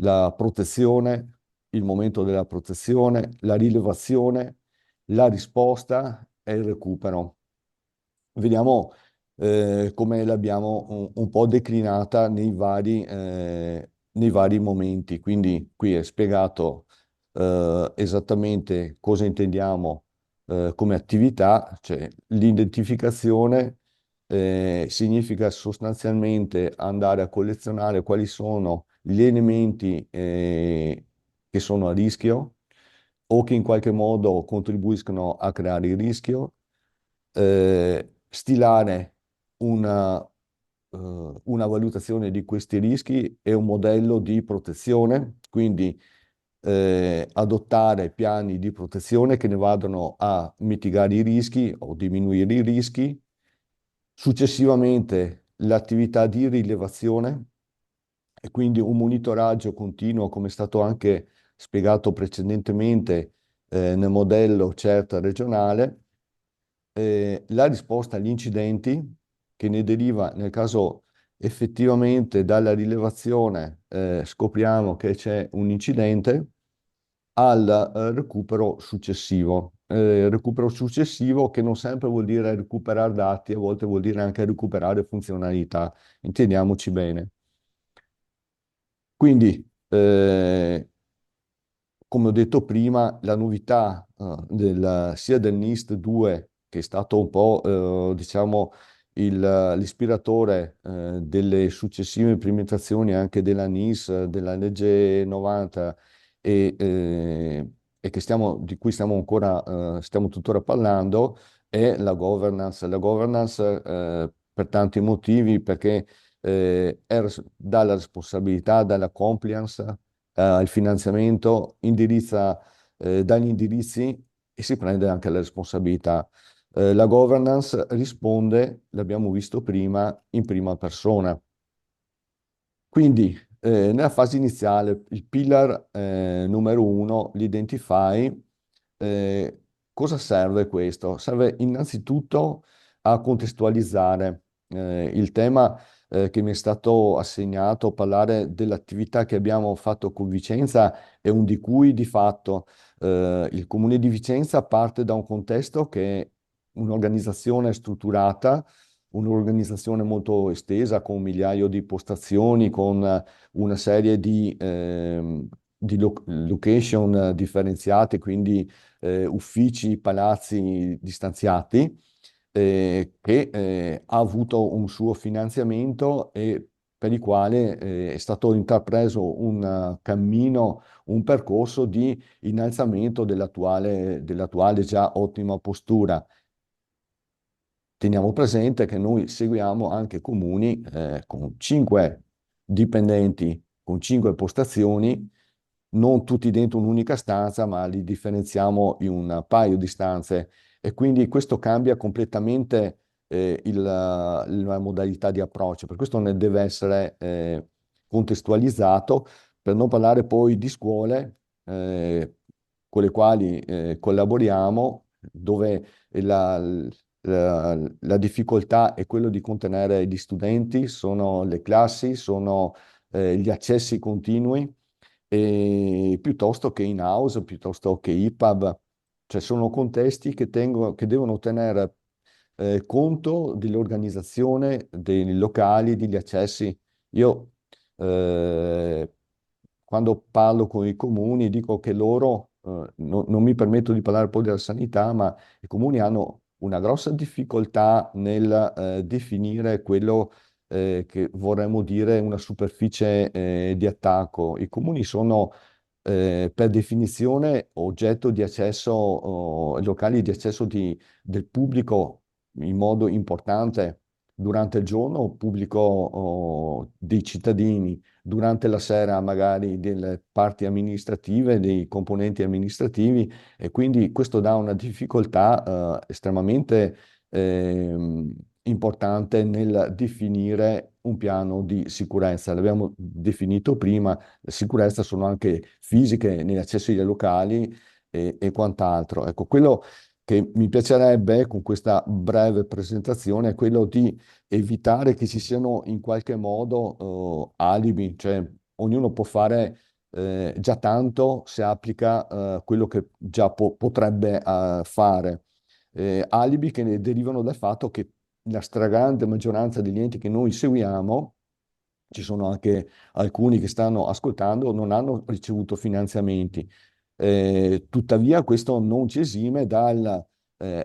Speaker 5: la protezione, il momento della protezione, la rilevazione, la risposta e il recupero. Vediamo come l'abbiamo un po' declinata nei vari momenti. Quindi qui è spiegato esattamente cosa intendiamo come attività, cioè l'identificazione significa sostanzialmente andare a collezionare quali sono gli elementi che sono a rischio o che in qualche modo contribuiscono a creare il rischio, stilare una valutazione di questi rischi e un modello di protezione, quindi adottare piani di protezione che ne vadano a mitigare i rischi o diminuire i rischi. Successivamente l'attività di rilevazione, e quindi un monitoraggio continuo, come è stato anche spiegato precedentemente nel modello CERT regionale, la risposta agli incidenti che ne deriva nel caso effettivamente dalla rilevazione scopriamo che c'è un incidente al recupero successivo che non sempre vuol dire recuperare dati, a volte vuol dire anche recuperare funzionalità, intendiamoci bene. Quindi, come ho detto prima, la novità sia del NIST 2, che è stato un po', diciamo, l'ispiratore delle successive implementazioni anche della NIS, della legge 90 e di cui stiamo tuttora parlando, è la governance. La governance per tanti motivi, perché dà la responsabilità, dà la compliance, il finanziamento, dà gli indirizzi e si prende anche la responsabilità. La governance risponde, l'abbiamo visto prima, in prima persona. Quindi, nella fase iniziale, il pillar numero 1, l'identify, cosa serve questo? Serve innanzitutto a contestualizzare il tema che mi è stato assegnato, parlare dell'attività che abbiamo fatto con Vicenza e un di cui di fatto il Comune di Vicenza parte da un contesto che è un'organizzazione strutturata, un'organizzazione molto estesa con un migliaio di postazioni, con una serie di location differenziate, quindi uffici, palazzi distanziati, che ha avuto un suo finanziamento e per il quale è stato intrapreso un cammino, un percorso di innalzamento dell'attuale già ottima postura. Teniamo presente che noi seguiamo anche comuni con 5 dipendenti, con 5 postazioni, non tutti dentro un'unica stanza, ma li differenziamo in un paio di stanze e quindi questo cambia completamente la modalità di approccio. Per questo ne deve essere contestualizzato, per non parlare poi di scuole con le quali collaboriamo, dove la, la difficoltà è quello di contenere gli studenti, sono le classi, sono gli accessi continui, piuttosto che in-house, piuttosto che IPAB, cioè sono contesti che devono tenere conto dell'organizzazione dei locali, degli accessi. Io eh, quando parlo con i comuni dico che loro, non mi permetto di parlare poi della sanità, ma i comuni hanno una grossa difficoltà nel definire quello che vorremmo dire una superficie di attacco. I comuni sono per definizione oggetto di accesso, locali di accesso del pubblico in modo importante durante il giorno, pubblico dei cittadini, durante la sera magari delle parti amministrative, dei componenti amministrativi e quindi questo dà una difficoltà estremamente importante nel definire un piano di sicurezza. L'abbiamo definito prima, la sicurezza sono anche fisiche negli accessi ai locali e quant'altro. Ecco, quello che mi piacerebbe con questa breve presentazione è quello di evitare che ci siano in qualche modo alibi, cioè ognuno può fare già tanto se applica quello che già potrebbe fare. Alibi che ne derivano dal fatto che la stragrande maggioranza degli enti che noi seguiamo, ci sono anche alcuni che stanno ascoltando, non hanno ricevuto finanziamenti. Tuttavia questo non ci esime dal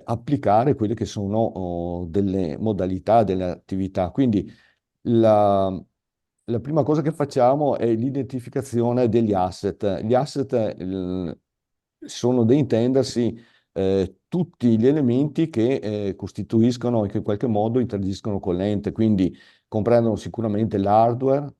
Speaker 5: applicare quelle che sono delle modalità delle attività. Quindi la, la prima cosa che facciamo è l'identificazione degli asset. Gli asset sono da intendersi tutti gli elementi che costituiscono e che in qualche modo interagiscono con l'ente, quindi comprendono sicuramente l'hardware,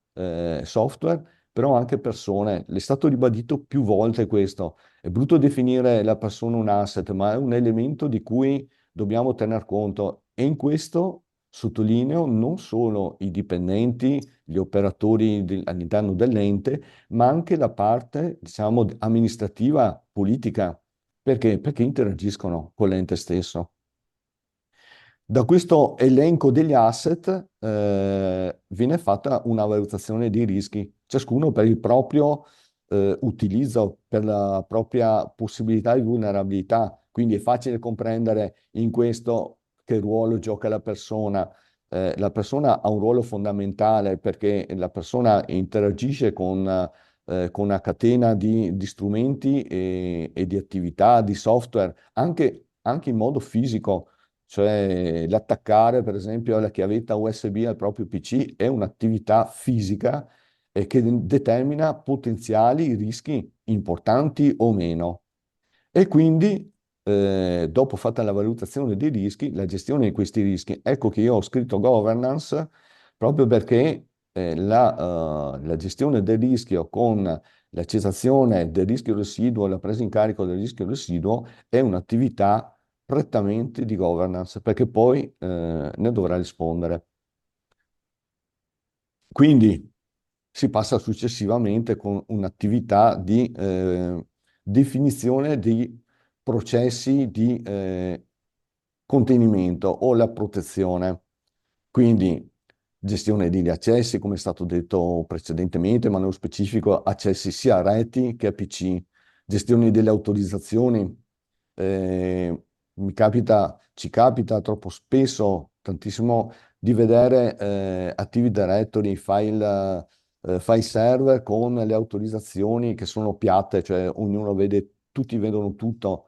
Speaker 5: software, però anche persone. L'è stato ribadito più volte questo. È brutto definire la persona un asset, ma è un elemento di cui dobbiamo tener conto e in questo sottolineo non solo i dipendenti, gli operatori all'interno dell'ente, ma anche la parte, diciamo, amministrativa, politica. Perché? Perché interagiscono con l'ente stesso. Da questo elenco degli asset viene fatta una valutazione dei rischi, ciascuno per il proprio utilizzo, per la propria possibilità di vulnerabilità. Quindi è facile comprendere in questo che ruolo gioca la persona. La persona ha un ruolo fondamentale perché la persona interagisce con una catena di strumenti e di attività, di software, anche in modo fisico. Cioè l'attaccare, per esempio, la chiavetta USB al proprio PC è un'attività fisica che determina potenziali rischi importanti o meno. E quindi, dopo fatta la valutazione dei rischi, la gestione di questi rischi, ecco che io ho scritto governance proprio perché la gestione del rischio con la cessazione del rischio residuo e la presa in carico del rischio residuo è un'attività prettamente di governance, perché poi ne dovrà rispondere. Quindi si passa successivamente con un'attività di definizione di processi di contenimento o la protezione. Quindi gestione degli accessi, come è stato detto precedentemente, ma nello specifico accessi sia a reti che a PC, gestione delle autorizzazioni. Ci capita troppo spesso, tantissimo, di vedere Active Directory, file server con le autorizzazioni che sono piatte, cioè ognuno vede, tutti vedono tutto.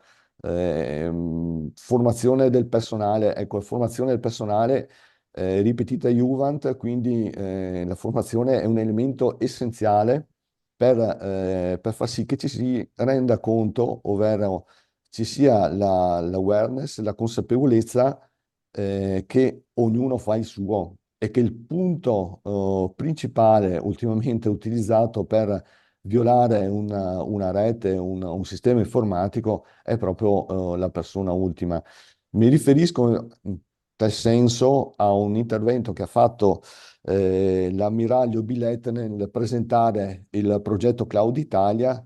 Speaker 5: Formazione del personale, ecco, formazione del personale ripetita Juvent, quindi la formazione è un elemento essenziale per far sì che ci si renda conto, ovvero ci sia l'awareness, la consapevolezza che ognuno fa il suo e che il punto principale ultimamente utilizzato per violare una rete, un sistema informatico è proprio la persona ultima. Mi riferisco in tal senso a un intervento che ha fatto l'ammiraglio Billet nel presentare il progetto Cloud Italia,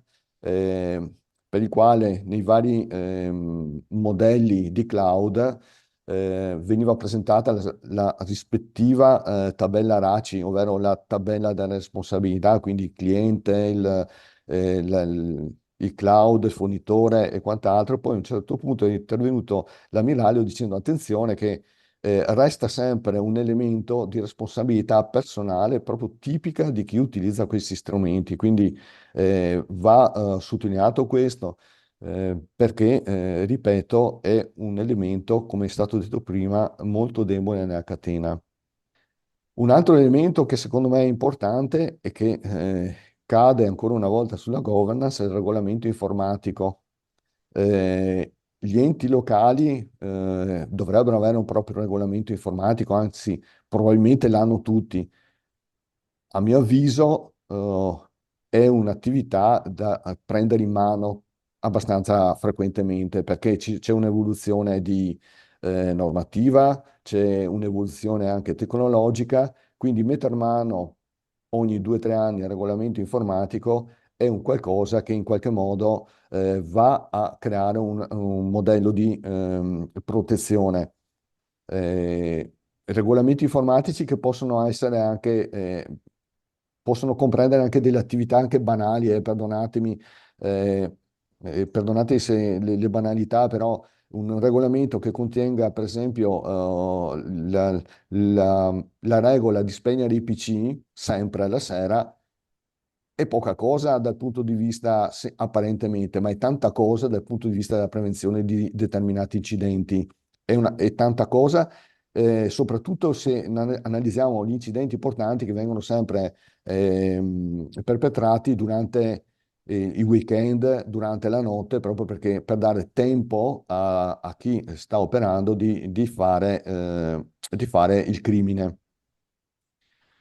Speaker 5: per il quale nei vari modelli di cloud veniva presentata la rispettiva tabella RACI, ovvero la tabella della responsabilità, quindi il cliente, il cloud, il fornitore e quant'altro. Poi a un certo punto è intervenuto l'ammiraglio dicendo attenzione che resta sempre un elemento di responsabilità personale proprio tipica di chi utilizza questi strumenti. Quindi va sottolineato questo perché, ripeto, è un elemento, come è stato detto prima, molto debole nella catena. Un altro elemento che secondo me è importante e che cade ancora una volta sulla governance è il regolamento informatico. Gli enti locali dovrebbero avere un proprio regolamento informatico, anzi, probabilmente l'hanno tutti. A mio avviso, è un'attività da prendere in mano abbastanza frequentemente perché c'è un'evoluzione di normativa, c'è un'evoluzione anche tecnologica, quindi mettere mano ogni 2 o 3 anni al regolamento informatico è un qualcosa che in qualche modo va a creare un modello di protezione. Regolamenti informatici che possono essere anche, possono comprendere anche delle attività anche banali, eh, perdonate se le banalità, però un regolamento che contenga, per esempio, la regola di spegnere i PC sempre alla sera è poca cosa dal punto di vista apparentemente, ma è tanta cosa dal punto di vista della prevenzione di determinati incidenti. È tanta cosa, soprattutto se analizziamo gli incidenti importanti che vengono sempre perpetrati durante i weekend, durante la notte, proprio perché per dare tempo a chi sta operando di fare il crimine.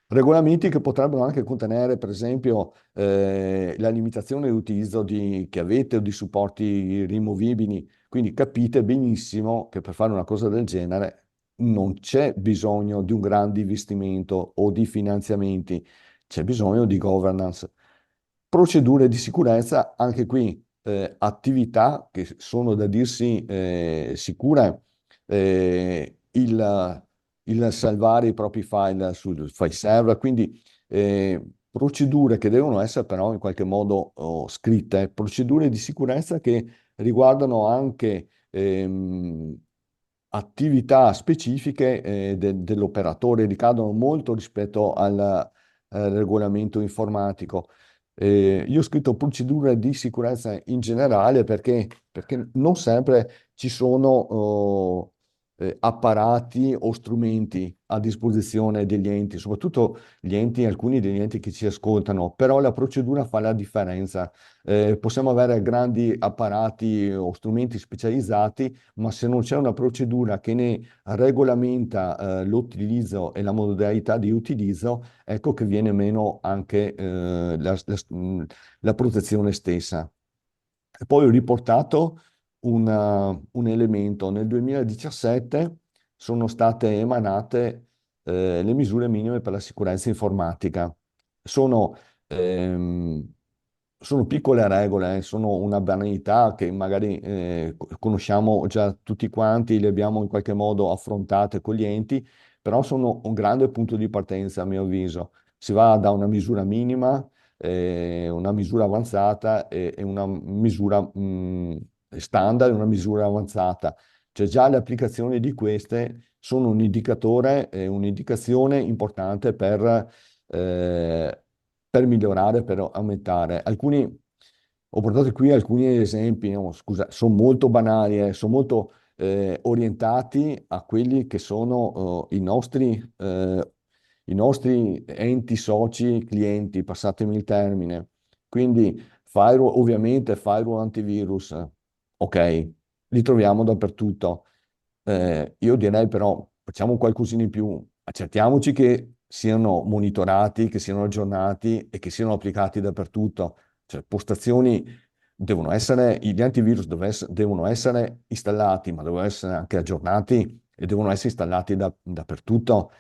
Speaker 5: Regolamenti che potrebbero anche contenere, per esempio, la limitazione dell'utilizzo di chiavette o di supporti rimovibili. Quindi capite benissimo che per fare una cosa del genere non c'è bisogno di un grande investimento o di finanziamenti, c'è bisogno di governance. Procedure di sicurezza, anche qui attività che sono da dirsi sicure il salvare i propri file sul file server, quindi procedure che devono essere però in qualche modo scritte, procedure di sicurezza che riguardano anche attività specifiche dell'operatore, ricadono molto rispetto al regolamento informatico. Io ho scritto procedure di sicurezza in generale perché non sempre ci sono apparati o strumenti a disposizione degli enti, soprattutto gli enti, alcuni degli enti che ci ascoltano, però la procedura fa la differenza. Possiamo avere grandi apparati o strumenti specializzati, ma se non c'è una procedura che ne regolamenta l'utilizzo e la modalità di utilizzo, ecco che viene meno anche la protezione stessa. E poi ho riportato un elemento. Nel 2017 sono state emanate le misure minime per la sicurezza informatica. Sono, ehm, sono piccole regole, sono una banalità che magari conosciamo già tutti quanti, le abbiamo in qualche modo affrontate con gli enti, però sono un grande punto di partenza, a mio avviso. Si va da una misura minima, una misura avanzata e una misura standard, una misura avanzata. Cioè già le applicazioni di queste sono un indicatore, un'indicazione importante per migliorare, per aumentare. Ho portato qui alcuni esempi, no, scusa, sono molto banali, sono molto orientati a quelli che sono i nostri enti soci, clienti, passatemi il termine. Quindi ovviamente firewall antivirus, ok, li troviamo dappertutto. Io direi però facciamo qualcosina in più, accertiamoci che siano monitorati, che siano aggiornati e che siano applicati dappertutto. Cioè, postazioni gli antivirus devono essere installati, ma devono essere anche aggiornati e devono essere installati dappertutto.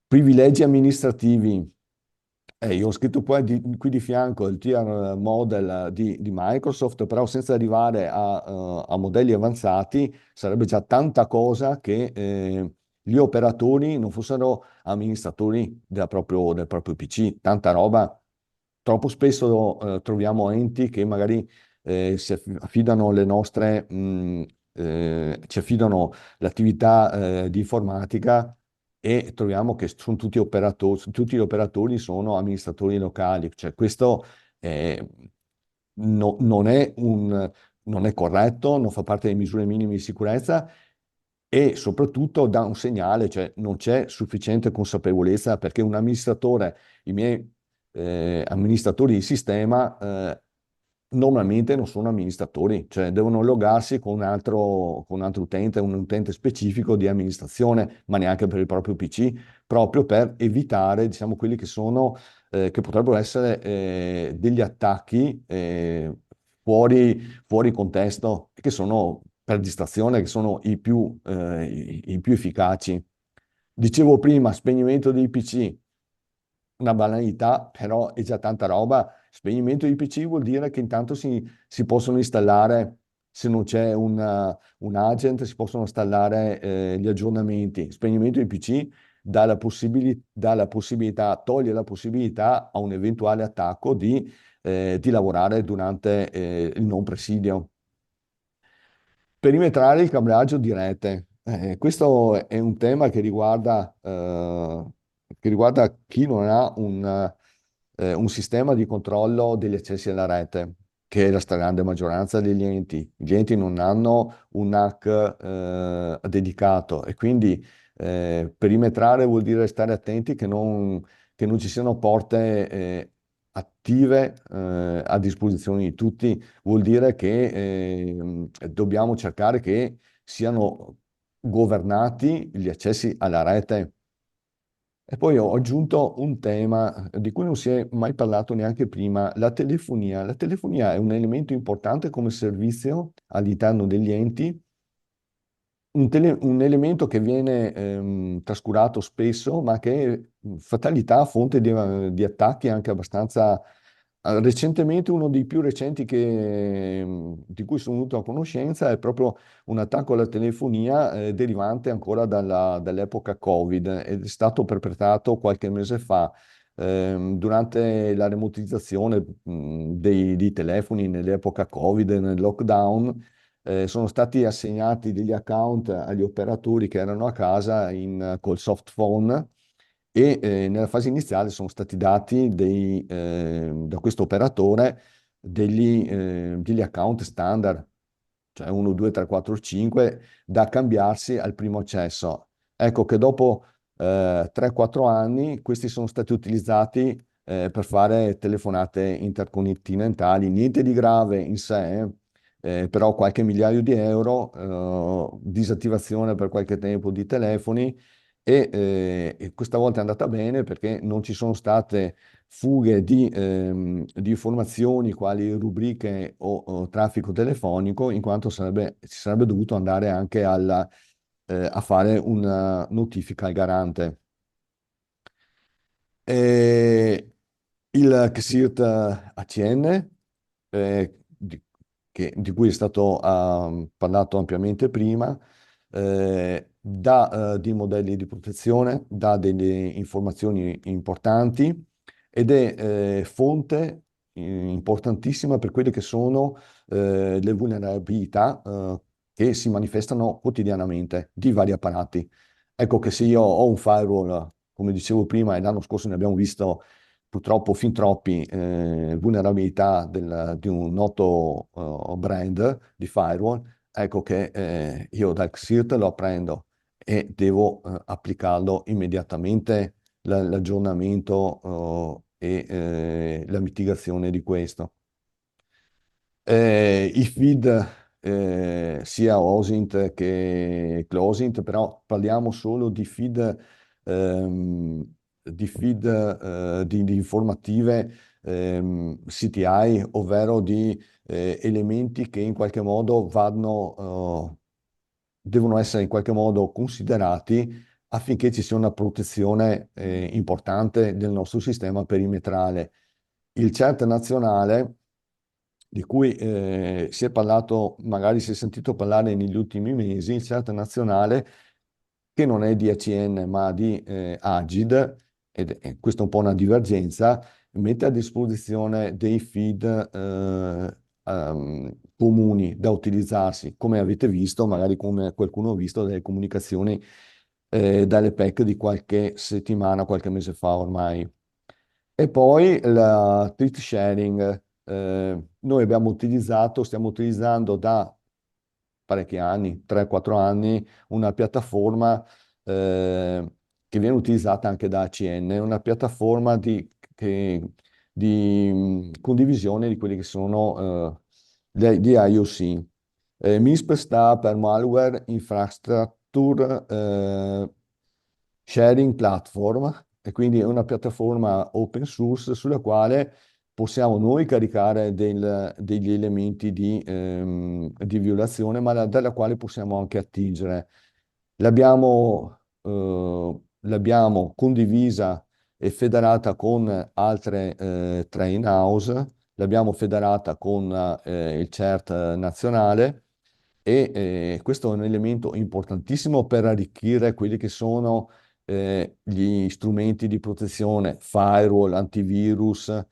Speaker 5: Privilegi amministrativi. Io ho scritto qui di fianco il tier model di Microsoft, però senza arrivare a modelli avanzati sarebbe già tanta cosa che gli operatori non fossero amministratori del proprio PC, tanta roba. Troppo spesso troviamo enti che magari affidano ci affidano l'attività di informatica e troviamo che sono tutti gli operatori sono amministratori locali. Cioè, questo eh, non è non è corretto, non fa parte delle misure minime di sicurezza e soprattutto dà un segnale, cioè non c'è sufficiente consapevolezza perché un amministratore, i miei amministratori di sistema, normalmente non sono amministratori, cioè devono logarsi con un altro utente, un utente specifico di amministrazione, ma neanche per il proprio PC, proprio per evitare, diciamo, quelli che potrebbero essere degli attacchi fuori contesto, che sono per distrazione, che sono i più efficaci. Dicevo prima, spegnimento dei PC, una banalità, però è già tanta roba. Spegnimento di PC vuol dire che intanto si possono installare, se non c'è un agent, si possono installare gli aggiornamenti. Spegnimento di PC toglie la possibilità a un eventuale attacco di lavorare durante il non presidio. Perimetrare il cablaggio di rete. Questo è un tema che riguarda chi non ha un sistema di controllo degli accessi alla rete, che è la stragrande maggioranza degli enti. Gli enti non hanno un hack dedicato e quindi perimetrare vuol dire stare attenti che non ci siano porte attive a disposizione di tutti, vuol dire che dobbiamo cercare che siano governati gli accessi alla rete. E poi ho aggiunto un tema di cui non si è mai parlato neanche prima, la telefonia. La telefonia è un elemento importante come servizio all'interno degli enti, un elemento che viene trascurato spesso, ma che è fatalità, fonte di attacchi anche abbastanza Recentemente, uno dei più recenti di cui sono venuto a conoscenza è proprio un attacco alla telefonia derivante ancora dall'epoca Covid ed è stato perpetrato qualche mese fa durante la remotizzazione dei telefoni nell'epoca Covid, nel lockdown. Sono stati assegnati degli account agli operatori che erano a casa col soft phone e nella fase iniziale sono stati dati da questo operatore degli account standard, cioè 1, 2, 3, 4, 5, da cambiarsi al primo accesso. Ecco che dopo 3-4 anni questi sono stati utilizzati per fare telefonate intercontinentali, niente di grave in sé, però qualche migliaio di euro, disattivazione per qualche tempo di telefoni e questa volta è andata bene perché non ci sono state fughe di informazioni quali rubriche o traffico telefonico, in quanto si sarebbe dovuto andare anche a fare una notifica al garante. E il XIRT ACN, di cui è stato parlato ampiamente prima, dà dei modelli di protezione, dà delle informazioni importanti ed è fonte importantissima per quelle che sono le vulnerabilità che si manifestano quotidianamente di vari apparati. Ecco che se io ho un firewall, come dicevo prima, e l'anno scorso ne abbiamo visto purtroppo fin troppi vulnerabilità di un noto brand di firewall, ecco che io dal XIRT lo prendo e devo applicarlo immediatamente l'aggiornamento la mitigazione di questo. I feed sia OSINT che CLOSINT, però parliamo solo di informative CTI, ovvero di elementi che in qualche modo devono essere in qualche modo considerati affinché ci sia una protezione importante del nostro sistema perimetrale. Il CERT nazionale, di cui si è parlato, magari si è sentito parlare negli ultimi mesi, il CERT nazionale, che non è di ACN ma di Agid, ed questa è un po' una divergenza, mette a disposizione dei feed comuni da utilizzarsi, come avete visto, magari come qualcuno ha visto, delle comunicazioni dalle PEC di qualche settimana, qualche mese fa ormai. E poi la treat sharing, noi stiamo utilizzando da parecchi anni, 3-4 anni, una piattaforma che viene utilizzata anche da ACN, una piattaforma di condivisione di quelli che sono di IOC. MISP sta per Malware Infrastructure Sharing Platform, e quindi è una piattaforma open source sulla quale possiamo noi caricare degli elementi di violazione, ma dalla quale possiamo anche attingere. L'abbiamo condivisa e federata con altre 3 in-house, l'abbiamo federata con il CERT nazionale e questo è un elemento importantissimo per arricchire quelli che sono gli strumenti di protezione, firewall, antivirus,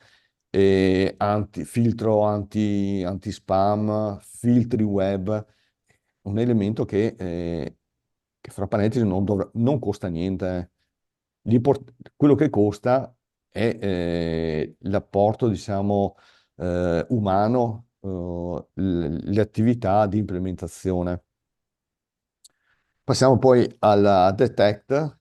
Speaker 5: filtro anti-spam, filtri web, un elemento che fra parentesi non costa niente. Quello che costa è l'apporto, diciamo, umano, le attività di implementazione. Passiamo poi alla Detect.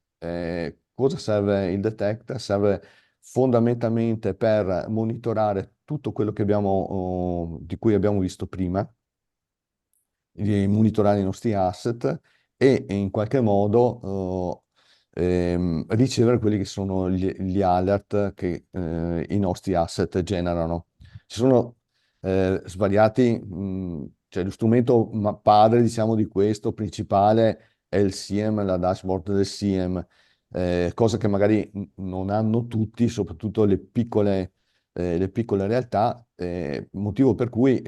Speaker 5: Cosa serve il Detect? Serve fondamentalmente per monitorare tutto quello di cui abbiamo visto prima, di monitorare i nostri asset e in qualche modo ricevere quelli che sono gli alert che i nostri asset generano. Ci sono svariati, cioè lo strumento padre, diciamo, di questo principale è il SIEM, la dashboard del SIEM, cosa che magari non hanno tutti, soprattutto le piccole le piccole realtà, motivo per cui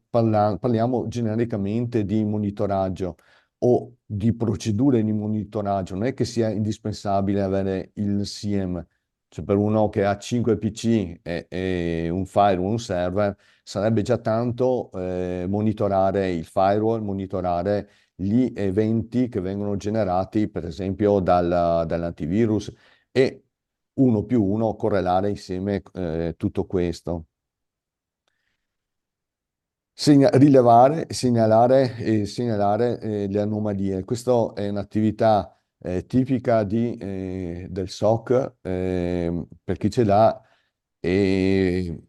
Speaker 5: parliamo genericamente di monitoraggio o di procedure di monitoraggio. Non è che sia indispensabile avere il SIEM, cioè per uno che ha 5 PC e un firewall, un server, sarebbe già tanto monitorare il firewall, monitorare gli eventi che vengono generati, per esempio, dall'antivirus e uno più uno correlare insieme tutto questo. Rilevare, segnalare le anomalie. Questa è un'attività tipica del SOC per chi ce l'ha e-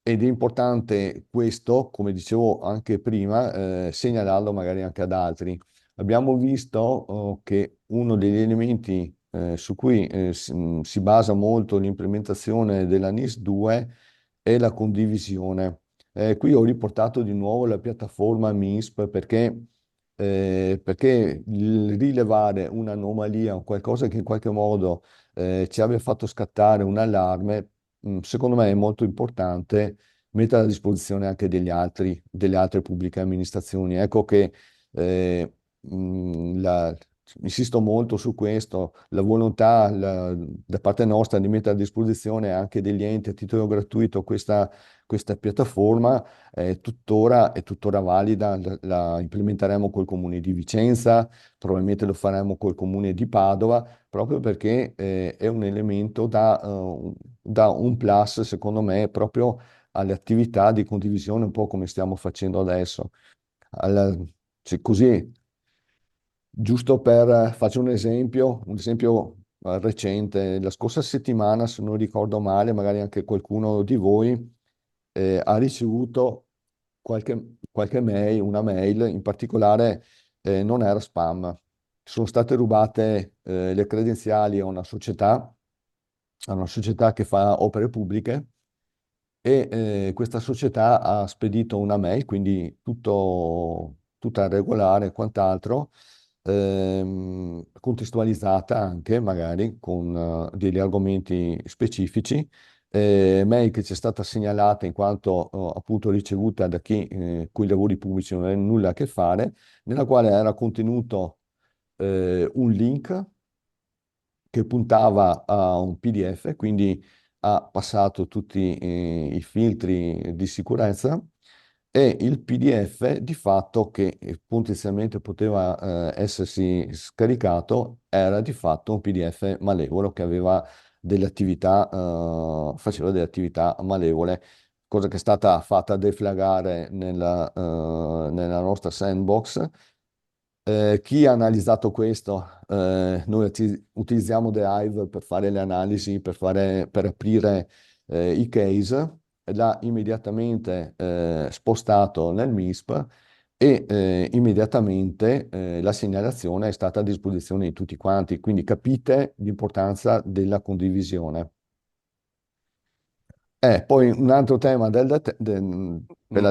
Speaker 5: ed è importante questo, come dicevo anche prima, segnalarlo magari anche ad altri. Abbiamo visto che uno degli elementi su cui si basa molto l'implementazione della NIS 2 è la condivisione. Qui ho riportato di nuovo la piattaforma MISP perché il rilevare un'anomalia o qualcosa che in qualche modo ci abbia fatto scattare un allarme, secondo me è molto importante mettere a disposizione anche delle altre pubbliche amministrazioni. Ecco che eh, insisto molto su questo, la volontà da parte nostra di mettere a disposizione anche degli enti a titolo gratuito questa piattaforma è tuttora valida, la implementeremo col comune di Vicenza, probabilmente lo faremo col comune di Padova, proprio perché è un elemento da un plus, secondo me, proprio alle attività di condivisione, un po' come stiamo facendo adesso. Così, giusto faccio un esempio recente. La scorsa settimana, se non ricordo male, magari anche qualcuno di voi ha ricevuto qualche mail, una mail, in particolare non era spam. Sono state rubate le credenziali a una società che fa opere pubbliche e questa società ha spedito una mail, quindi tutta regolare e quant'altro, contestualizzata anche magari con degli argomenti specifici, mail che ci è stata segnalata in quanto appunto ricevuta da chi con i lavori pubblici non aveva nulla a che fare, nella quale era contenuto un link che puntava a un PDF, quindi ha passato tutti i filtri di sicurezza e il PDF di fatto che potenzialmente poteva essersi scaricato era di fatto un PDF malevolo che aveva delle attività, faceva delle attività malevole, cosa che è stata fatta deflagrare nella nostra sandbox. Chi ha analizzato questo? Noi utilizziamo The Hive per fare le analisi, per aprire i case, l'ha immediatamente spostato nel MISP e immediatamente la segnalazione è stata a disposizione di tutti quanti. Quindi capite l'importanza della condivisione. Poi un altro tema per la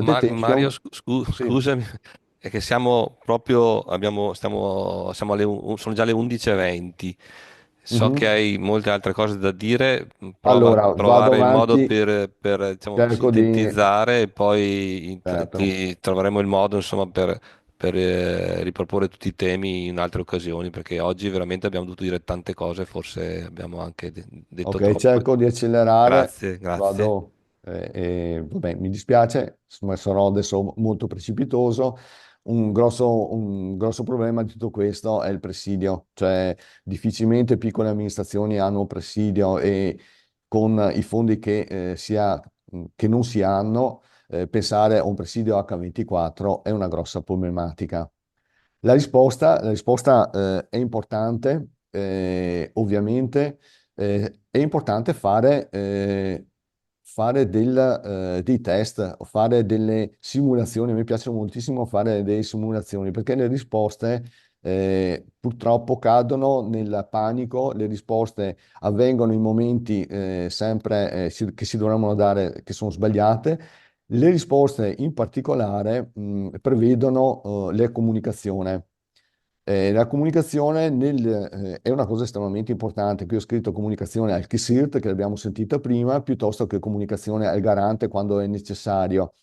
Speaker 2: Mario,
Speaker 5: detection. Sì.
Speaker 2: scusami, è che siamo proprio, siamo sono già le 11:20. So che
Speaker 5: Mhm.
Speaker 2: hai molte altre cose da dire, prova a
Speaker 5: Allora, vado
Speaker 2: trovare il modo
Speaker 5: avanti,
Speaker 2: diciamo,
Speaker 5: cerco di...
Speaker 2: sintetizzare e poi
Speaker 5: Certo.
Speaker 2: troveremo il modo, insomma, per riproporre tutti i temi in altre occasioni, perché oggi veramente abbiamo dovuto dire tante cose, forse abbiamo anche detto
Speaker 5: Ok,
Speaker 2: troppo.
Speaker 5: cerco di accelerare,
Speaker 2: Grazie, grazie.
Speaker 5: vado, vabbè, mi dispiace, ma sarò adesso molto precipitoso. Un grosso problema di tutto questo è il presidio, cioè difficilmente piccole amministrazioni hanno un presidio e con i fondi che non si hanno, pensare a un presidio H24 è una grossa problematica. La risposta è importante, ovviamente è importante fare dei test, o fare delle simulazioni. Mi piace moltissimo fare delle simulazioni perché le risposte purtroppo cadono nel panico, le risposte avvengono in momenti sempre che si dovrebbero dare, che sono sbagliate. Le risposte in particolare prevedono la comunicazione. La comunicazione è una cosa estremamente importante. Qui ho scritto comunicazione al KSIRT, che l'abbiamo sentita prima, piuttosto che comunicazione al garante quando è necessario.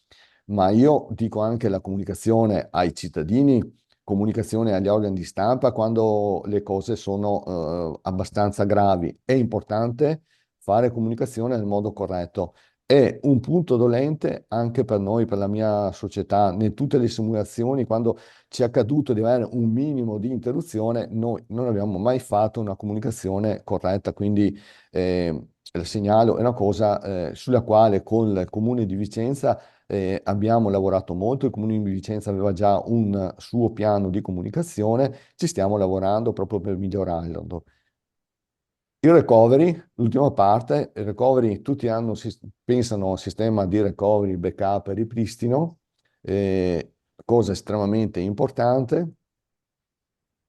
Speaker 5: Ma io dico anche la comunicazione ai cittadini, comunicazione agli organi di stampa quando le cose sono abbastanza gravi. È importante fare comunicazione nel modo corretto. È un punto dolente anche per noi, per la mia società. In tutte le simulazioni, quando ci è accaduto di avere un minimo di interruzione, noi non abbiamo mai fatto una comunicazione corretta, quindi la segnalo, è una cosa sulla quale con il Comune di Vicenza abbiamo lavorato molto. Il Comune di Vicenza aveva già un suo piano di comunicazione, ci stiamo lavorando proprio per migliorarlo. Il recovery, l'ultima parte, il recovery, tutti pensano a un sistema di recovery, backup e ripristino, cosa estremamente importante.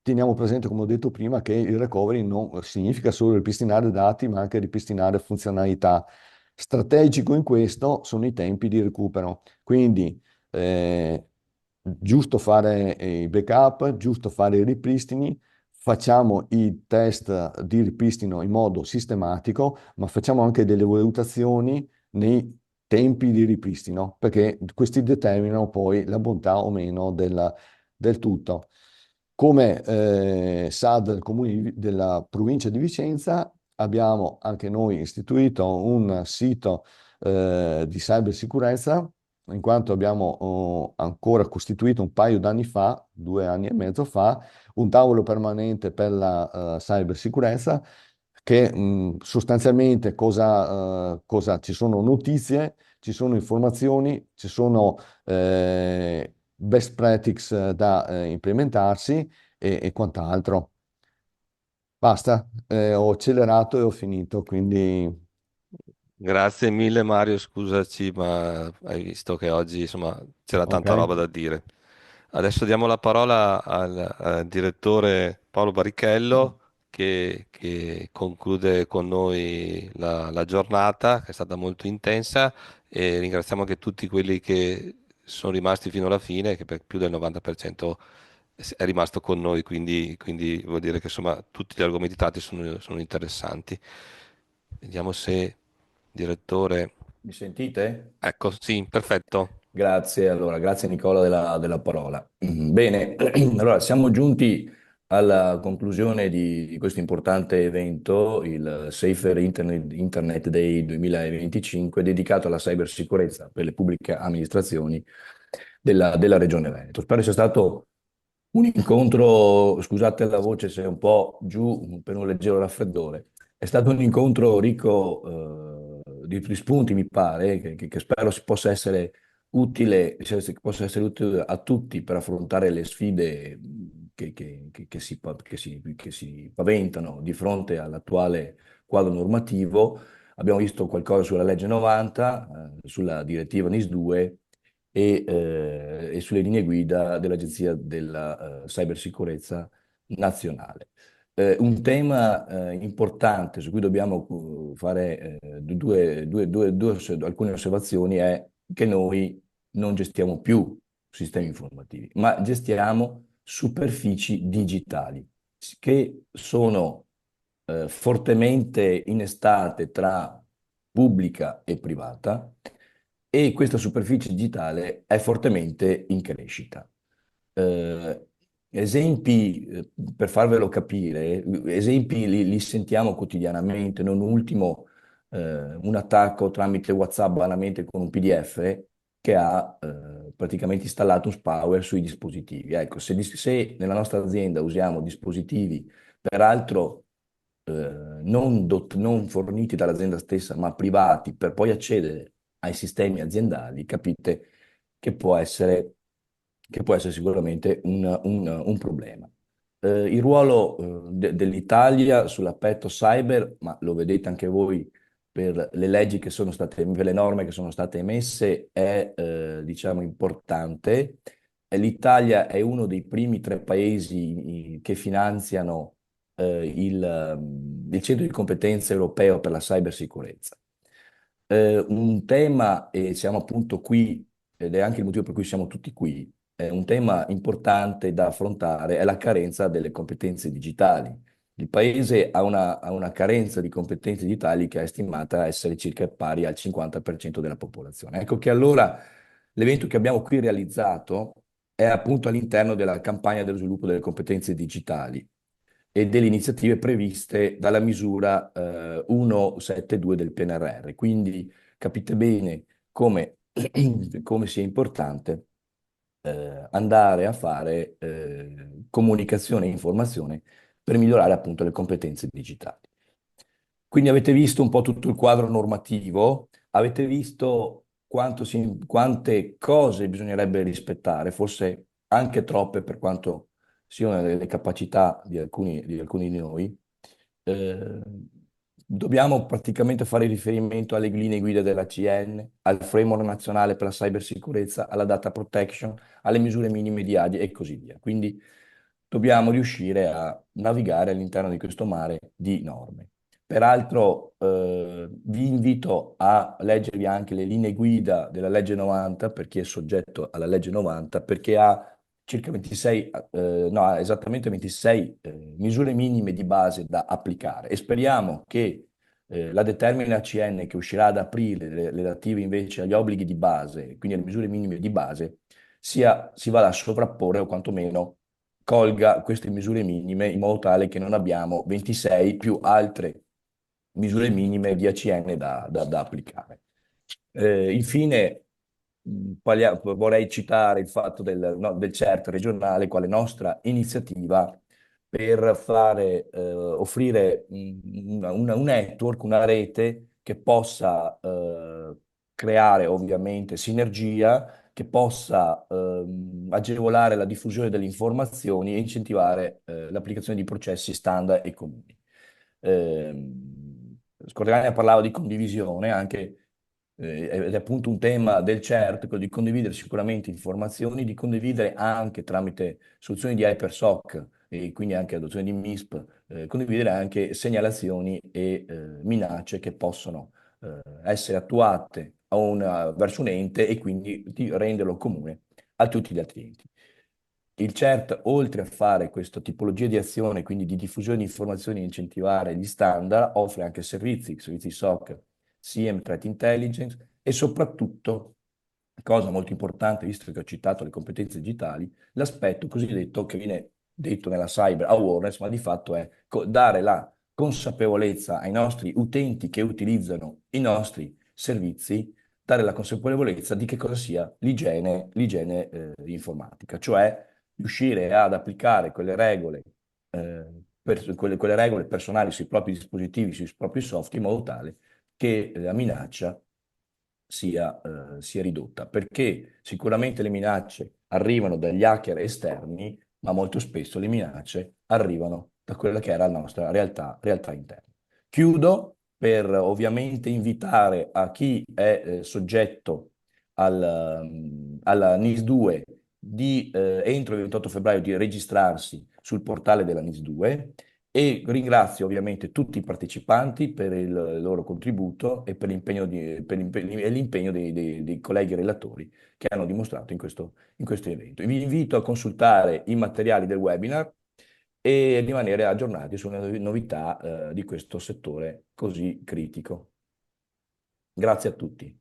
Speaker 5: Teniamo presente, come ho detto prima, che il recovery non significa solo ripristinare dati, ma anche ripristinare funzionalità. Strategico in questo sono i tempi di recupero. Quindi, giusto fare i backup, giusto fare i ripristini, facciamo i test di ripristino in modo sistematico, ma facciamo anche delle valutazioni nei tempi di ripristino, perché questi determinano poi la bontà o meno del tutto. Come SAD del della provincia di Vicenza abbiamo anche noi istituito un sito di cybersicurezza, in quanto abbiamo ancora costituito un paio d'anni fa, 2 anni e mezzo fa, un tavolo permanente per la cybersicurezza che sostanzialmente ci sono notizie, ci sono informazioni, ci sono best practice da implementarsi e quant'altro. Basta, ho accelerato e ho finito, quindi
Speaker 2: Grazie mille Mario, scusaci, ma hai visto che oggi insomma c'era
Speaker 5: ok,
Speaker 2: tanta roba da dire. Adesso diamo la parola al direttore Paolo Barichello che conclude con noi la giornata, che è stata molto intensa, e ringraziamo anche tutti quelli che sono rimasti fino alla fine, che per più del 90% è rimasto con noi, quindi vuol dire che insomma tutti gli argomenti trattati sono interessanti. Vediamo se direttore.
Speaker 6: Mi sentite?
Speaker 2: Ecco, sì, perfetto.
Speaker 6: Grazie, allora, grazie Nicola della parola. Bene, allora siamo giunti alla conclusione di questo importante evento, il Safer Internet Day 2025, dedicato alla cybersicurezza per le pubbliche amministrazioni della Regione Veneto. Spero sia stato un incontro, scusate la voce se è un po' giù per un leggero raffreddore, è stato un incontro ricco di spunti, mi pare, che spero possa essere utile, che possa essere utile a tutti per affrontare le sfide che si paventano di fronte all'attuale quadro normativo. Abbiamo visto qualcosa sulla legge 90, sulla direttiva NIS 2 e sulle linee guida dell'Agenzia della cybersicurezza nazionale. Un tema importante su cui dobbiamo fare alcune osservazioni è che noi non gestiamo più sistemi informativi, ma gestiamo superfici digitali che sono fortemente innestate tra pubblica e privata, e questa superficie digitale è fortemente in crescita. Eh, Esempi, per farvelo capire, esempi li sentiamo quotidianamente, non ultimo un attacco tramite WhatsApp banalmente con un PDF che ha praticamente installato un spyware sui dispositivi. Ecco, se nella nostra azienda usiamo dispositivi, peraltro non forniti dall'azienda stessa, ma privati, per poi accedere ai sistemi aziendali, capite che può essere sicuramente un problema. Il ruolo dell'Italia sull'aspetto cyber, ma lo vedete anche voi per le leggi che sono state, per le norme che sono state emesse, è diciamo importante. L'Italia è uno dei primi 3 paesi che finanziano il centro di competenza europeo per la cybersicurezza. Un tema, e siamo appunto qui, ed è anche il motivo per cui siamo tutti qui, un tema importante da affrontare è la carenza delle competenze digitali. Il Paese ha una carenza di competenze digitali che è stimata essere circa pari al 50% della popolazione. Ecco che allora l'evento che abbiamo qui realizzato è appunto all'interno della campagna dello sviluppo delle competenze digitali e delle iniziative previste dalla misura 172 del PNRR. Quindi capite bene come, come sia importante andare a fare comunicazione e informazione per migliorare appunto le competenze digitali. Quindi avete visto un po' tutto il quadro normativo, avete visto quante cose bisognerebbe rispettare, forse anche troppe per quanto siano le capacità di alcuni di noi. Eh, Dobbiamo praticamente fare riferimento alle linee guida della CN, al framework nazionale per la cybersicurezza, alla data protection, alle misure minime di ADI e così via. Quindi dobbiamo riuscire a navigare all'interno di questo mare di norme. Peraltro vi invito a leggervi anche le linee guida della legge 90 per chi è soggetto alla legge 90, perché ha circa 26, no, esattamente 26 misure minime di base da applicare e speriamo che la determina ACN che uscirà ad aprile, relative invece agli obblighi di base, quindi alle misure minime di base, si vada a sovrapporre o quantomeno colga queste misure minime in modo tale che non abbiamo 26 più altre misure minime di ACN da applicare. Infine, vorrei citare il fatto del CERT regionale quale nostra iniziativa per offrire un network, una rete che possa creare ovviamente sinergia, che possa agevolare la diffusione delle informazioni e incentivare l'applicazione di processi standard e comuni. Scordegani parlava di condivisione anche ed è appunto un tema del CERT, quello di condividere sicuramente informazioni, di condividere anche tramite soluzioni di HyperSOC e quindi anche adozione di MISP, condividere anche segnalazioni e minacce che possono essere attuate verso un ente e quindi di renderlo comune a tutti gli altri enti. Il CERT, oltre a fare questa tipologia di azione, quindi di diffusione di informazioni e incentivare gli standard, offre anche servizi SOC, SIEM, Threat Intelligence e soprattutto, cosa molto importante, visto che ho citato le competenze digitali, l'aspetto cosiddetto che viene detto nella cyber awareness, ma di fatto è dare la consapevolezza ai nostri utenti che utilizzano i nostri servizi, dare la consapevolezza di che cosa sia l'igiene informatica, cioè riuscire ad applicare quelle regole, quelle regole personali sui propri dispositivi, sui propri software, in modo tale che la minaccia sia ridotta. Perché sicuramente le minacce arrivano dagli hacker esterni, ma molto spesso le minacce arrivano da quella che era la nostra realtà interna. Chiudo per ovviamente invitare a chi è soggetto alla NIS 2 entro il 28 febbraio di registrarsi sul portale della NIS 2 e ringrazio ovviamente tutti i partecipanti per il loro contributo e per l'impegno dei colleghi relatori che hanno dimostrato in questo evento. Vi invito a consultare i materiali del webinar e rimanere aggiornati sulle novità di questo settore così critico. Grazie a tutti.